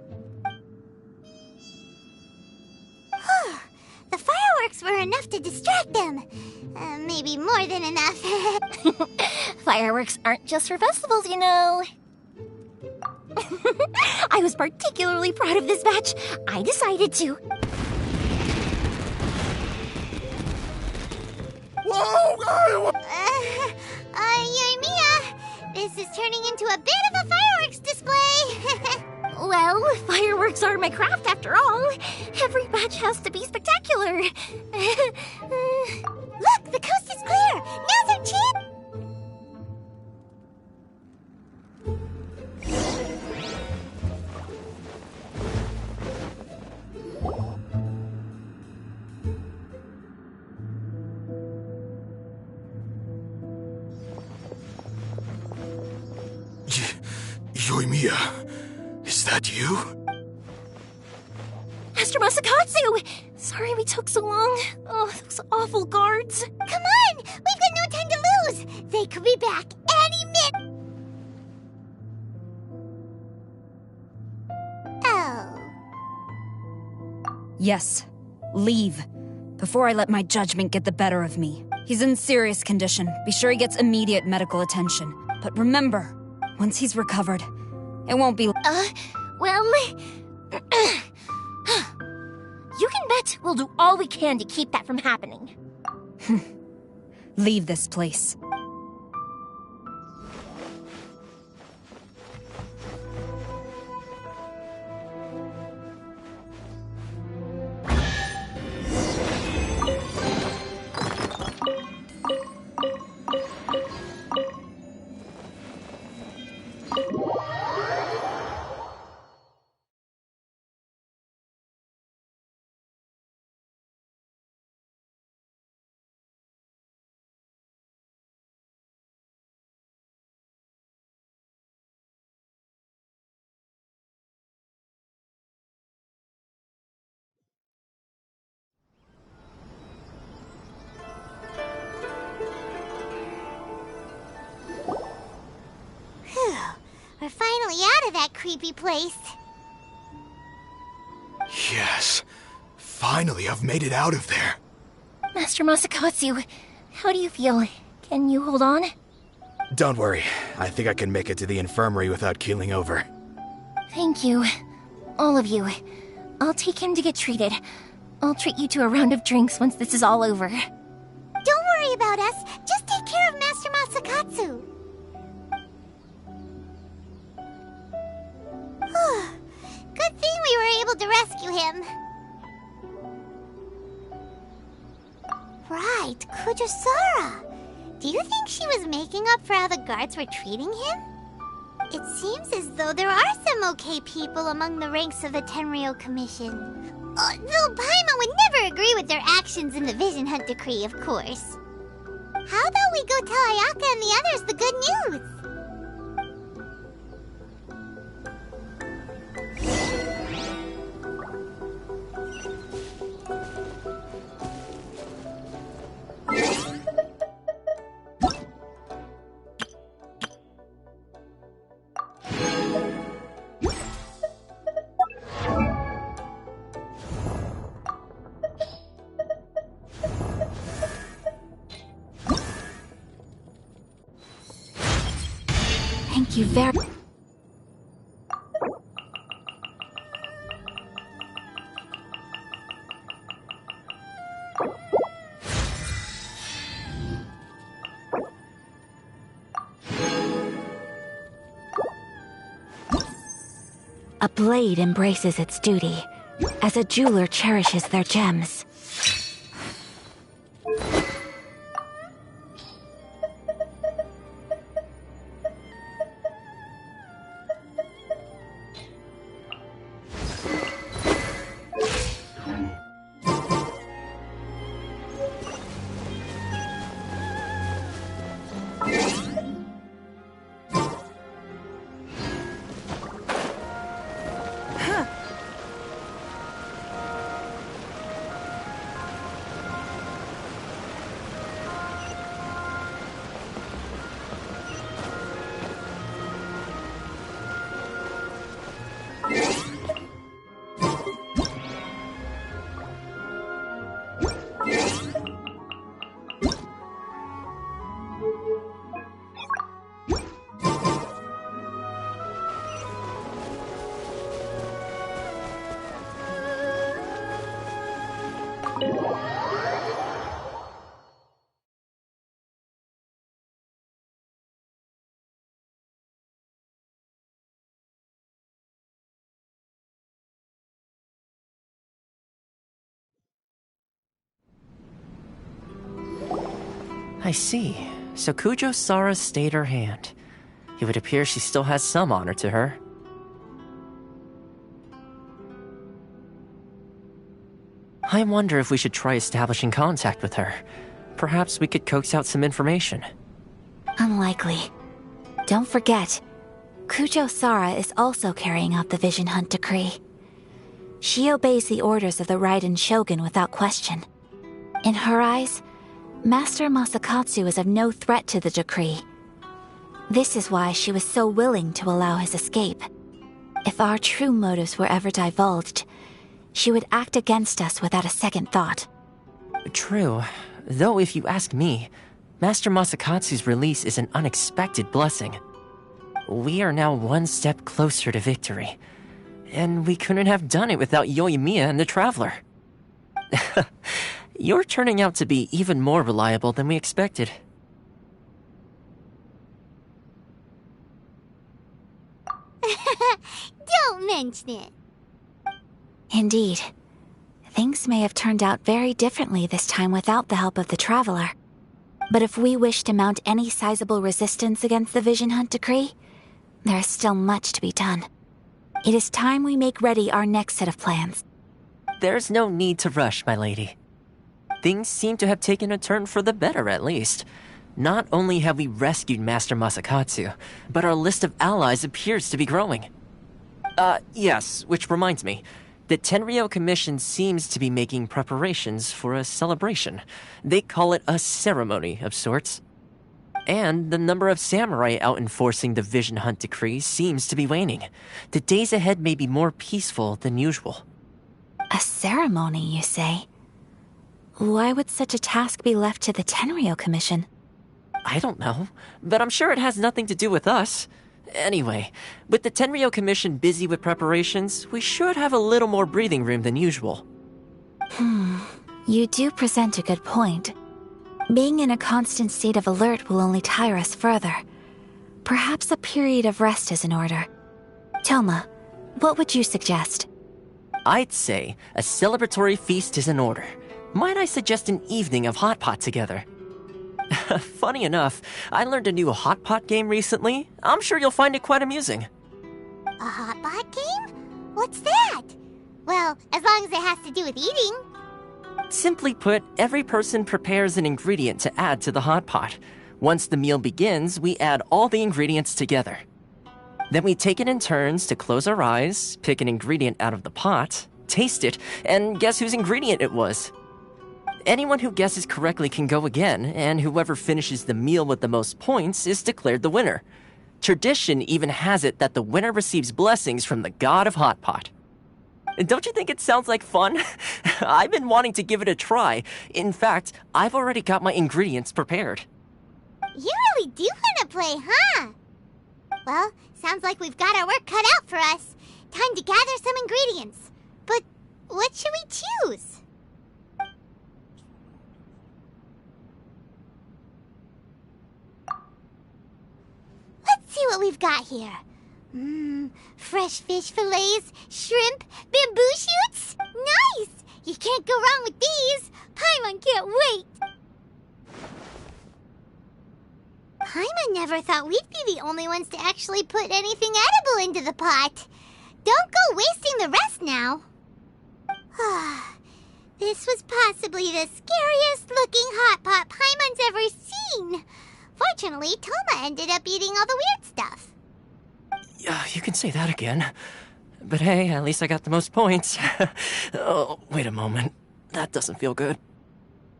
The fireworks were enough to distract them. Maybe more than enough. Fireworks aren't just for festivals, you know. I was particularly proud of this batch. I decided to. Whoa! Yoimiya, this is turning into a bit of a fireworks display. Well, fireworks are my craft after all. Every batch has to be spectacular. Look, the coast is clear. Now's our chance. Yoimiya, is that you? Master Masakatsu! Sorry we took so long. Oh, those awful guards. Come on! We've got no time to lose! They could be back any minute! Oh. Yes. Leave. Before I let my judgment get the better of me. He's in serious condition. Be sure he gets immediate medical attention. But remember, once he's recovered, it won't be... Well... You can bet we'll do all we can to keep that from happening. Leave this place. We're finally out of that creepy place. Yes. Finally, I've made it out of there. Master Masakatsu, how do you feel? Can you hold on? Don't worry. I think I can make it to the infirmary without keeling over. Thank you. All of you. I'll take him to get treated. I'll treat you to a round of drinks once this is all over. Don't worry about us. Just take care of Master Masakatsu. Good thing we were able to rescue him. Right, Kujosara. Do you think she was making up for how the guards were treating him? It seems as though there are some okay people among the ranks of the Tenryou Commission. Though Paimon would never agree with their actions in the Vision Hunt Decree, of course. How about we go tell Ayaka and the others the good news? Thank you very... A blade embraces its duty, as a jeweler cherishes their gems. I see. So Kujosara stayed her hand. It would appear she still has some honor to her. I wonder if we should try establishing contact with her. Perhaps we could coax out some information. Unlikely. Don't forget, Kujo Sara is also carrying out the Vision Hunt decree. She obeys the orders of the Raiden Shogun without question. In her eyes, Master Masakatsu is of no threat to the decree. This is why she was so willing to allow his escape. If our true motives were ever divulged, she would act against us without a second thought. True. Though if you ask me, Master Masakatsu's release is an unexpected blessing. We are now one step closer to victory. And we couldn't have done it without Yoimiya and the Traveler. You're turning out to be even more reliable than we expected. Don't mention it. Indeed. Things may have turned out very differently this time without the help of the Traveler. But if we wish to mount any sizable resistance against the Vision Hunt decree, there is still much to be done. It is time we make ready our next set of plans. There's no need to rush, my lady. Things seem to have taken a turn for the better, at least. Not only have we rescued Master Masakatsu, but our list of allies appears to be growing. Yes, which reminds me. The Tenryou Commission seems to be making preparations for a celebration. They call it a ceremony of sorts. And the number of samurai out enforcing the Vision Hunt decree seems to be waning. The days ahead may be more peaceful than usual. A ceremony, you say? Why would such a task be left to the Tenryou Commission? I don't know, but I'm sure it has nothing to do with us. Anyway, with the Tenryou Commission busy with preparations, we should have a little more breathing room than usual. You do present a good point. Being in a constant state of alert will only tire us further. Perhaps a period of rest is in order. Toma, what would you suggest? I'd say a celebratory feast is in order. Might I suggest an evening of hot pot together? Funny enough, I learned a new hot pot game recently. I'm sure you'll find it quite amusing. A hot pot game? What's that? Well, as long as it has to do with eating. Simply put, every person prepares an ingredient to add to the hot pot. Once the meal begins, we add all the ingredients together. Then we take it in turns to close our eyes, pick an ingredient out of the pot, taste it, and guess whose ingredient it was. Anyone who guesses correctly can go again, and whoever finishes the meal with the most points is declared the winner. Tradition even has it that the winner receives blessings from the god of hot pot. Don't you think it sounds like fun? I've been wanting to give it a try. In fact, I've already got my ingredients prepared. You really do want to play, huh? Well, sounds like we've got our work cut out for us. Time to gather some ingredients. But what should we choose? Let's see what we've got here. Fresh fish fillets, shrimp, bamboo shoots. Nice! You can't go wrong with these. Paimon can't wait. Paimon never thought we'd be the only ones to actually put anything edible into the pot. Don't go wasting the rest now. This was possibly the scariest looking hot pot Paimon's ever seen. Fortunately, Toma ended up eating all the weird stuff. You can say that again. But hey, at least I got the most points. Oh, wait a moment. That doesn't feel good.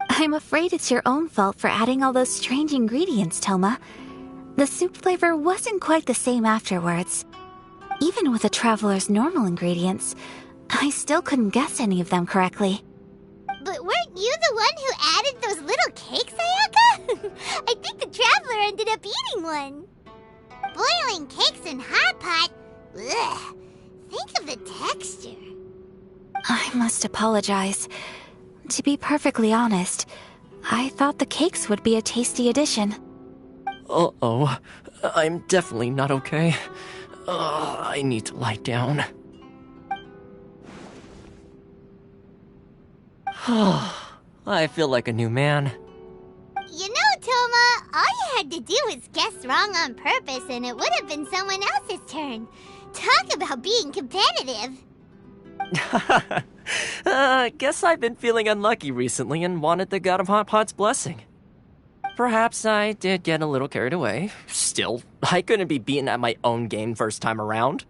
I'm afraid it's your own fault for adding all those strange ingredients, Toma. The soup flavor wasn't quite the same afterwards. Even with the Traveler's normal ingredients, I still couldn't guess any of them correctly. But weren't you the one who added those little cakes, Ayaka? I think the Traveler ended up eating one. Boiling cakes in hot pot? Ugh. Think of the texture. I must apologize. To be perfectly honest, I thought the cakes would be a tasty addition. Uh-oh. I'm definitely not okay. I need to lie down. I feel like a new man. You know, Toma, all you had to do was guess wrong on purpose and it would have been someone else's turn. Talk about being competitive. Guess I've been feeling unlucky recently and wanted the god of hot pot's blessing. Perhaps I did get a little carried away. Still, I couldn't be beaten at my own game first time around.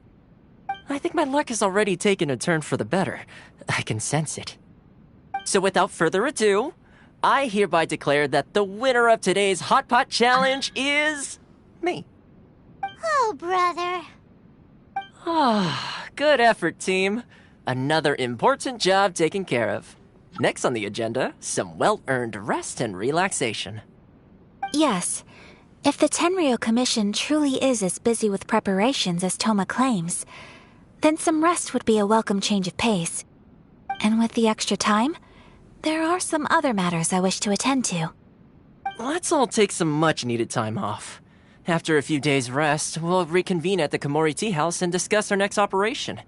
I think my luck has already taken a turn for the better. I can sense it. So without further ado, I hereby declare that the winner of today's Hot Pot Challenge is... me. Oh, brother. Ah, good effort, team. Another important job taken care of. Next on the agenda, some well-earned rest and relaxation. Yes. If the Tenryou Commission truly is as busy with preparations as Toma claims, then some rest would be a welcome change of pace. And with the extra time, there are some other matters I wish to attend to. Let's all take some much-needed time off. After a few days' rest, we'll reconvene at the Komori Tea House and discuss our next operation.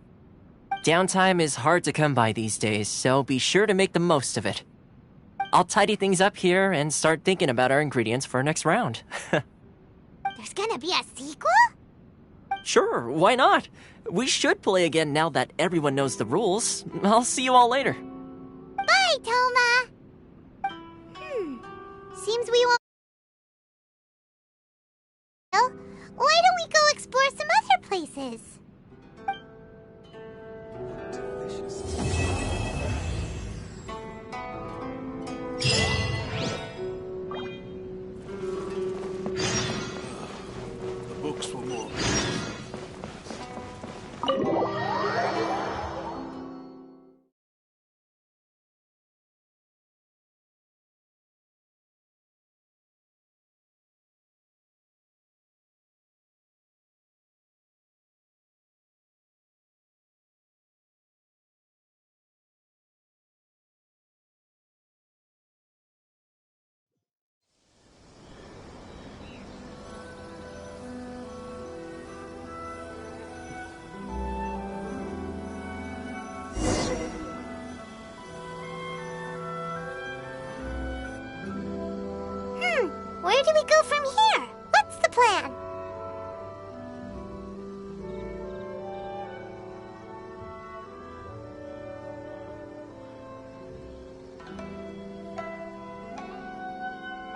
Downtime is hard to come by these days, so be sure to make the most of it. I'll tidy things up here and start thinking about our ingredients for our next round. There's gonna be a sequel? Sure, why not? We should play again now that everyone knows the rules. I'll see you all later. Bye, Toma! Seems we won't... Well, why don't we go explore some other places? The books were more. Where do we go from here? What's the plan?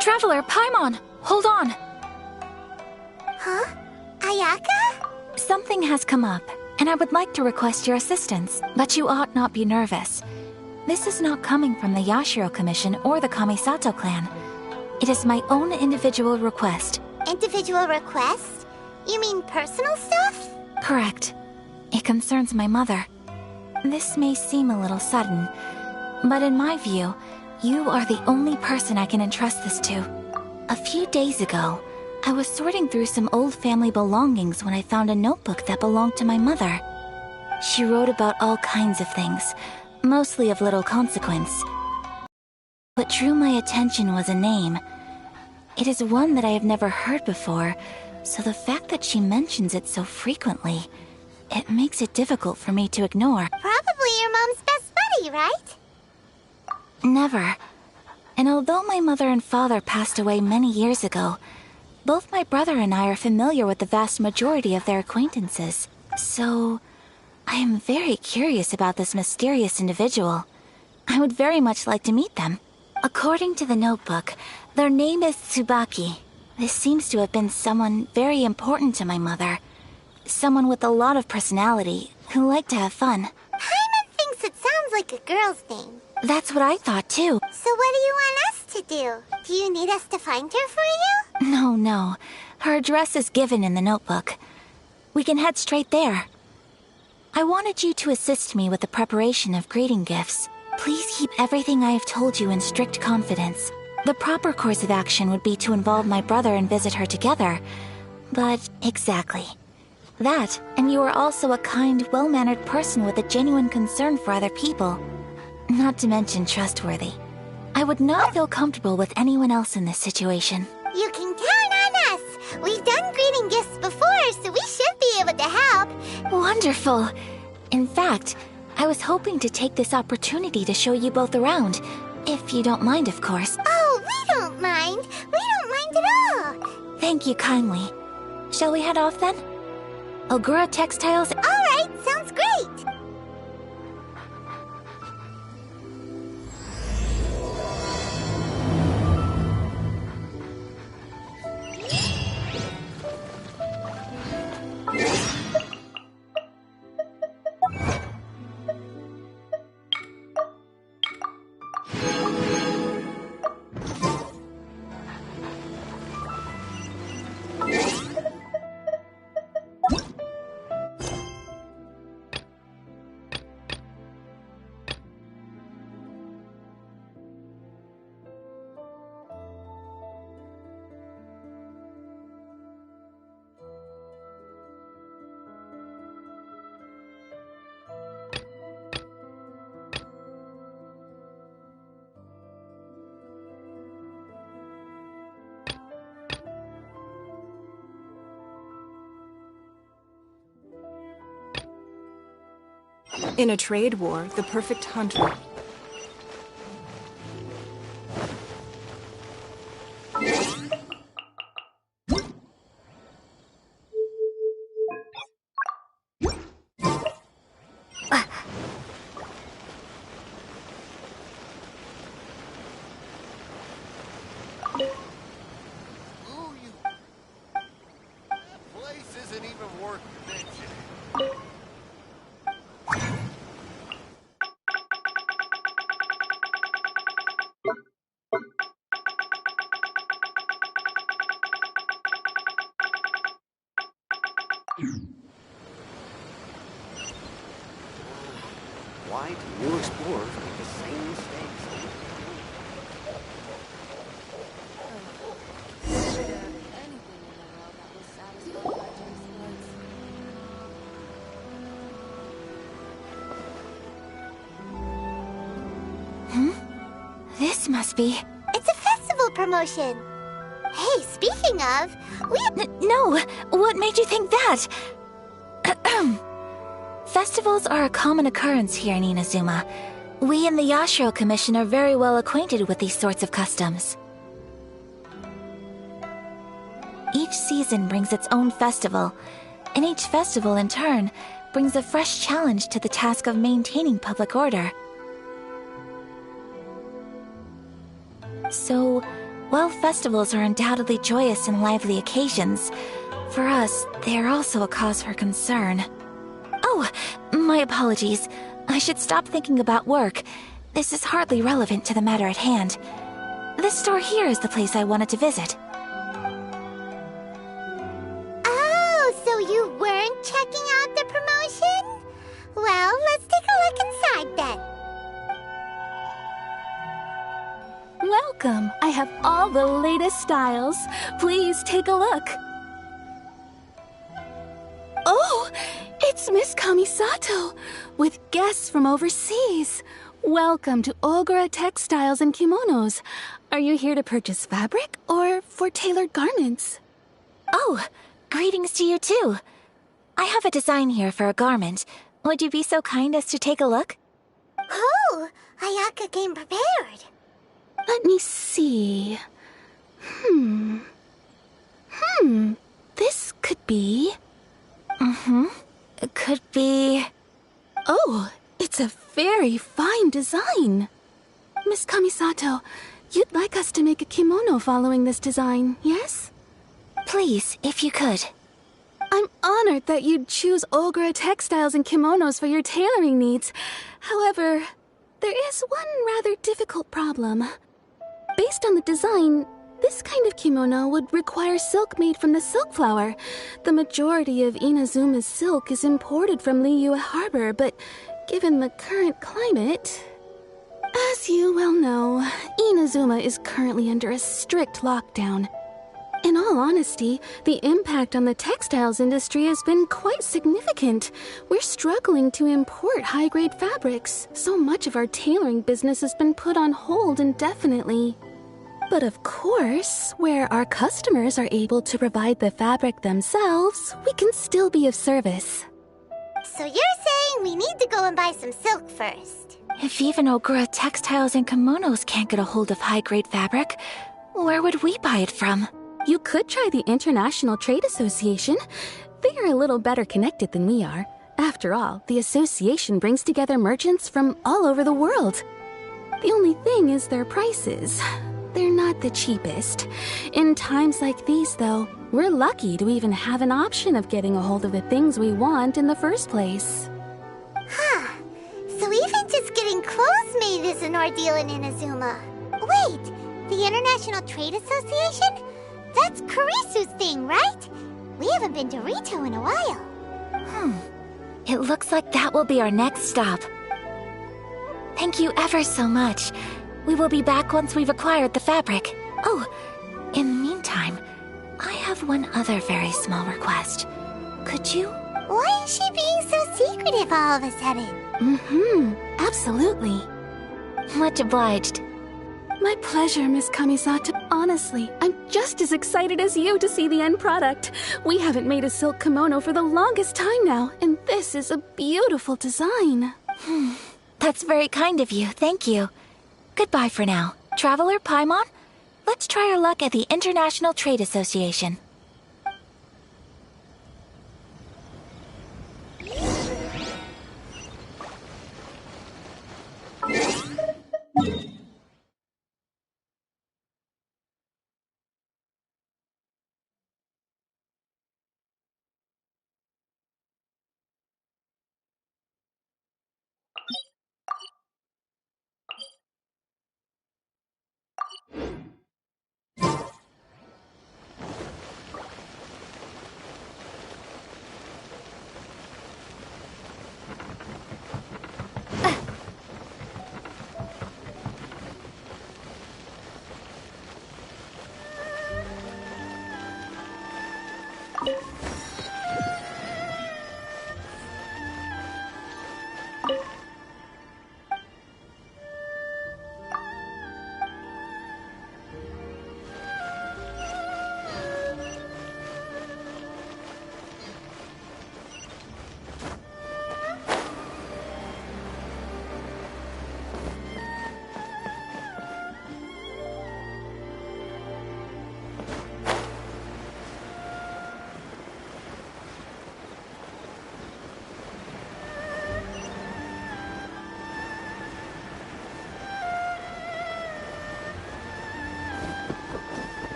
Traveler, Paimon, hold on. Huh? Ayaka? Something has come up, and I would like to request your assistance, but you ought not be nervous. This is not coming from the Yashiro Commission or the Kamisato clan. It is my own individual request. Individual request? You mean personal stuff? Correct. It concerns my mother. This may seem a little sudden, but in my view, you are the only person I can entrust this to. A few days ago, I was sorting through some old family belongings when I found a notebook that belonged to my mother. She wrote about all kinds of things, mostly of little consequence. What drew my attention was a name. It is one that I have never heard before, so the fact that she mentions it so frequently, it makes it difficult for me to ignore. Probably your mom's best buddy, right? Never. And although my mother and father passed away many years ago, both my brother and I are familiar with the vast majority of their acquaintances. So, I am very curious about this mysterious individual. I would very much like to meet them. According to the notebook, their name is Tsubaki. This seems to have been someone very important to my mother. Someone with a lot of personality, who liked to have fun. Paimon thinks it sounds like a girl's name. That's what I thought too. So what do you want us to do? Do you need us to find her for you? No. Her address is given in the notebook. We can head straight there. I wanted you to assist me with the preparation of greeting gifts. Please keep everything I have told you in strict confidence. The proper course of action would be to involve my brother and visit her together. But exactly. That, and you are also a kind, well-mannered person with a genuine concern for other people. Not to mention trustworthy. I would not feel comfortable with anyone else in this situation. You can count on us! We've done greeting gifts before, so we should be able to help. Wonderful! In fact, I was hoping to take this opportunity to show you both around. If you don't mind, of course. Oh, we don't mind! We don't mind at all! Thank you kindly. Shall we head off then? Ogura Textiles... Alright, sounds great! In a trade war, the perfect hunter... Why do new explorers make the same mistakes? This must be... It's a festival promotion. Hey, speaking of, No! What made you think that? Festivals are a common occurrence here in Inazuma. We in the Yashiro Commission are very well acquainted with these sorts of customs. Each season brings its own festival, and each festival in turn brings a fresh challenge to the task of maintaining public order. So, while festivals are undoubtedly joyous and lively occasions, for us, they are also a cause for concern. Oh, my apologies. I should stop thinking about work. This is hardly relevant to the matter at hand. This store here is the place I wanted to visit. Oh, so you weren't checking out the promotion? Well, let's take a look inside then. Welcome. I have all the latest styles. Please take a look. Oh, it's Miss Kamisato, with guests from overseas. Welcome to Ogura Textiles and Kimonos. Are you here to purchase fabric or for tailored garments? Oh, greetings to you too. I have a design here for a garment. Would you be so kind as to take a look? Oh, Ayaka came prepared. Let me see. This could be... It could be... Oh, it's a very fine design. Miss Kamisato, you'd like us to make a kimono following this design, yes? Please, if you could. I'm honored that you'd choose Ogura Textiles and Kimonos for your tailoring needs. However, there is one rather difficult problem. Based on the design, this kind of kimono would require silk made from the silk flower. The majority of Inazuma's silk is imported from Liyue Harbor, but given the current climate... As you well know, Inazuma is currently under a strict lockdown. In all honesty, the impact on the textiles industry has been quite significant. We're struggling to import high-grade fabrics. So much of our tailoring business has been put on hold indefinitely. But of course, where our customers are able to provide the fabric themselves, we can still be of service. So you're saying we need to go and buy some silk first? If even Ogura Textiles and Kimonos can't get a hold of high-grade fabric, where would we buy it from? You could try the International Trade Association. They are a little better connected than we are. After all, the association brings together merchants from all over the world. The only thing is their prices. They're not the cheapest. In times like these, though, we're lucky to even have an option of getting a hold of the things we want in the first place. Huh. So even just getting clothes made is an ordeal in Inazuma. Wait, the International Trade Association? That's Kurisu's thing, right? We haven't been to Rito in a while. It looks like that will be our next stop. Thank you ever so much. We will be back once we've acquired the fabric. Oh, in the meantime, I have one other very small request. Could you? Why is she being so secretive all of a sudden? Absolutely. Much obliged. My pleasure, Miss Kamisato. Honestly, I'm just as excited as you to see the end product. We haven't made a silk kimono for the longest time now, and this is a beautiful design. That's very kind of you, thank you. Goodbye for now. Traveler Paimon, let's try our luck at the International Trade Association.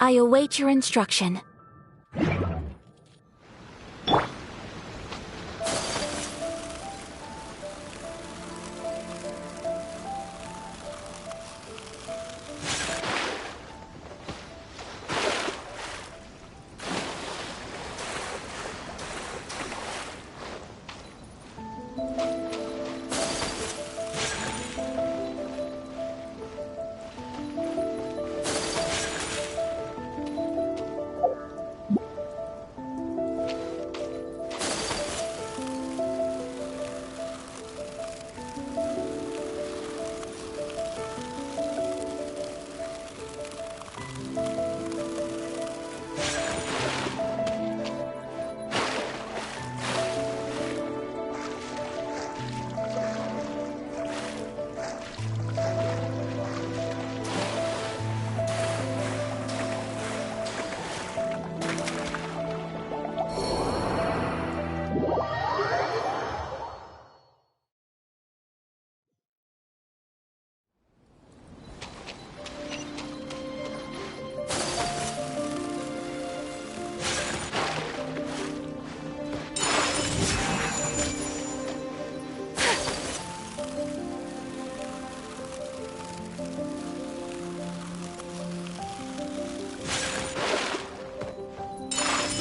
I await your instruction.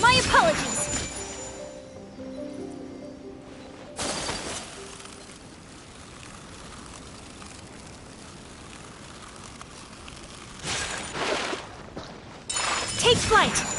My apologies! Take flight!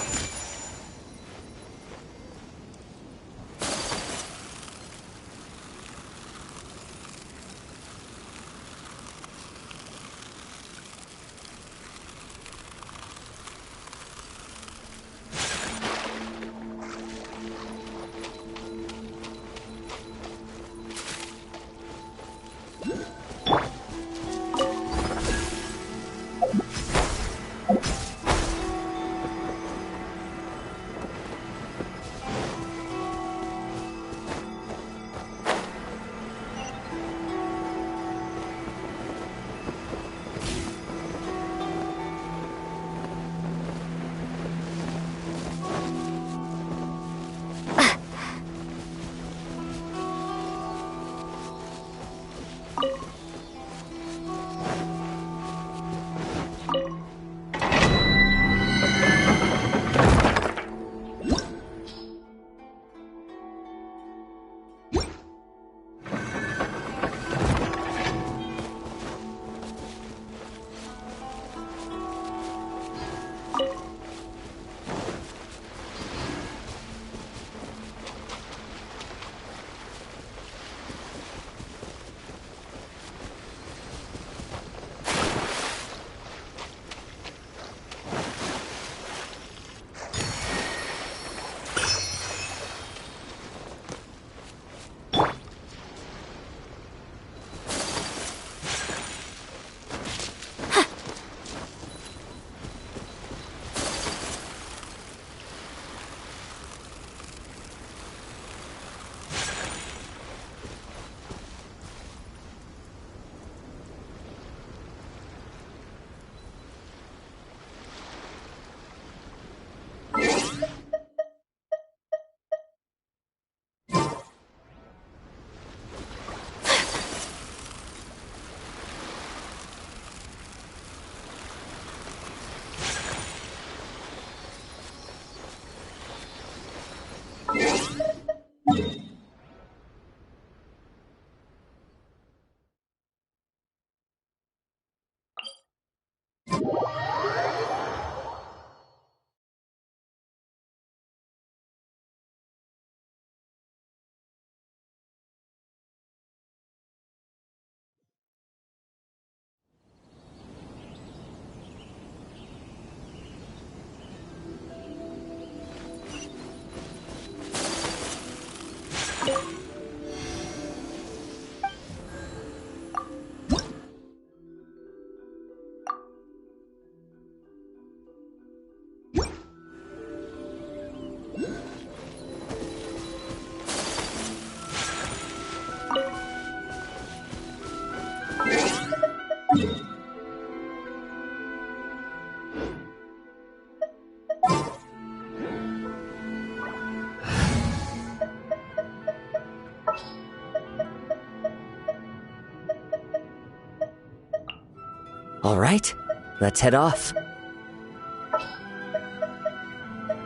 All right, let's head off.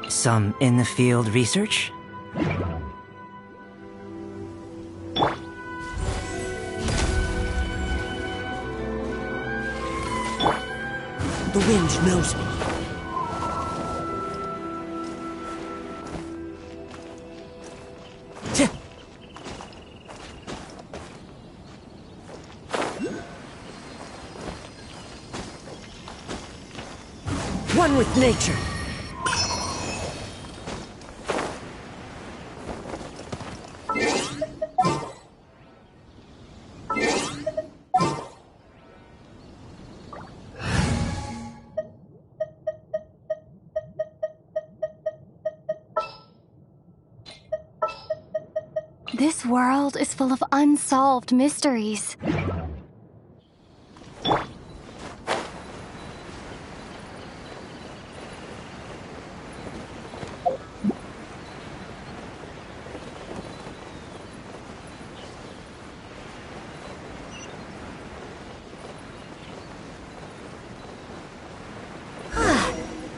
Some in-the-field research? The wind knows me. One with nature. This world is full of unsolved mysteries.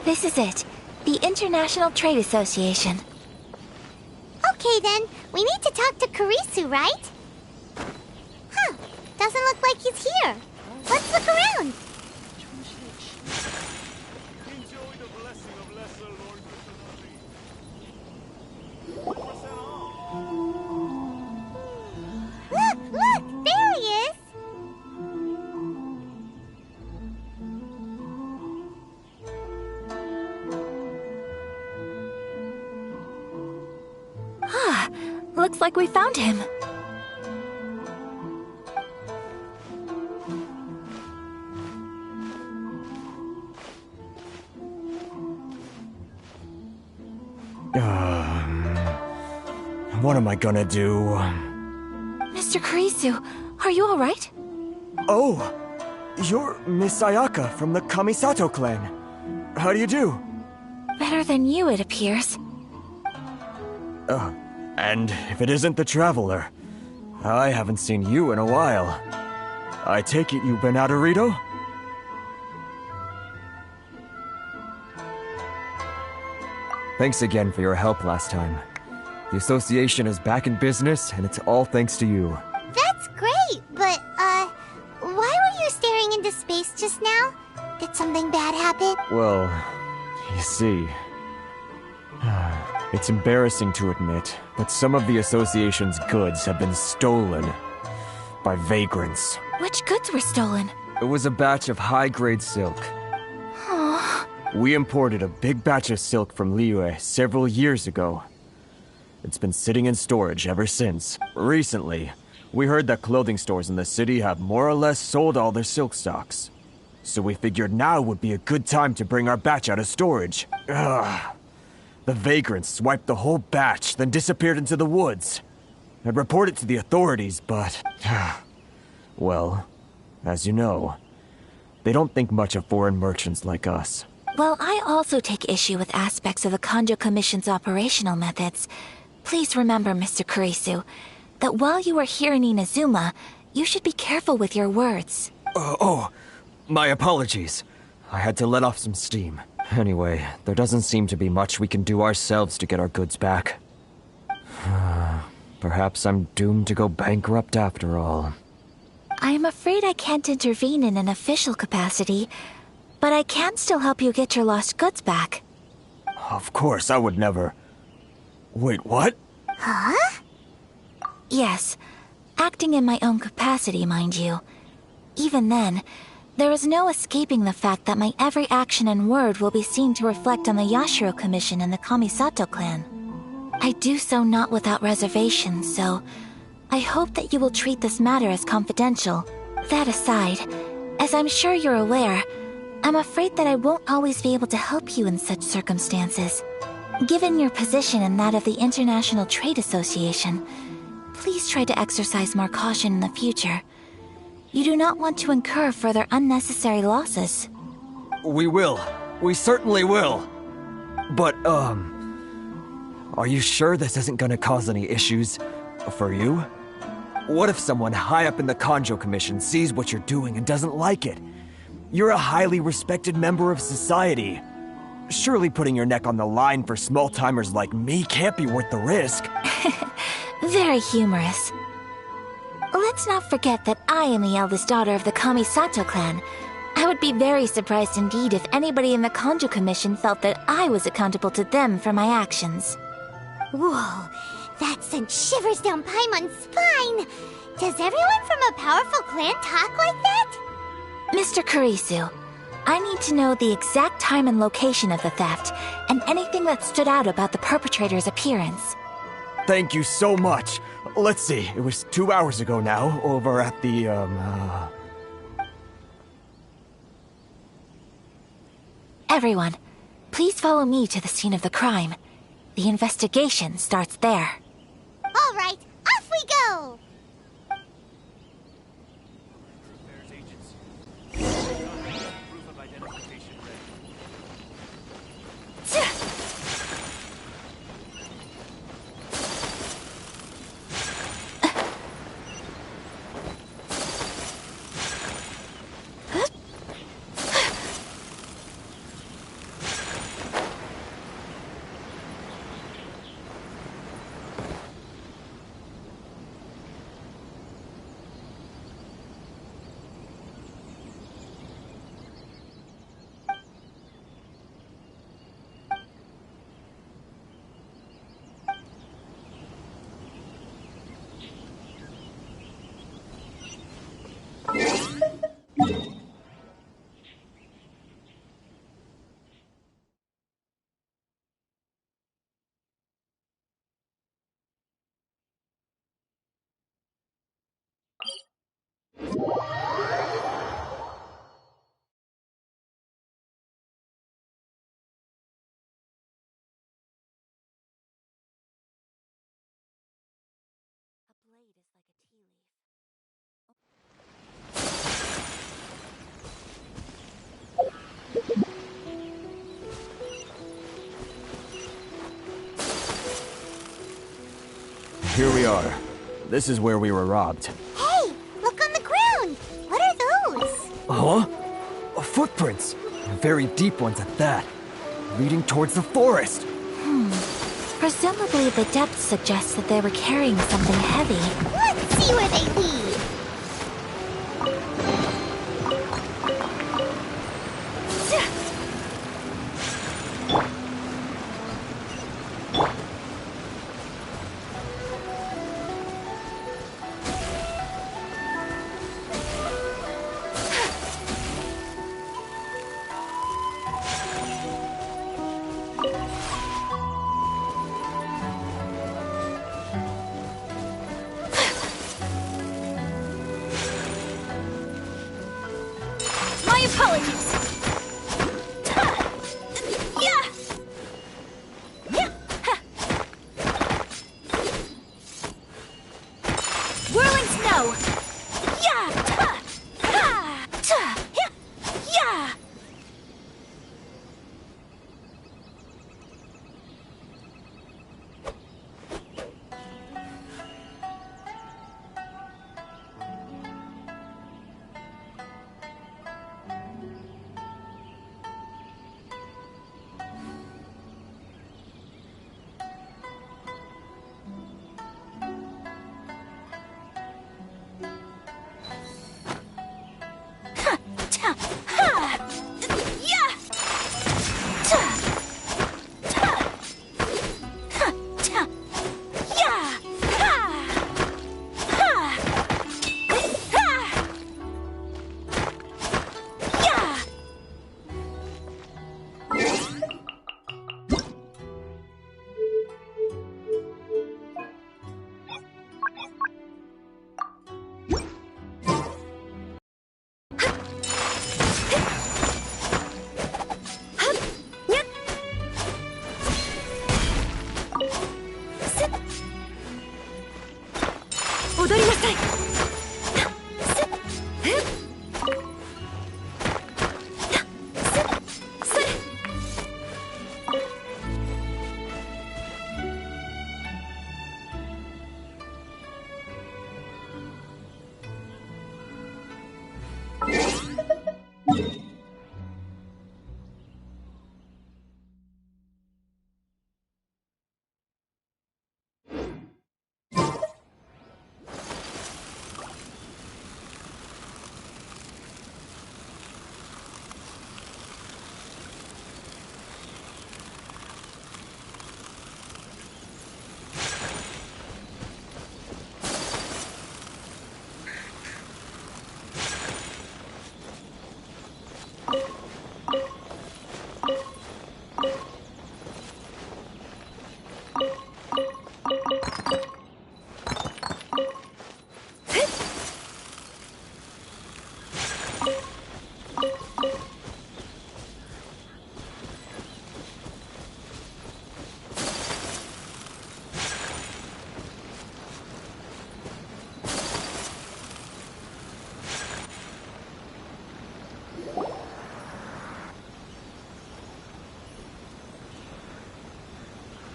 This is it. The International Trade Association. Okay then, we need to talk to Kurisu, right? Huh, doesn't look like he's here. Let's look around. Look, there he is. Looks like we found him. What am I gonna do? Mr. Kurisu, are you alright? Oh, you're Miss Ayaka from the Kamisato clan. How do you do? Better than you, it appears. And if it isn't the Traveler, I haven't seen you in a while. I take it you've been out of Rito? Thanks again for your help last time. The association is back in business, and it's all thanks to you. That's great, but, why were you staring into space just now? Did something bad happen? Well, you see... It's embarrassing to admit, but some of the association's goods have been stolen by vagrants. Which goods were stolen? It was a batch of high-grade silk. Aww. We imported a big batch of silk from Liyue several years ago. It's been sitting in storage ever since. Recently, we heard that clothing stores in the city have more or less sold all their silk stocks. So we figured now would be a good time to bring our batch out of storage. The vagrants swiped the whole batch, then disappeared into the woods. I'd report it to the authorities, but... well, as you know, they don't think much of foreign merchants like us. Well, I also take issue with aspects of the Kanjo Commission's operational methods. Please remember, Mr. Kurisu, that while you are here in Inazuma, you should be careful with your words. My apologies. I had to let off some steam. Anyway, there doesn't seem to be much we can do ourselves to get our goods back. Perhaps I'm doomed to go bankrupt after all. I am afraid I can't intervene in an official capacity, but I can still help you get your lost goods back. Of course, I would never... Wait, what? Huh? Yes, acting in my own capacity, mind you. Even then, there is no escaping the fact that my every action and word will be seen to reflect on the Yashiro Commission and the Kamisato clan. I do so not without reservation, so I hope that you will treat this matter as confidential. That aside, as I'm sure you're aware, I'm afraid that I won't always be able to help you in such circumstances. Given your position and that of the International Trade Association, please try to exercise more caution in the future. You do not want to incur further unnecessary losses. We will. We certainly will. But, are you sure this isn't gonna cause any issues for you? What if someone high up in the Kanjo Commission sees what you're doing and doesn't like it? You're a highly respected member of society. Surely putting your neck on the line for small-timers like me can't be worth the risk. Very humorous. Let's not forget that I am the eldest daughter of the Kamisato clan. I would be very surprised indeed if anybody in the Kanjo Commission felt that I was accountable to them for my actions. Whoa, that sent shivers down Paimon's spine! Does everyone from a powerful clan talk like that? Mr. Kurisu, I need to know the exact time and location of the theft, and anything that stood out about the perpetrator's appearance. Thank you so much. Let's see, it was 2 hours ago now, over at the, Everyone, please follow me to the scene of the crime. The investigation starts there. All right, off we go! Here we are. This is where we were robbed. Hey, look on the ground! What are those? Huh? Footprints. Very deep ones at that. Leading towards the forest. Presumably the depth suggests that they were carrying something heavy. Let's see where they lead!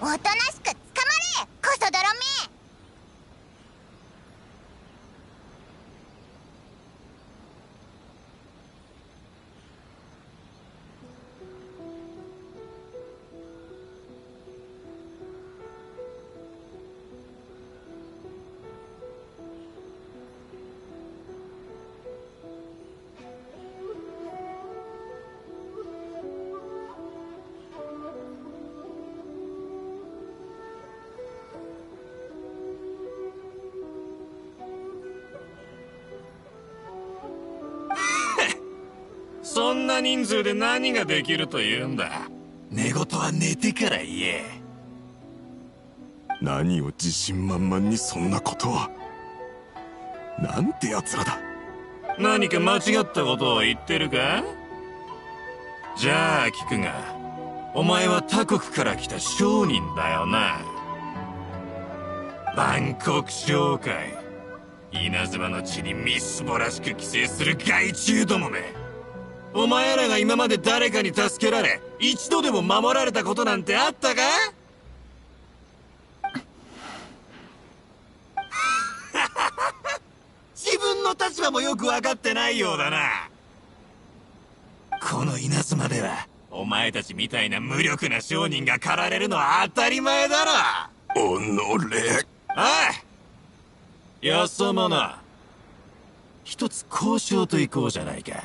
おとなしく捕まれコソ泥め。そんな人数で何ができると言うんだ。寝言は寝てから言え。何を自信満々にそんなことを。なんて奴らだ。何か間違ったことを言ってるか？じゃあ聞くが、お前は他国から来た商人だよな。万国商会、稲妻の地にみすぼらしく寄生する害虫どもめ。お前らが今まで誰かに助けられ、一度でも守られたことなんてあったか？自分の立場もよく分かってないようだな。この稲妻ではお前たちみたいな無力な商人が狩られるのは当たり前だろ。おのれ。ああ、よそ者、一つ交渉といこうじゃないか。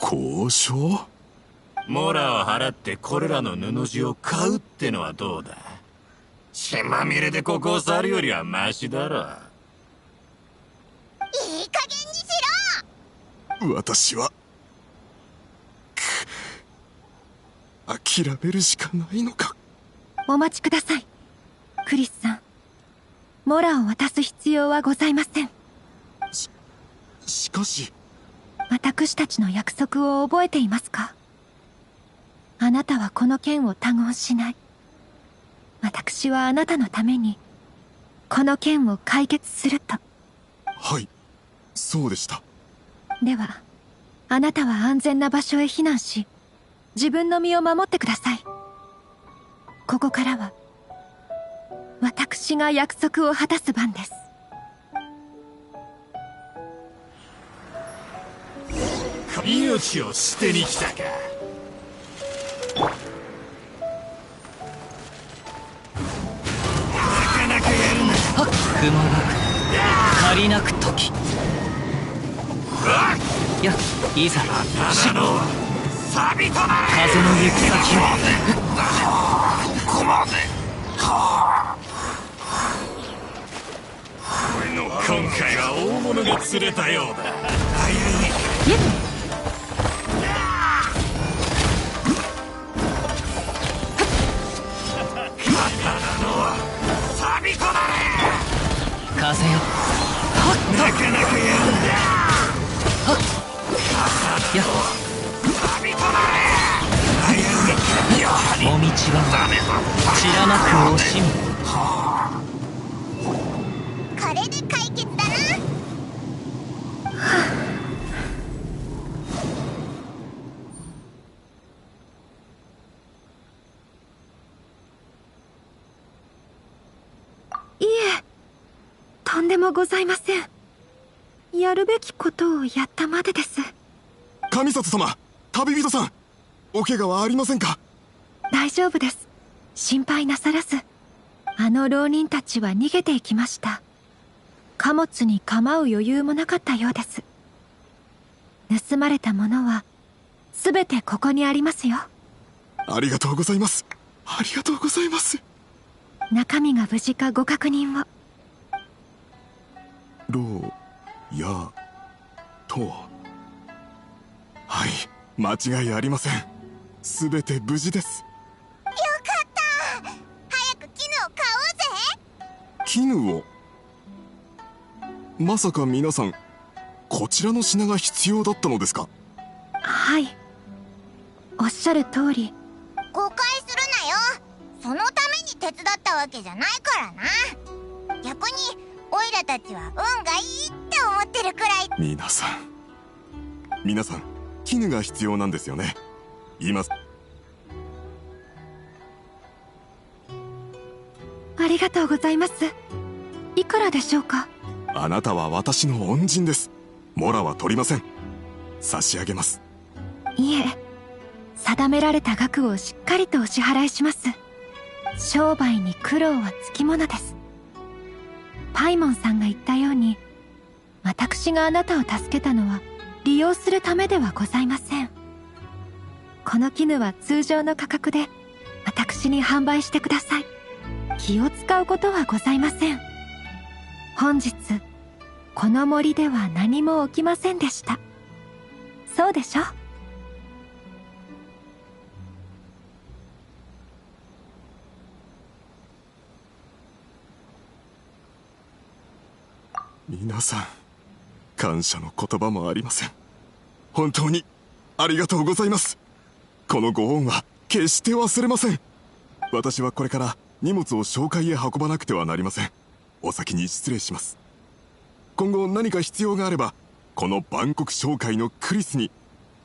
交渉？モラを払ってこれらの布地を買うってのはどうだ？血まみれでここを去るよりはマシだろ。いい加減にしろ。私は諦めるしかないのか。お待ちください、クリスさん。モラを渡す必要はございません。しかし、私たちの約束を覚えていますか？あなたはこの件を他言しない。私はあなたのためにこの件を解決すると。はい、そうでした。ではあなたは安全な場所へ避難し、自分の身を守ってください。ここからは私が約束を果たす番です。命を捨てに来たか。なかなかやるな。くまなく借りなく時。や、いざただの錆となれ。風の行く先を。こまで。今回は大物が釣れたようだ。風よ。なかなかやるんだ。や、お道は散らなく惜しむ。これで解決だな。いえ、とんでもございません。やるべきことをやったまでです。神里様、旅人さん、お怪我はありませんか？大丈夫です。心配なさらず。あの浪人たちは逃げていきました。貨物に構う余裕もなかったようです。盗まれたものは全てここにありますよ。ありがとうございます。ありがとうございます。中身が無事かご確認を。ろうやと、はい、間違いありません。すべて無事です。よかった。早く絹を買おうぜ。絹を？まさか皆さんこちらの品が必要だったのですか？はい、おっしゃる通り。誤解するなよ。そのために手伝ったわけじゃないからな。逆にオイラたちは運がいいって思ってるくらい。皆さん絹が必要なんですよね。今りがとうございます。いくらでしょうか？あなたは私の恩人です。モラは取りません。差し上げます。いえ、定められた額をしっかりとお支払いします。商売に苦労はつきものです。パイモンさんが言ったように、私があなたを助けたのは利用するためではございません。この絹は通常の価格で私に販売してください。気を使うことはございません。本日この森では何も起きませんでした。そうでしょ？皆さん、感謝の言葉もありません。本当にありがとうございます。このご恩は決して忘れません。私はこれから荷物を商会へ運ばなくてはなりません。お先に失礼します。今後何か必要があれば、この万国商会のクリスに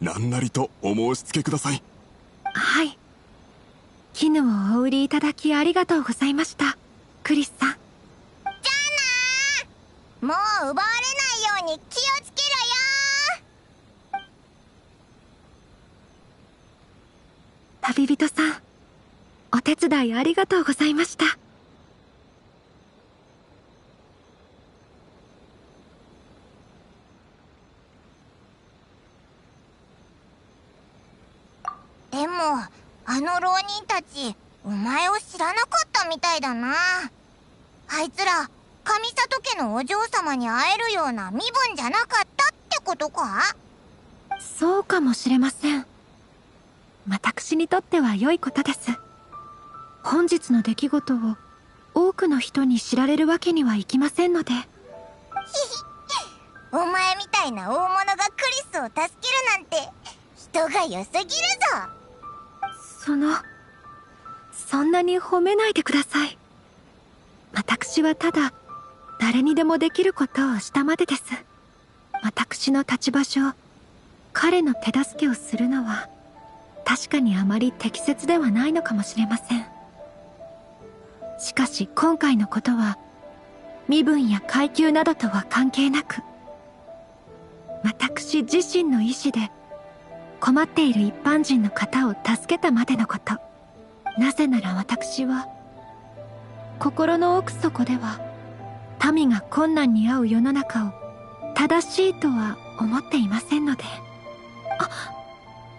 何なりとお申し付けください。はい。絹をお売りいただきありがとうございました、クリスさん。じゃあなー。もう奪われないように気をつけろよー。旅人さん、お手伝いありがとうございました。でもあの浪人たちお前を知らなかったみたいだな。あいつら上里家のお嬢様に会えるような身分じゃなかったってことか？そうかもしれません。私にとっては良いことです。本日の出来事を多くの人に知られるわけにはいきませんので。お前みたいな大物がクリスを助けるなんて人が良すぎるぞ。そんなに褒めないでください。私はただ誰にでもできることをしたまでです。私の立場上、彼の手助けをするのは確かにあまり適切ではないのかもしれません。しかし今回のことは身分や階級などとは関係なく、私自身の意志で困っている一般人の方を助けたまでのこと。なぜなら私は心の奥底では民が困難に遭う世の中を正しいとは思っていませんので。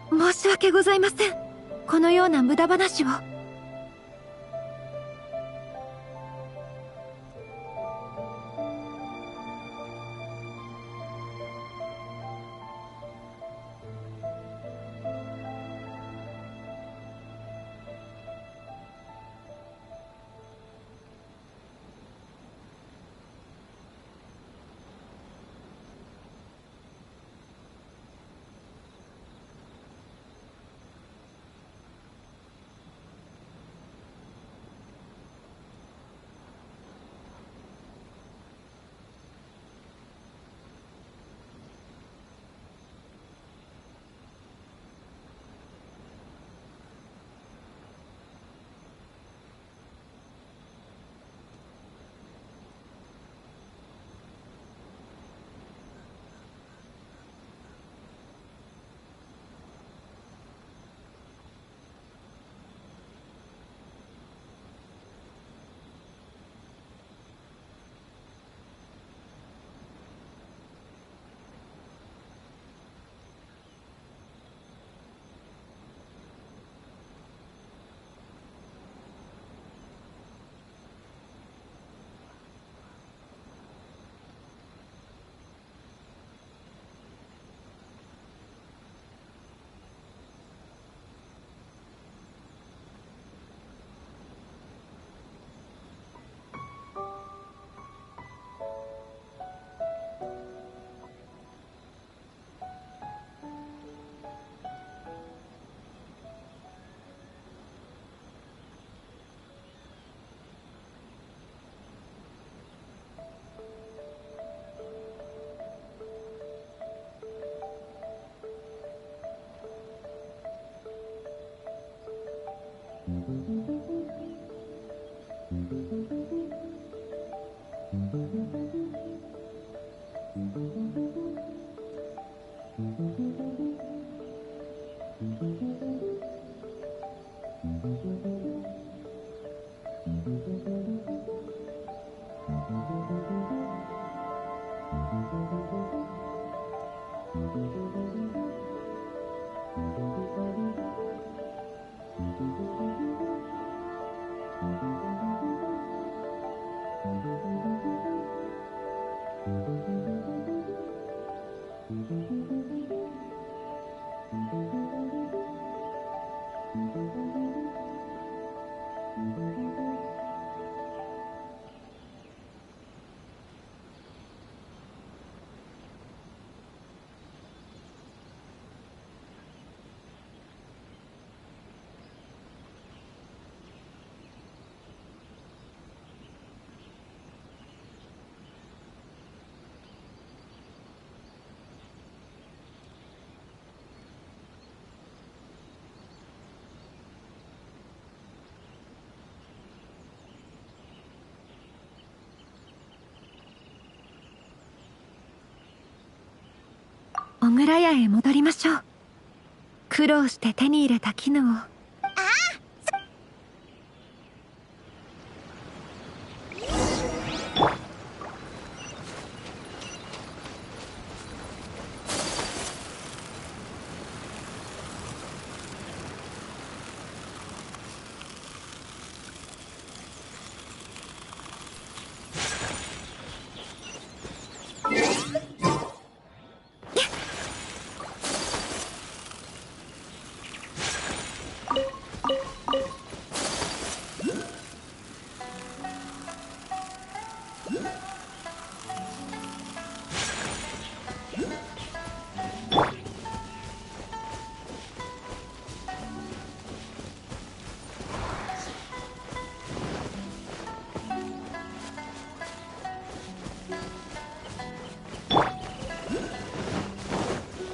申し訳ございません。このような無駄話を。小倉屋へ戻りましょう。苦労して手に入れた絹を。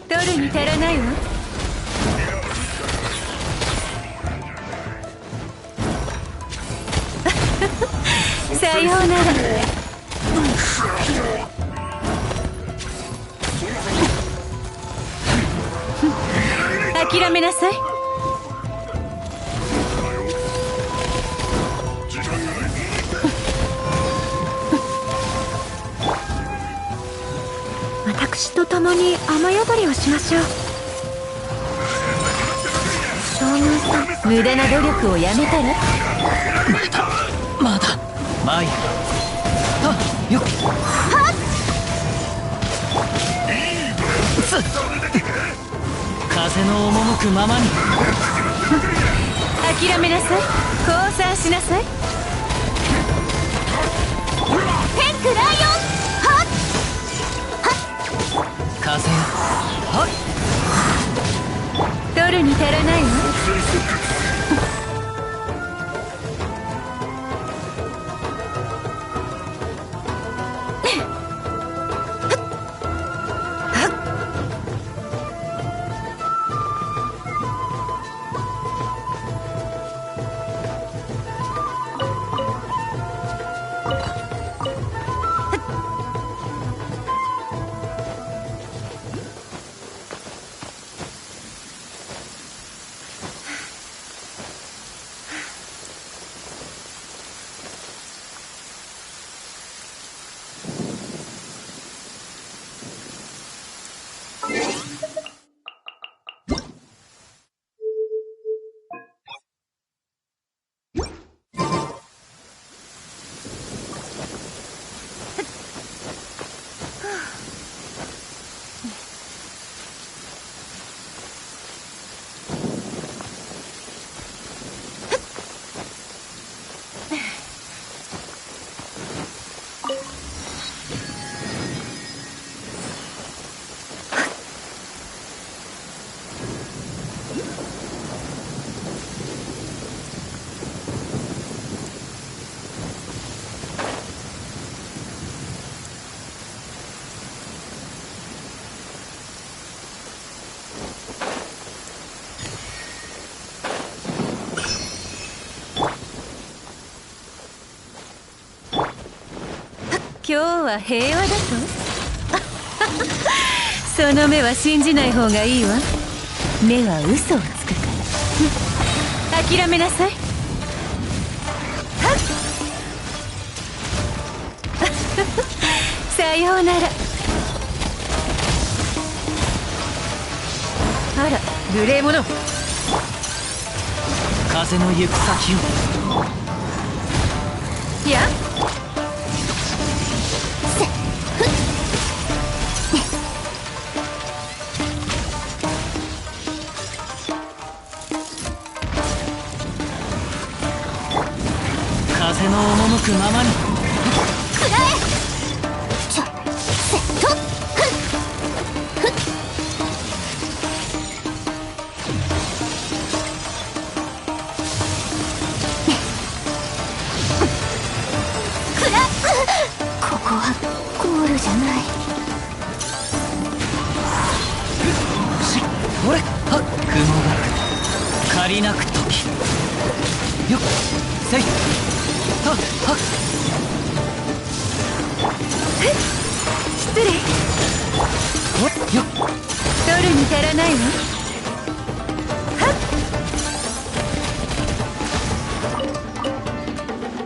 取るに足らないわ。さようなら。諦めなさい。私と共に雨宿りをしましょう。将軍さん、無駄な努力をやめたら。まだ前。あよっはっ風の赴くままに。諦めなさい。降参しなさい。天空ライオン。はっ風よ。はっ取るに足らないわ。今日は平和だとその目は信じない方がいいわ。目は嘘をつくから諦めなさい。さようなら。あら、無礼者。風の行く先を。いや風の赴くままに。くらえ。ちょ、せっと。ここはゴールじゃない。俺はっ雲が借りなく時よっせいはっはっ失礼。およっ取るに足らないわ。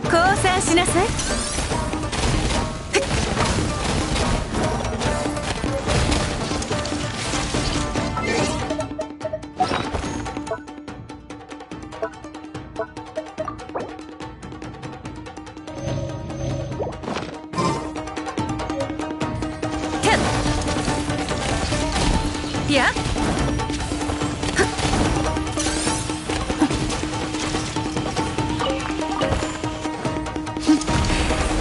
降参しなさい。いや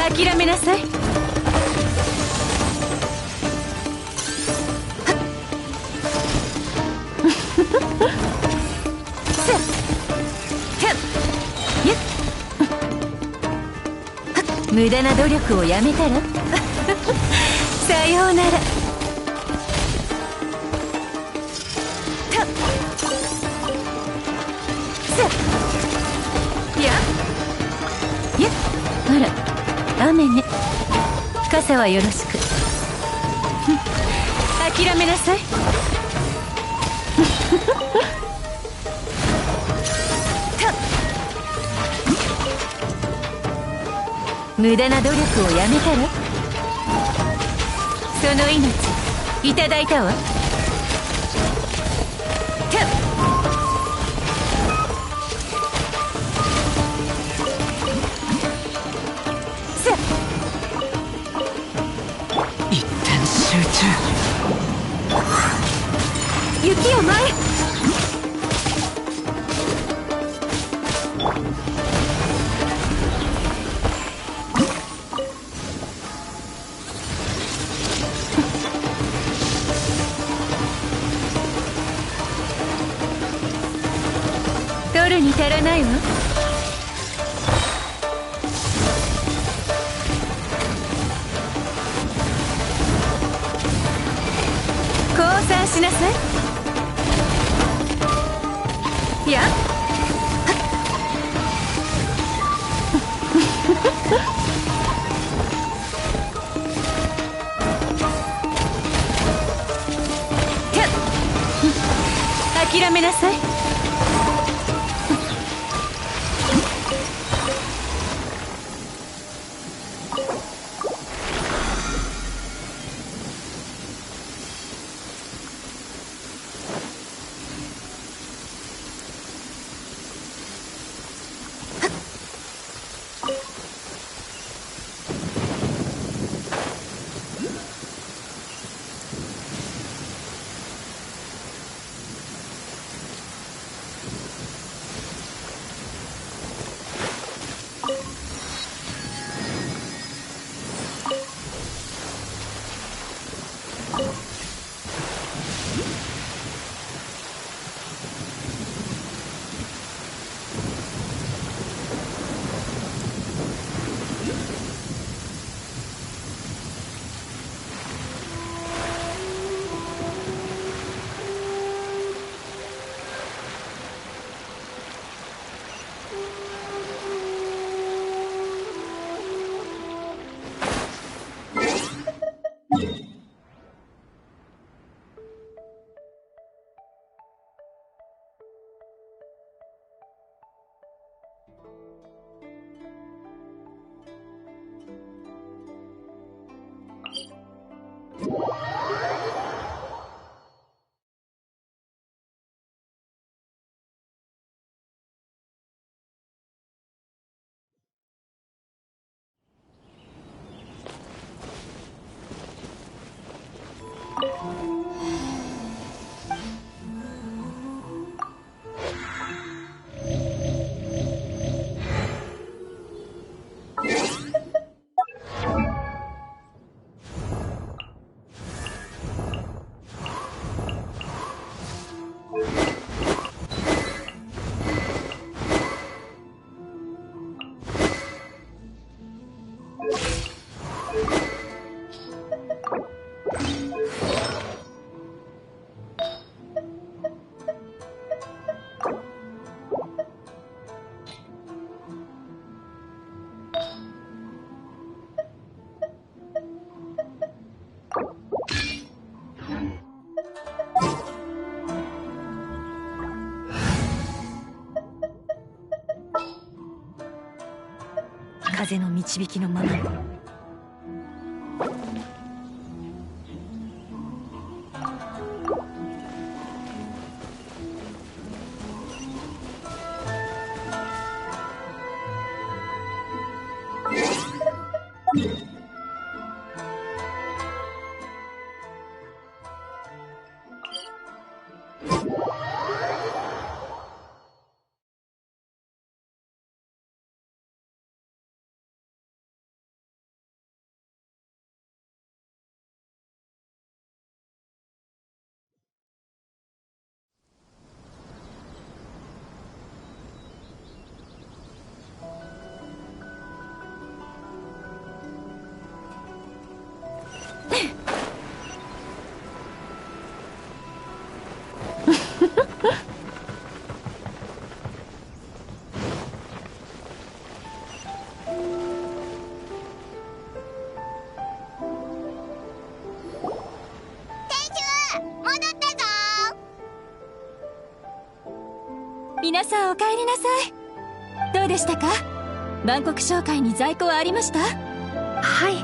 諦めなさい。無駄な努力をやめたらさようなら。あら、雨ね。傘はよろしく。諦めなさい。無駄な努力をやめたらその命いただいたわ。雪を前へ。取るに足らないわ。降参しなさい。いや諦めなさい。風の導きのままに。皆さんお帰りなさい。どうでしたか？万国商会に在庫はありました？はい、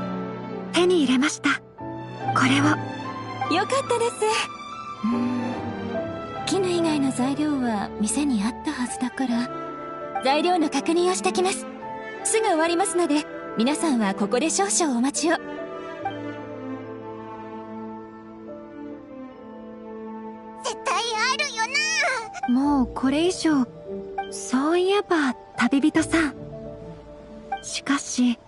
手に入れました。これを。よかったです。絹以外の材料は店にあったはずだから材料の確認をしてきます。すぐ終わりますので皆さんはここで少々お待ちを。絶対あるよな。もうこれ以上。そういえば旅人さん、しかし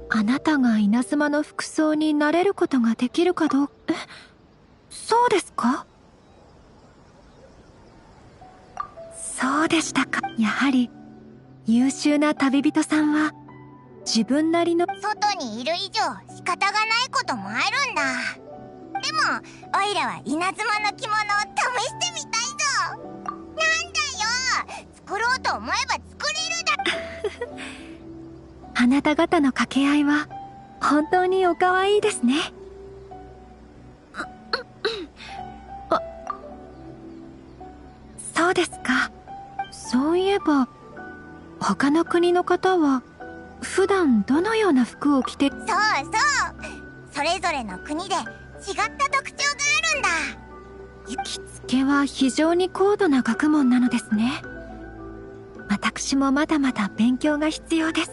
あなたが稲妻の服装になれることができるかどう。そうですか？そうでしたか。やはり優秀な旅人さんは自分なりの。外にいる以上仕方がないこともあるんだ。でもオイラは稲妻の着物を試してみたいぞ。なんだよ、作ろうと思えば作れるだ。あなた方の掛け合いは本当にお可愛いですね。そうですか。そういえば他の国の方は普段どのような服を着て。そうそう、それぞれの国で違った特徴があるんだ。着付けは非常に高度な学問なのですね。私もまだまだ勉強が必要です。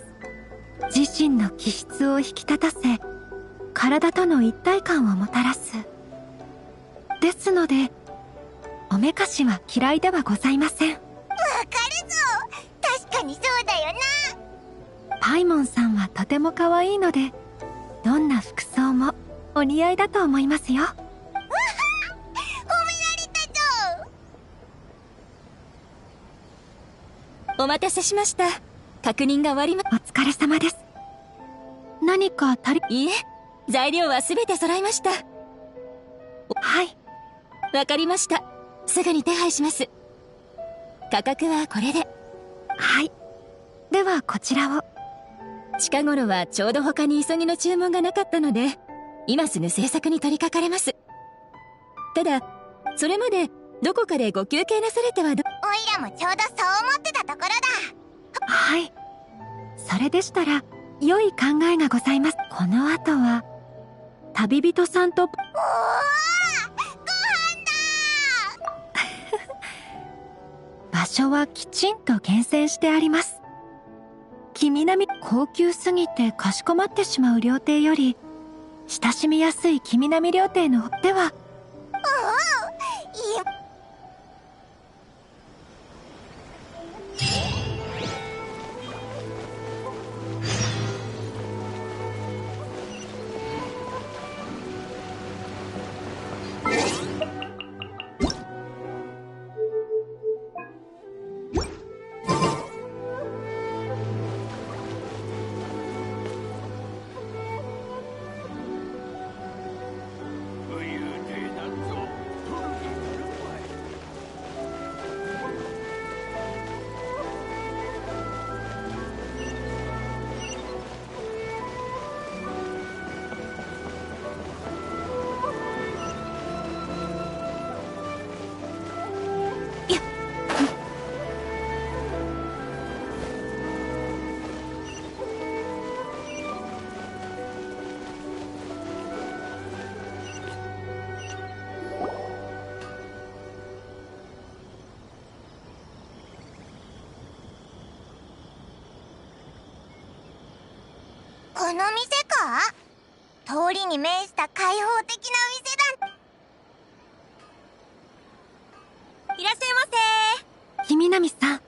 自身の気質を引き立たせ体との一体感をもたらす。ですのでおめかしは嫌いではございません。わかるぞ、確かにそうだよな。パイモンさんはとても可愛いのでどんな服装もお似合いだと思いますよ。お待たせしました。確認が終わりま。お疲れ様です。何か足り。いいえ、材料は全て揃いました。はい、わかりました。すぐに手配します。価格はこれで。はい、ではこちらを。近頃はちょうど他に急ぎの注文がなかったので今すぐ制作に取り掛かれます。ただそれまでどこかでご休憩なされてはど。おいらもちょうどそう思ってたところだ。はい、それでしたら良い考えがございます。この後は旅人さんと。おー、ご飯だ場所はきちんと厳選してあります。君並み高級すぎてかしこまってしまう料亭より親しみやすい君並み料亭のでは。おお、いい。武勇亭この店か？通りに面した開放的な店だ。いらっしゃいませ。君南さん、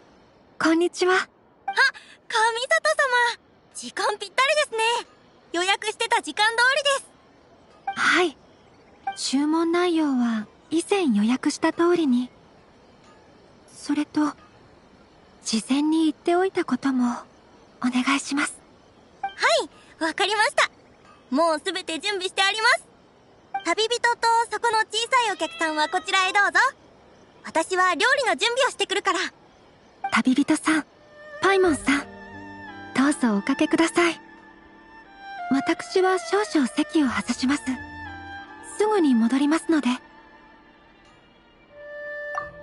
こんにちは。あ、上里様。時間ぴったりですね。予約してた時間通りです。はい。注文内容は以前予約した通りに。それと、事前に言っておいたこともお願いします。はい、わかりました。もうすべて準備してあります。旅人とそこの小さいお客さんはこちらへどうぞ。私は料理の準備をしてくるから。旅人さん、パイモンさん、どうぞおかけください。私は少々席を外します。すぐに戻りますので。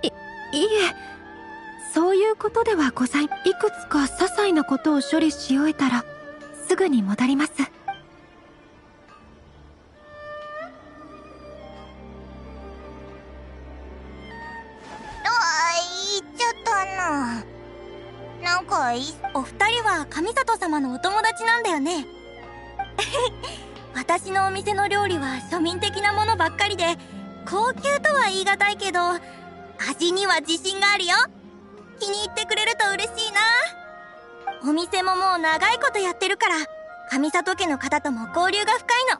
いえ、そういうことではござい、いくつか些細なことを処理し終えたら、すぐに戻ります。言っちゃったな。なんかお二人は上里様のお友達なんだよね。私のお店の料理は庶民的なものばっかりで、高級とは言い難いけど、味には自信があるよ。気に入ってくれると嬉しいな。お店ももう長いことやってるから、上里家の方とも交流が深いの。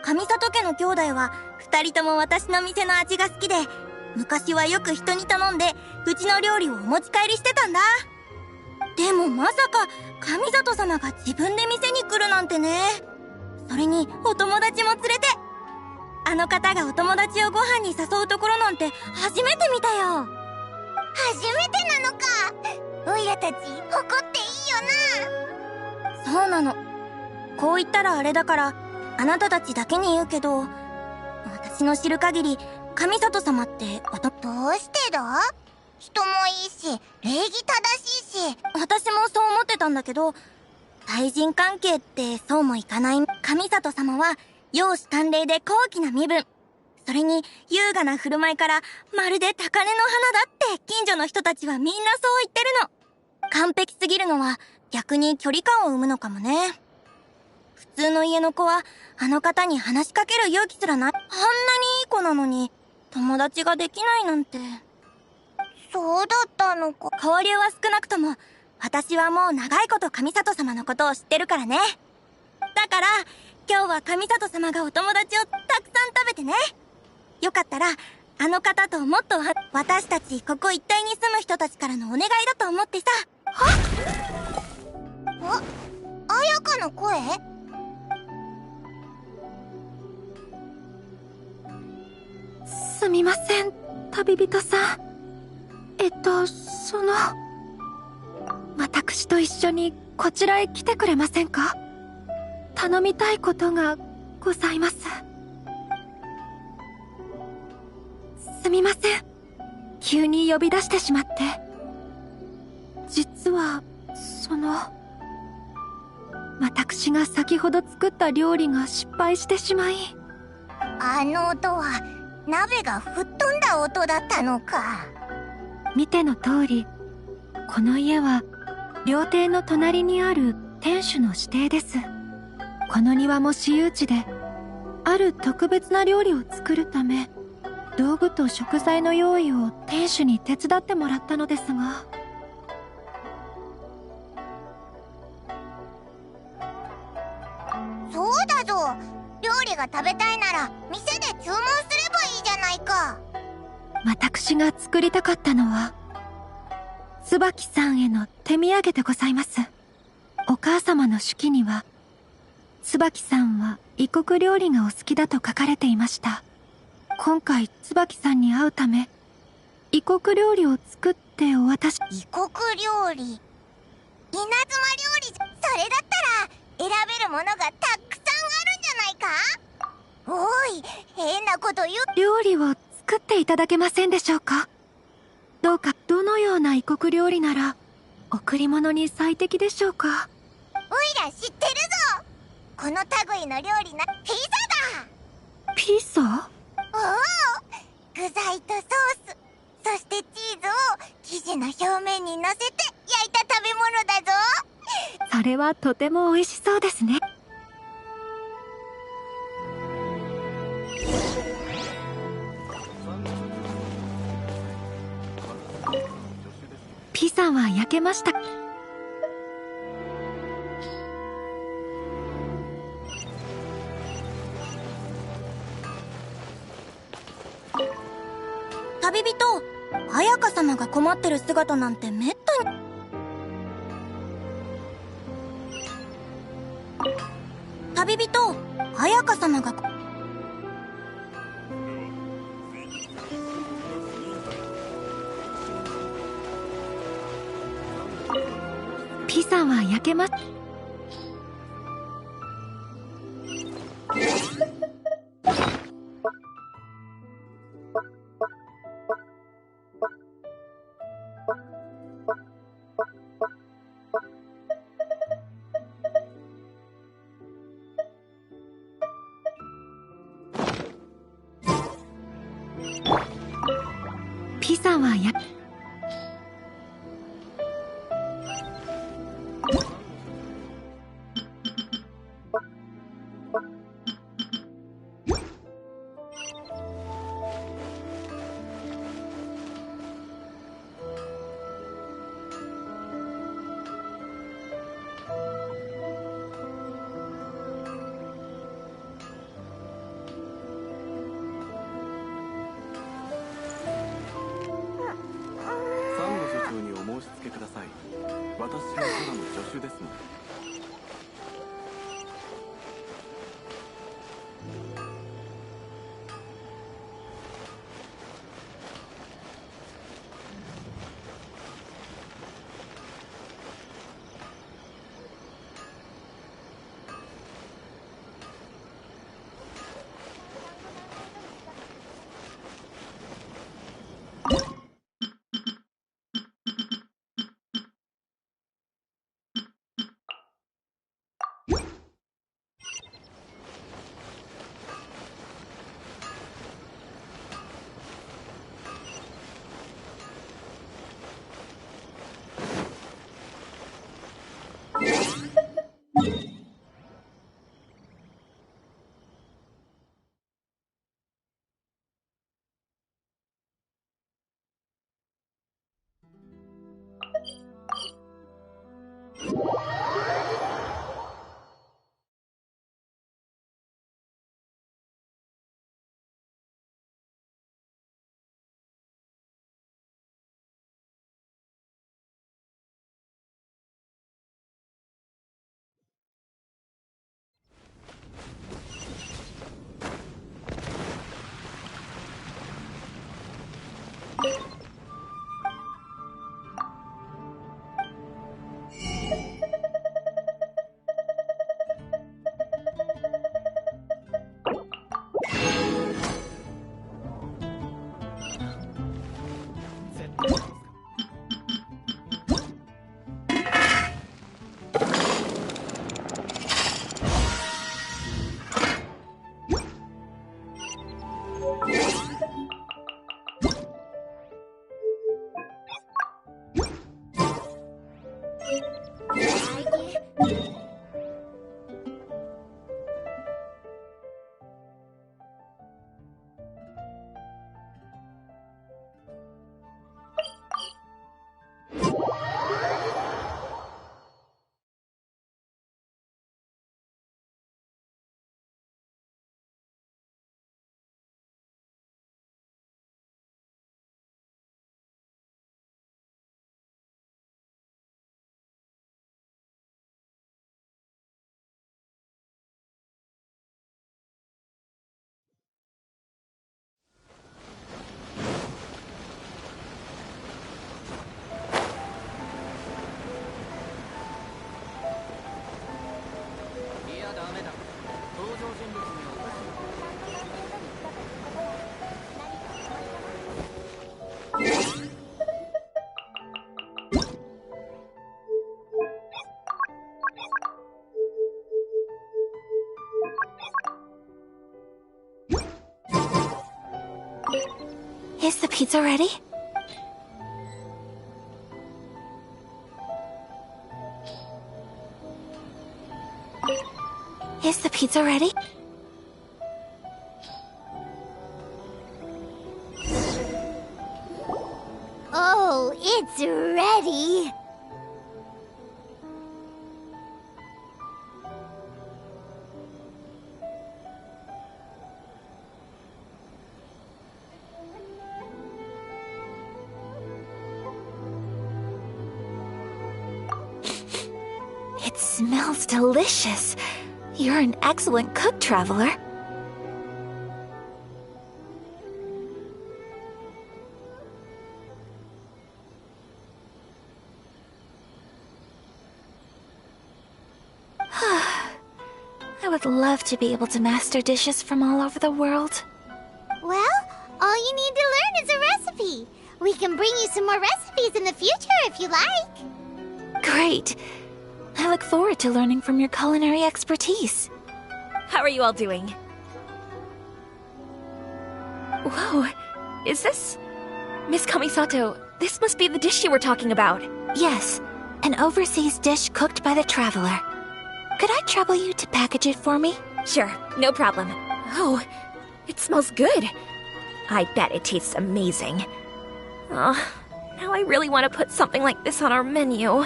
上里家の兄弟は二人とも私の店の味が好きで、昔はよく人に頼んでうちの料理をお持ち帰りしてたんだ。でもまさか上里様が自分で店に来るなんてね。それにお友達も連れて。あの方がお友達をご飯に誘うところなんて初めて見たよ。初めてなのか。おいらたち誇っていいよな。そうなの。こう言ったらあれだからあなたたちだけに言うけど、私の知る限り上里様ってどうしてだ？人もいいし、礼儀正しいし。私もそう思ってたんだけど、対人関係ってそうもいかない。上里様は容姿端麗で高貴な身分。それに優雅な振る舞いからまるで高嶺の花だって近所の人たちはみんなそう言ってるの。完璧すぎるのは逆に距離感を生むのかもね。普通の家の子はあの方に話しかける勇気すらない。あんなにいい子なのに友達ができないなんて。そうだったのか。交流は少なくとも私はもう長いこと上里様のことを知ってるからね。だから今日は上里様がお友達をたくさん食べてね。よかったらあの方ともっと私たちここ一帯に住む人たちからのお願いだと思ってさ。あ、綾香の声？すみません、旅人さん。私と一緒にこちらへ来てくれませんか？頼みたいことがございます。すみません。急に呼び出してしまって。実は、私が先ほど作った料理が失敗してしまい。あの音は、鍋が吹っ飛んだ音だったのか。見ての通り、この家は、料亭の隣にある店主の指定です。この庭も私有地で、ある特別な料理を作るため、道具と食材の用意を店主に手伝ってもらったのですが。そうだぞ。料理が食べたいなら店で注文すればいいじゃないか。私が作りたかったのは、椿さんへの手土産でございます。お母様の手記には、椿さんは異国料理がお好きだと書かれていました。今回椿さんに会うため、異国料理を作ってお渡し。異国料理、稲妻料理。それだったら選べるものがたくさんあるんじゃないか。おい、変なこと言う。料理を作っていただけませんでしょうか？どうか、どのような異国料理なら贈り物に最適でしょうか？おいら知ってるぞ。この類の料理な、ピザだ。ピザ？おお、具材とソース、そしてチーズを生地の表面に乗せて焼いた食べ物だぞ。そあれはとても美味しそうですね。ピザは焼けました。旅人、彩香様が困ってる姿なんてめったに。旅人、彩香様が。ピザは焼けました。ピザは焼け。Is the pizza ready? Is the pizza ready? Oh, it's ready! It smells delicious. You're an excellent cook, Traveler. I would love to be able to master dishes from all over the world. Well, all you need to learn is a recipe. We can bring you some more recipes in the future if you like. Great. I look forward to learning from your culinary expertise. How are you all doing? Whoa, is this... Miss Kamisato, this must be the dish you were talking about. Yes, an overseas dish cooked by the Traveler. Could I trouble you to package it for me? Sure, no problem. Oh, it smells good. I bet it tastes amazing. Oh, now I really want to put something like this on our menu.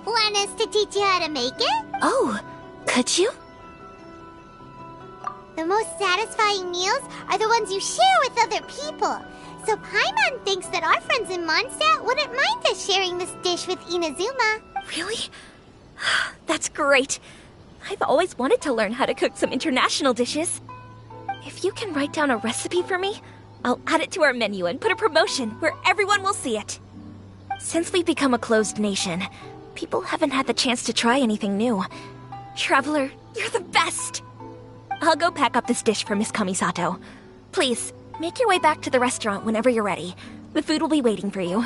Want us to teach you how to make it? Oh, could you? The most satisfying meals are the ones you share with other people. So Paimon thinks that our friends in Mondstadt wouldn't mind us sharing this dish with Inazuma. Really? That's great. I've always wanted to learn how to cook some international dishes. If you can write down a recipe for me, I'll add it to our menu and put a promotion where everyone will see it. Since we've become a closed nation, people haven't had the chance to try anything new. Traveler, you're the best! I'll go pack up this dish for Miss Kamisato. Please, make your way back to the restaurant whenever you're ready. The food will be waiting for you.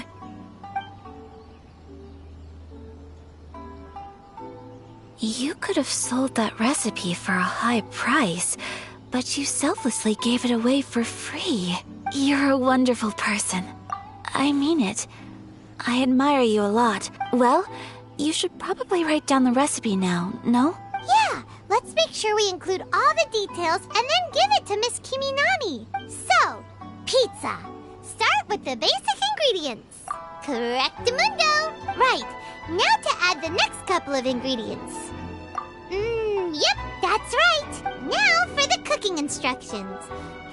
You could have sold that recipe for a high price, but you selflessly gave it away for free. You're a wonderful person. I mean it. I admire you a lot. Well, you should probably write down the recipe now, no? Yeah, let's make sure we include all the details and then give it to Miss Kiminami. So, pizza. Start with the basic ingredients. Correctamundo. Right, now to add the next couple of ingredients. Yep, that's right. Now for the cooking instructions.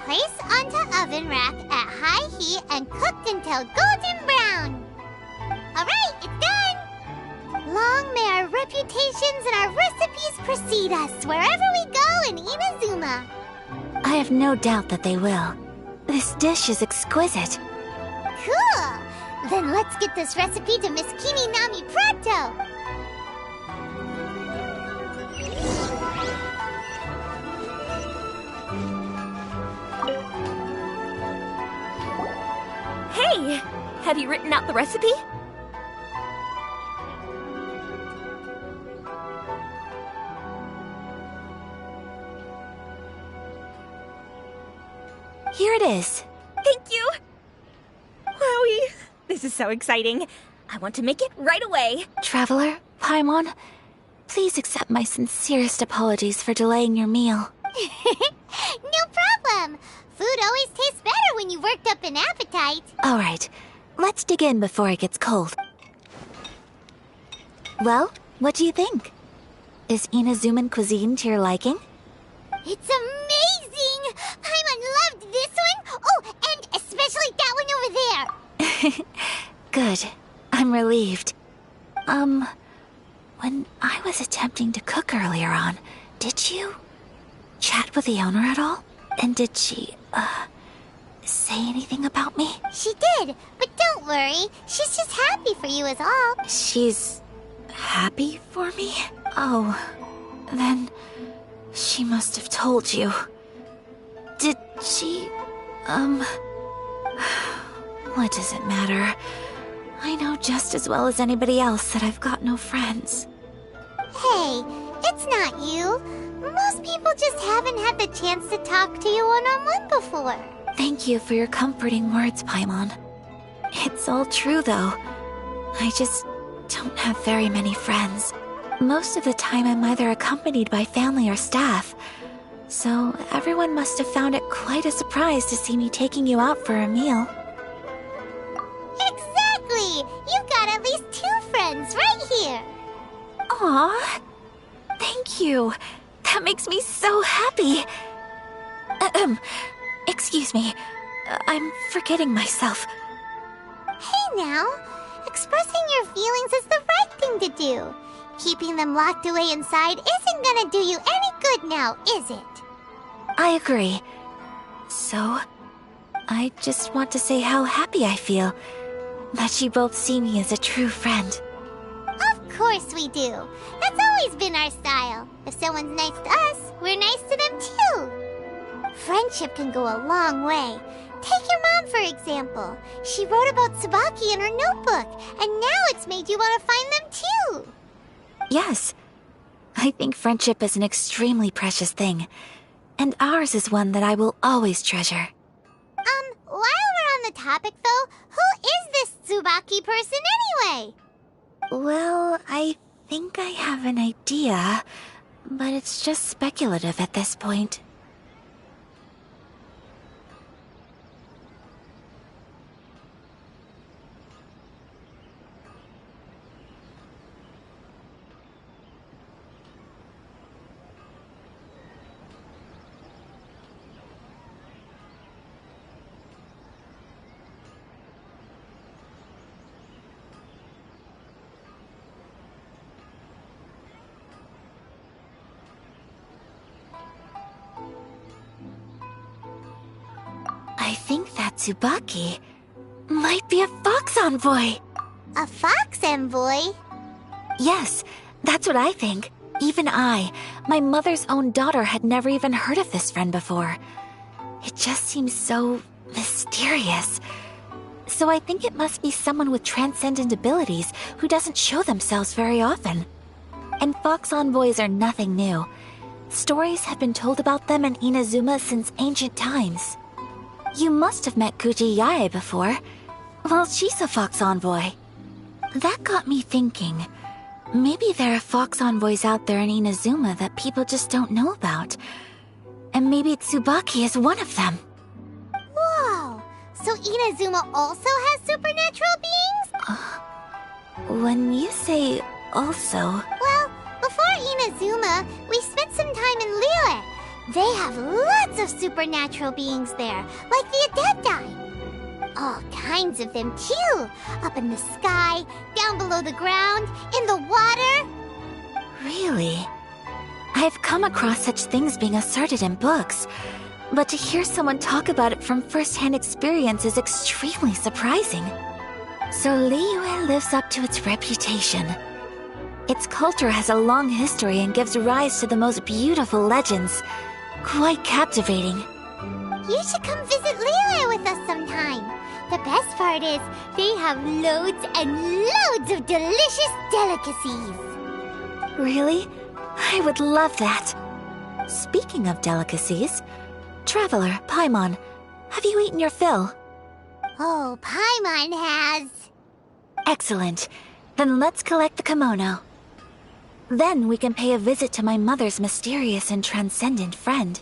Place onto oven rack at high heat and cooked until golden brown. Alright, it's done! Long may our reputations and our recipes precede us wherever we go in Inazuma. I have no doubt that they will. This dish is exquisite. Cool! Then let's get this recipe to Miss Kiminami pronto! Hey! Have you written out the recipe? Here it is. Thank you! Wowie! This is so exciting. I want to make it right away. Traveler, Paimon, please accept my sincerest apologies for delaying your meal. No problem! Food always tastes better when you've worked up an appetite. All right, let's dig in before it gets cold. Well, what do you think? Is Inazuman cuisine to your liking? It's amazing! Paimon loved this one! Oh, and especially that one over there! Good. I'm relieved. When I was attempting to cook earlier on, did you chat with the owner at all? And did she, say anything about me? She did, but don't worry. She's just happy for you is all. She's happy for me? Oh, then she must have told you. Did she, what does it matter? I know just as well as anybody else that I've got no friends. Hey, it's not you. Most people just haven't had the chance to talk to you one-on-one before. Thank you for your comforting words, Paimon. It's all true, though. I just don't have very many friends. Most of the time I'm either accompanied by family or staff, so everyone must have found it quite a surprise to see me taking you out for a meal. Exactly! You've got at least 2 friends right here! Aww. Thank you. That makes me so happy. Excuse me. I'm forgetting myself. Hey now! Expressing your feelings is the right thing to do. Keeping them locked away inside isn't gonna do you any good now, is it? I agree. So, I just want to say how happy I feel that you both see me as a true friend. Of course we do. That's always been our style. If someone's nice to us, we're nice to them too. Friendship can go a long way. Take your mom, for example. She wrote about Tsubaki in her notebook, and now it's made you want to find them too. Yes. I think friendship is an extremely precious thing, and ours is one that I will always treasure. While we're on the topic though, who is this Tsubaki person anyway? Well, I think I have an idea, but it's just speculative at this point. I think that Tsubaki might be a fox envoy. A fox envoy? Yes, that's what I think. Even I, my mother's own daughter, had never even heard of this friend before. It just seems so mysterious. So I think it must be someone with transcendent abilities who doesn't show themselves very often. And fox envoys are nothing new. Stories have been told about them in Inazuma since ancient times. You must have met Kuji Yae before. Well, she's a fox envoy. That got me thinking. Maybe there are fox envoys out there in Inazuma that people just don't know about. And maybe Tsubaki is one of them. Whoa! So Inazuma also has supernatural beings? When you say also... Well, before Inazuma, we spent some time in Liyue. They have lots of supernatural beings there, like the Adepti. All kinds of them too. Up in the sky, down below the ground, in the water. Really? I've come across such things being asserted in books, but to hear someone talk about it from first-hand experience is extremely surprising. So Liyue lives up to its reputation. Its culture has a long history and gives rise to the most beautiful legends. Quite captivating. You should come visit Liyue with us sometime. The best part is, they have loads and loads of delicious delicacies. Really? I would love that. Speaking of delicacies, Traveler, Paimon, have you eaten your fill? Oh, Paimon has. Excellent. Then let's collect the kimono. Then we can pay a visit to my mother's mysterious and transcendent friend.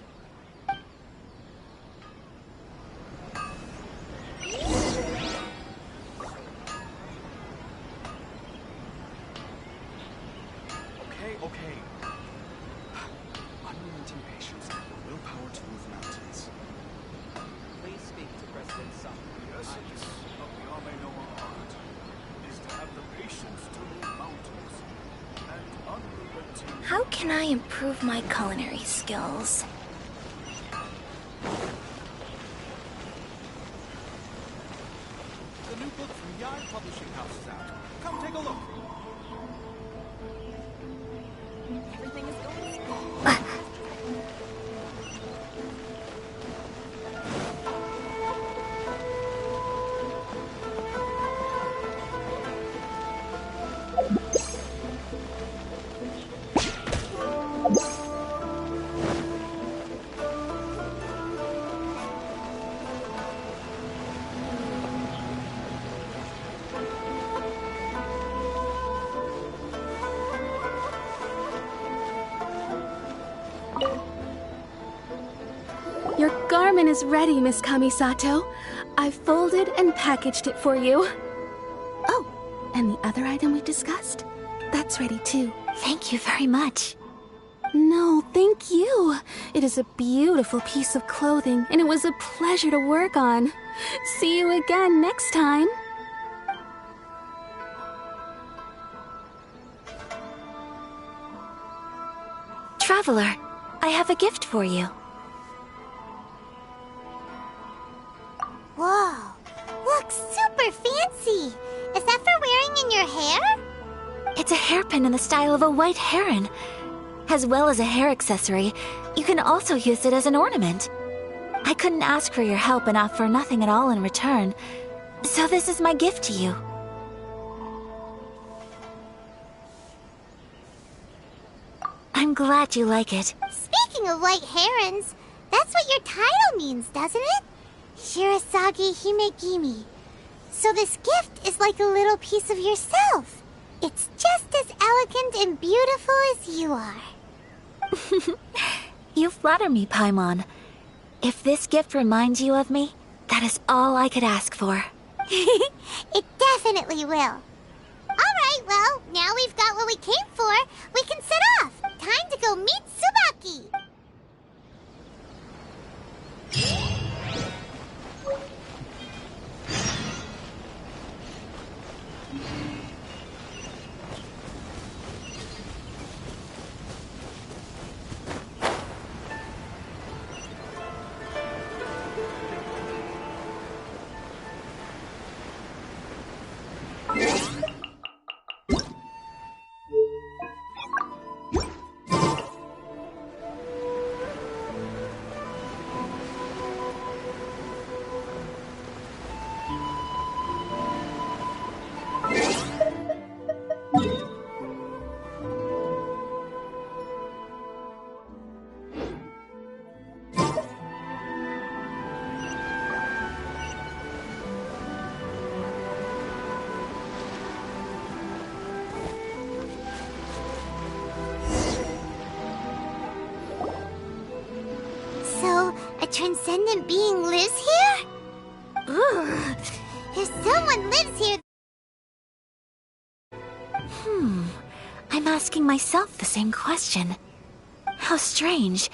Okay. Unrelenting patience and the willpower to move mountains. Please speak to President Sung. The essence of the Ame no art is to have the patience to move mountains and unrelenting... How can I improve my culinary skills? The new book from Yai Publishing House is out. Come take a look. Everything is going smooth. Your garment is ready, Miss Kamisato. I've folded and packaged it for you. Oh, and the other item we discussed? That's ready too. Thank you very much. No, thank you. It is a beautiful piece of clothing, and it was a pleasure to work on. See you again next time. Traveler, I have a gift for you. Whoa, looks super fancy. Is that for wearing in your hair? It's a hairpin in the style of a white heron. As well as a hair accessory, you can also use it as an ornament. I couldn't ask for your help and offer nothing at all in return, so this is my gift to you. I'm glad you like it. Speaking of white herons, that's what your title means, doesn't it? Shirasagi Himegimi. So this gift is like a little piece of yourself. It's just as elegant and beautiful as you are. You flatter me, Paimon. If this gift reminds you of me, that is all I could ask for. It definitely will. Alright, well, now we've got what we came for. We can set off. Time to go meet Tsubaki. Transcendent being lives here? Ugh. If someone lives here... I'm asking myself the same question. How strange.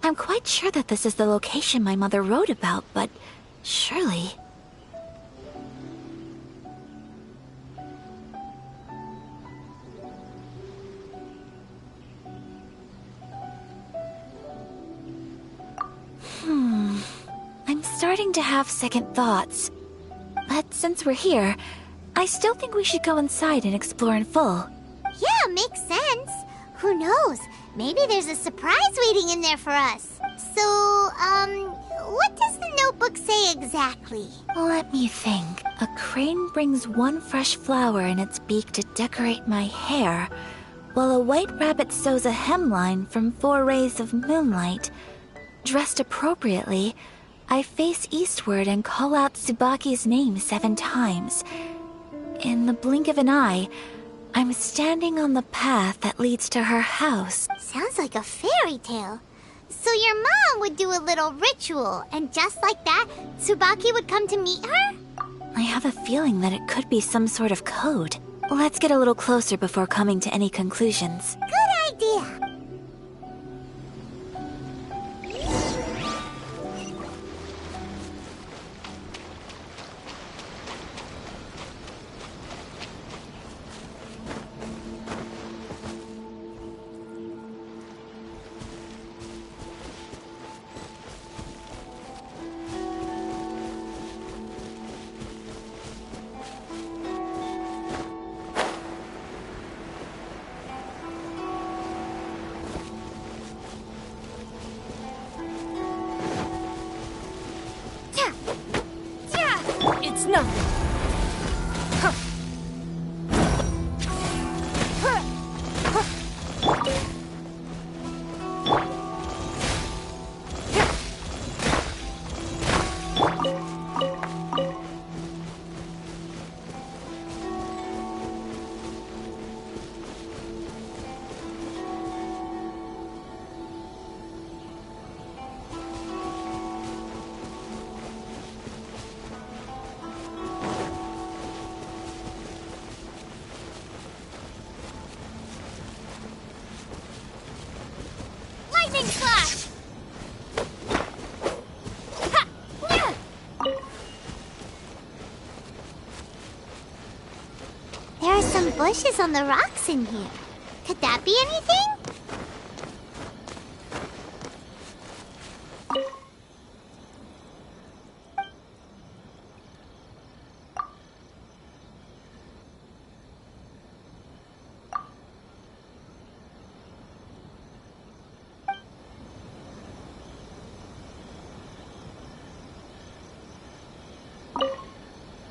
I'm quite sure that this is the location my mother wrote about, but surely... I'm starting to have second thoughts. But since we're here, I still think we should go inside and explore in full. Yeah, makes sense. Who knows? Maybe there's a surprise waiting in there for us. So, what does the notebook say exactly? Let me think. A crane brings one fresh flower in its beak to decorate my hair, while a white rabbit sews a hemline from 4 rays of moonlight. Dressed appropriately, I face eastward and call out Tsubaki's name 7 times. In the blink of an eye, I'm standing on the path that leads to her house. Sounds like a fairy tale. So your mom would do a little ritual, and just like that, Tsubaki would come to meet her? I have a feeling that it could be some sort of code. Let's get a little closer before coming to any conclusions. Good idea. There are some bushes on the rocks in here. Could that be anything?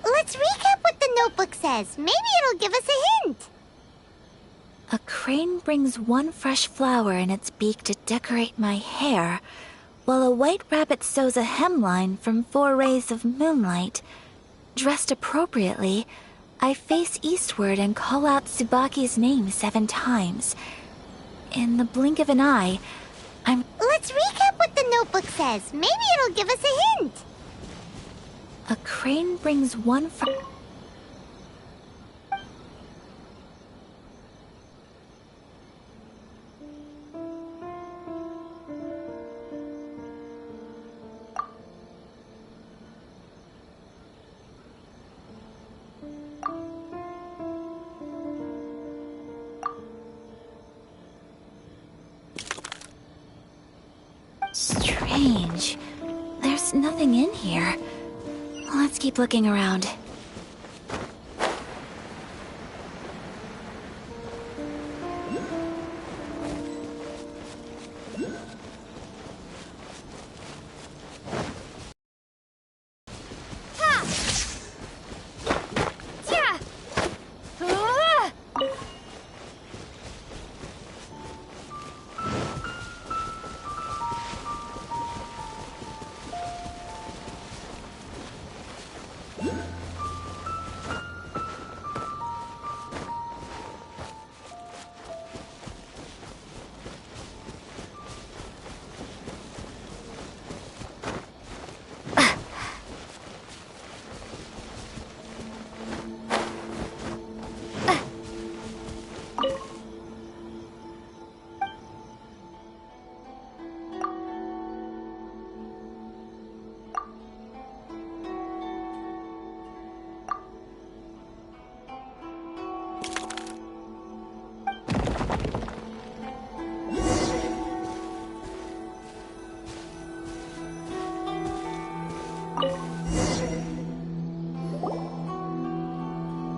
Let's recap what the notebook says. Maybe it'll give us a hint. A crane brings one fresh flower in its beak to decorate my hair, while a white rabbit sews a hemline from 4 rays of moonlight. Dressed appropriately, I face eastward and call out Tsubaki's name 7 times. In the blink of an eye, Let's recap what the notebook says. Maybe it'll give us a hint. A crane brings one Strange. There's nothing in here. Let's keep looking around.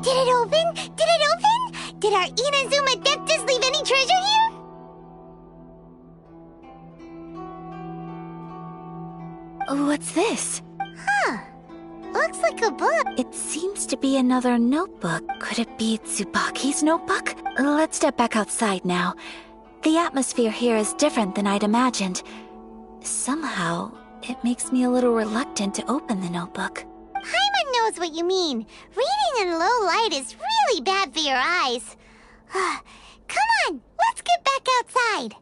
Did it open? Did it open? Did our Inazuma Deptus leave any treasure here? What's this? Huh. Looks like a book. It seems to be another notebook. Could it be Tsubaki's notebook? Let's step back outside now. The atmosphere here is different than I'd imagined. Somehow, it makes me a little reluctant to open the notebook. Paimon knows what you mean. Reading in low light is really bad for your eyes. Come on, let's get back outside.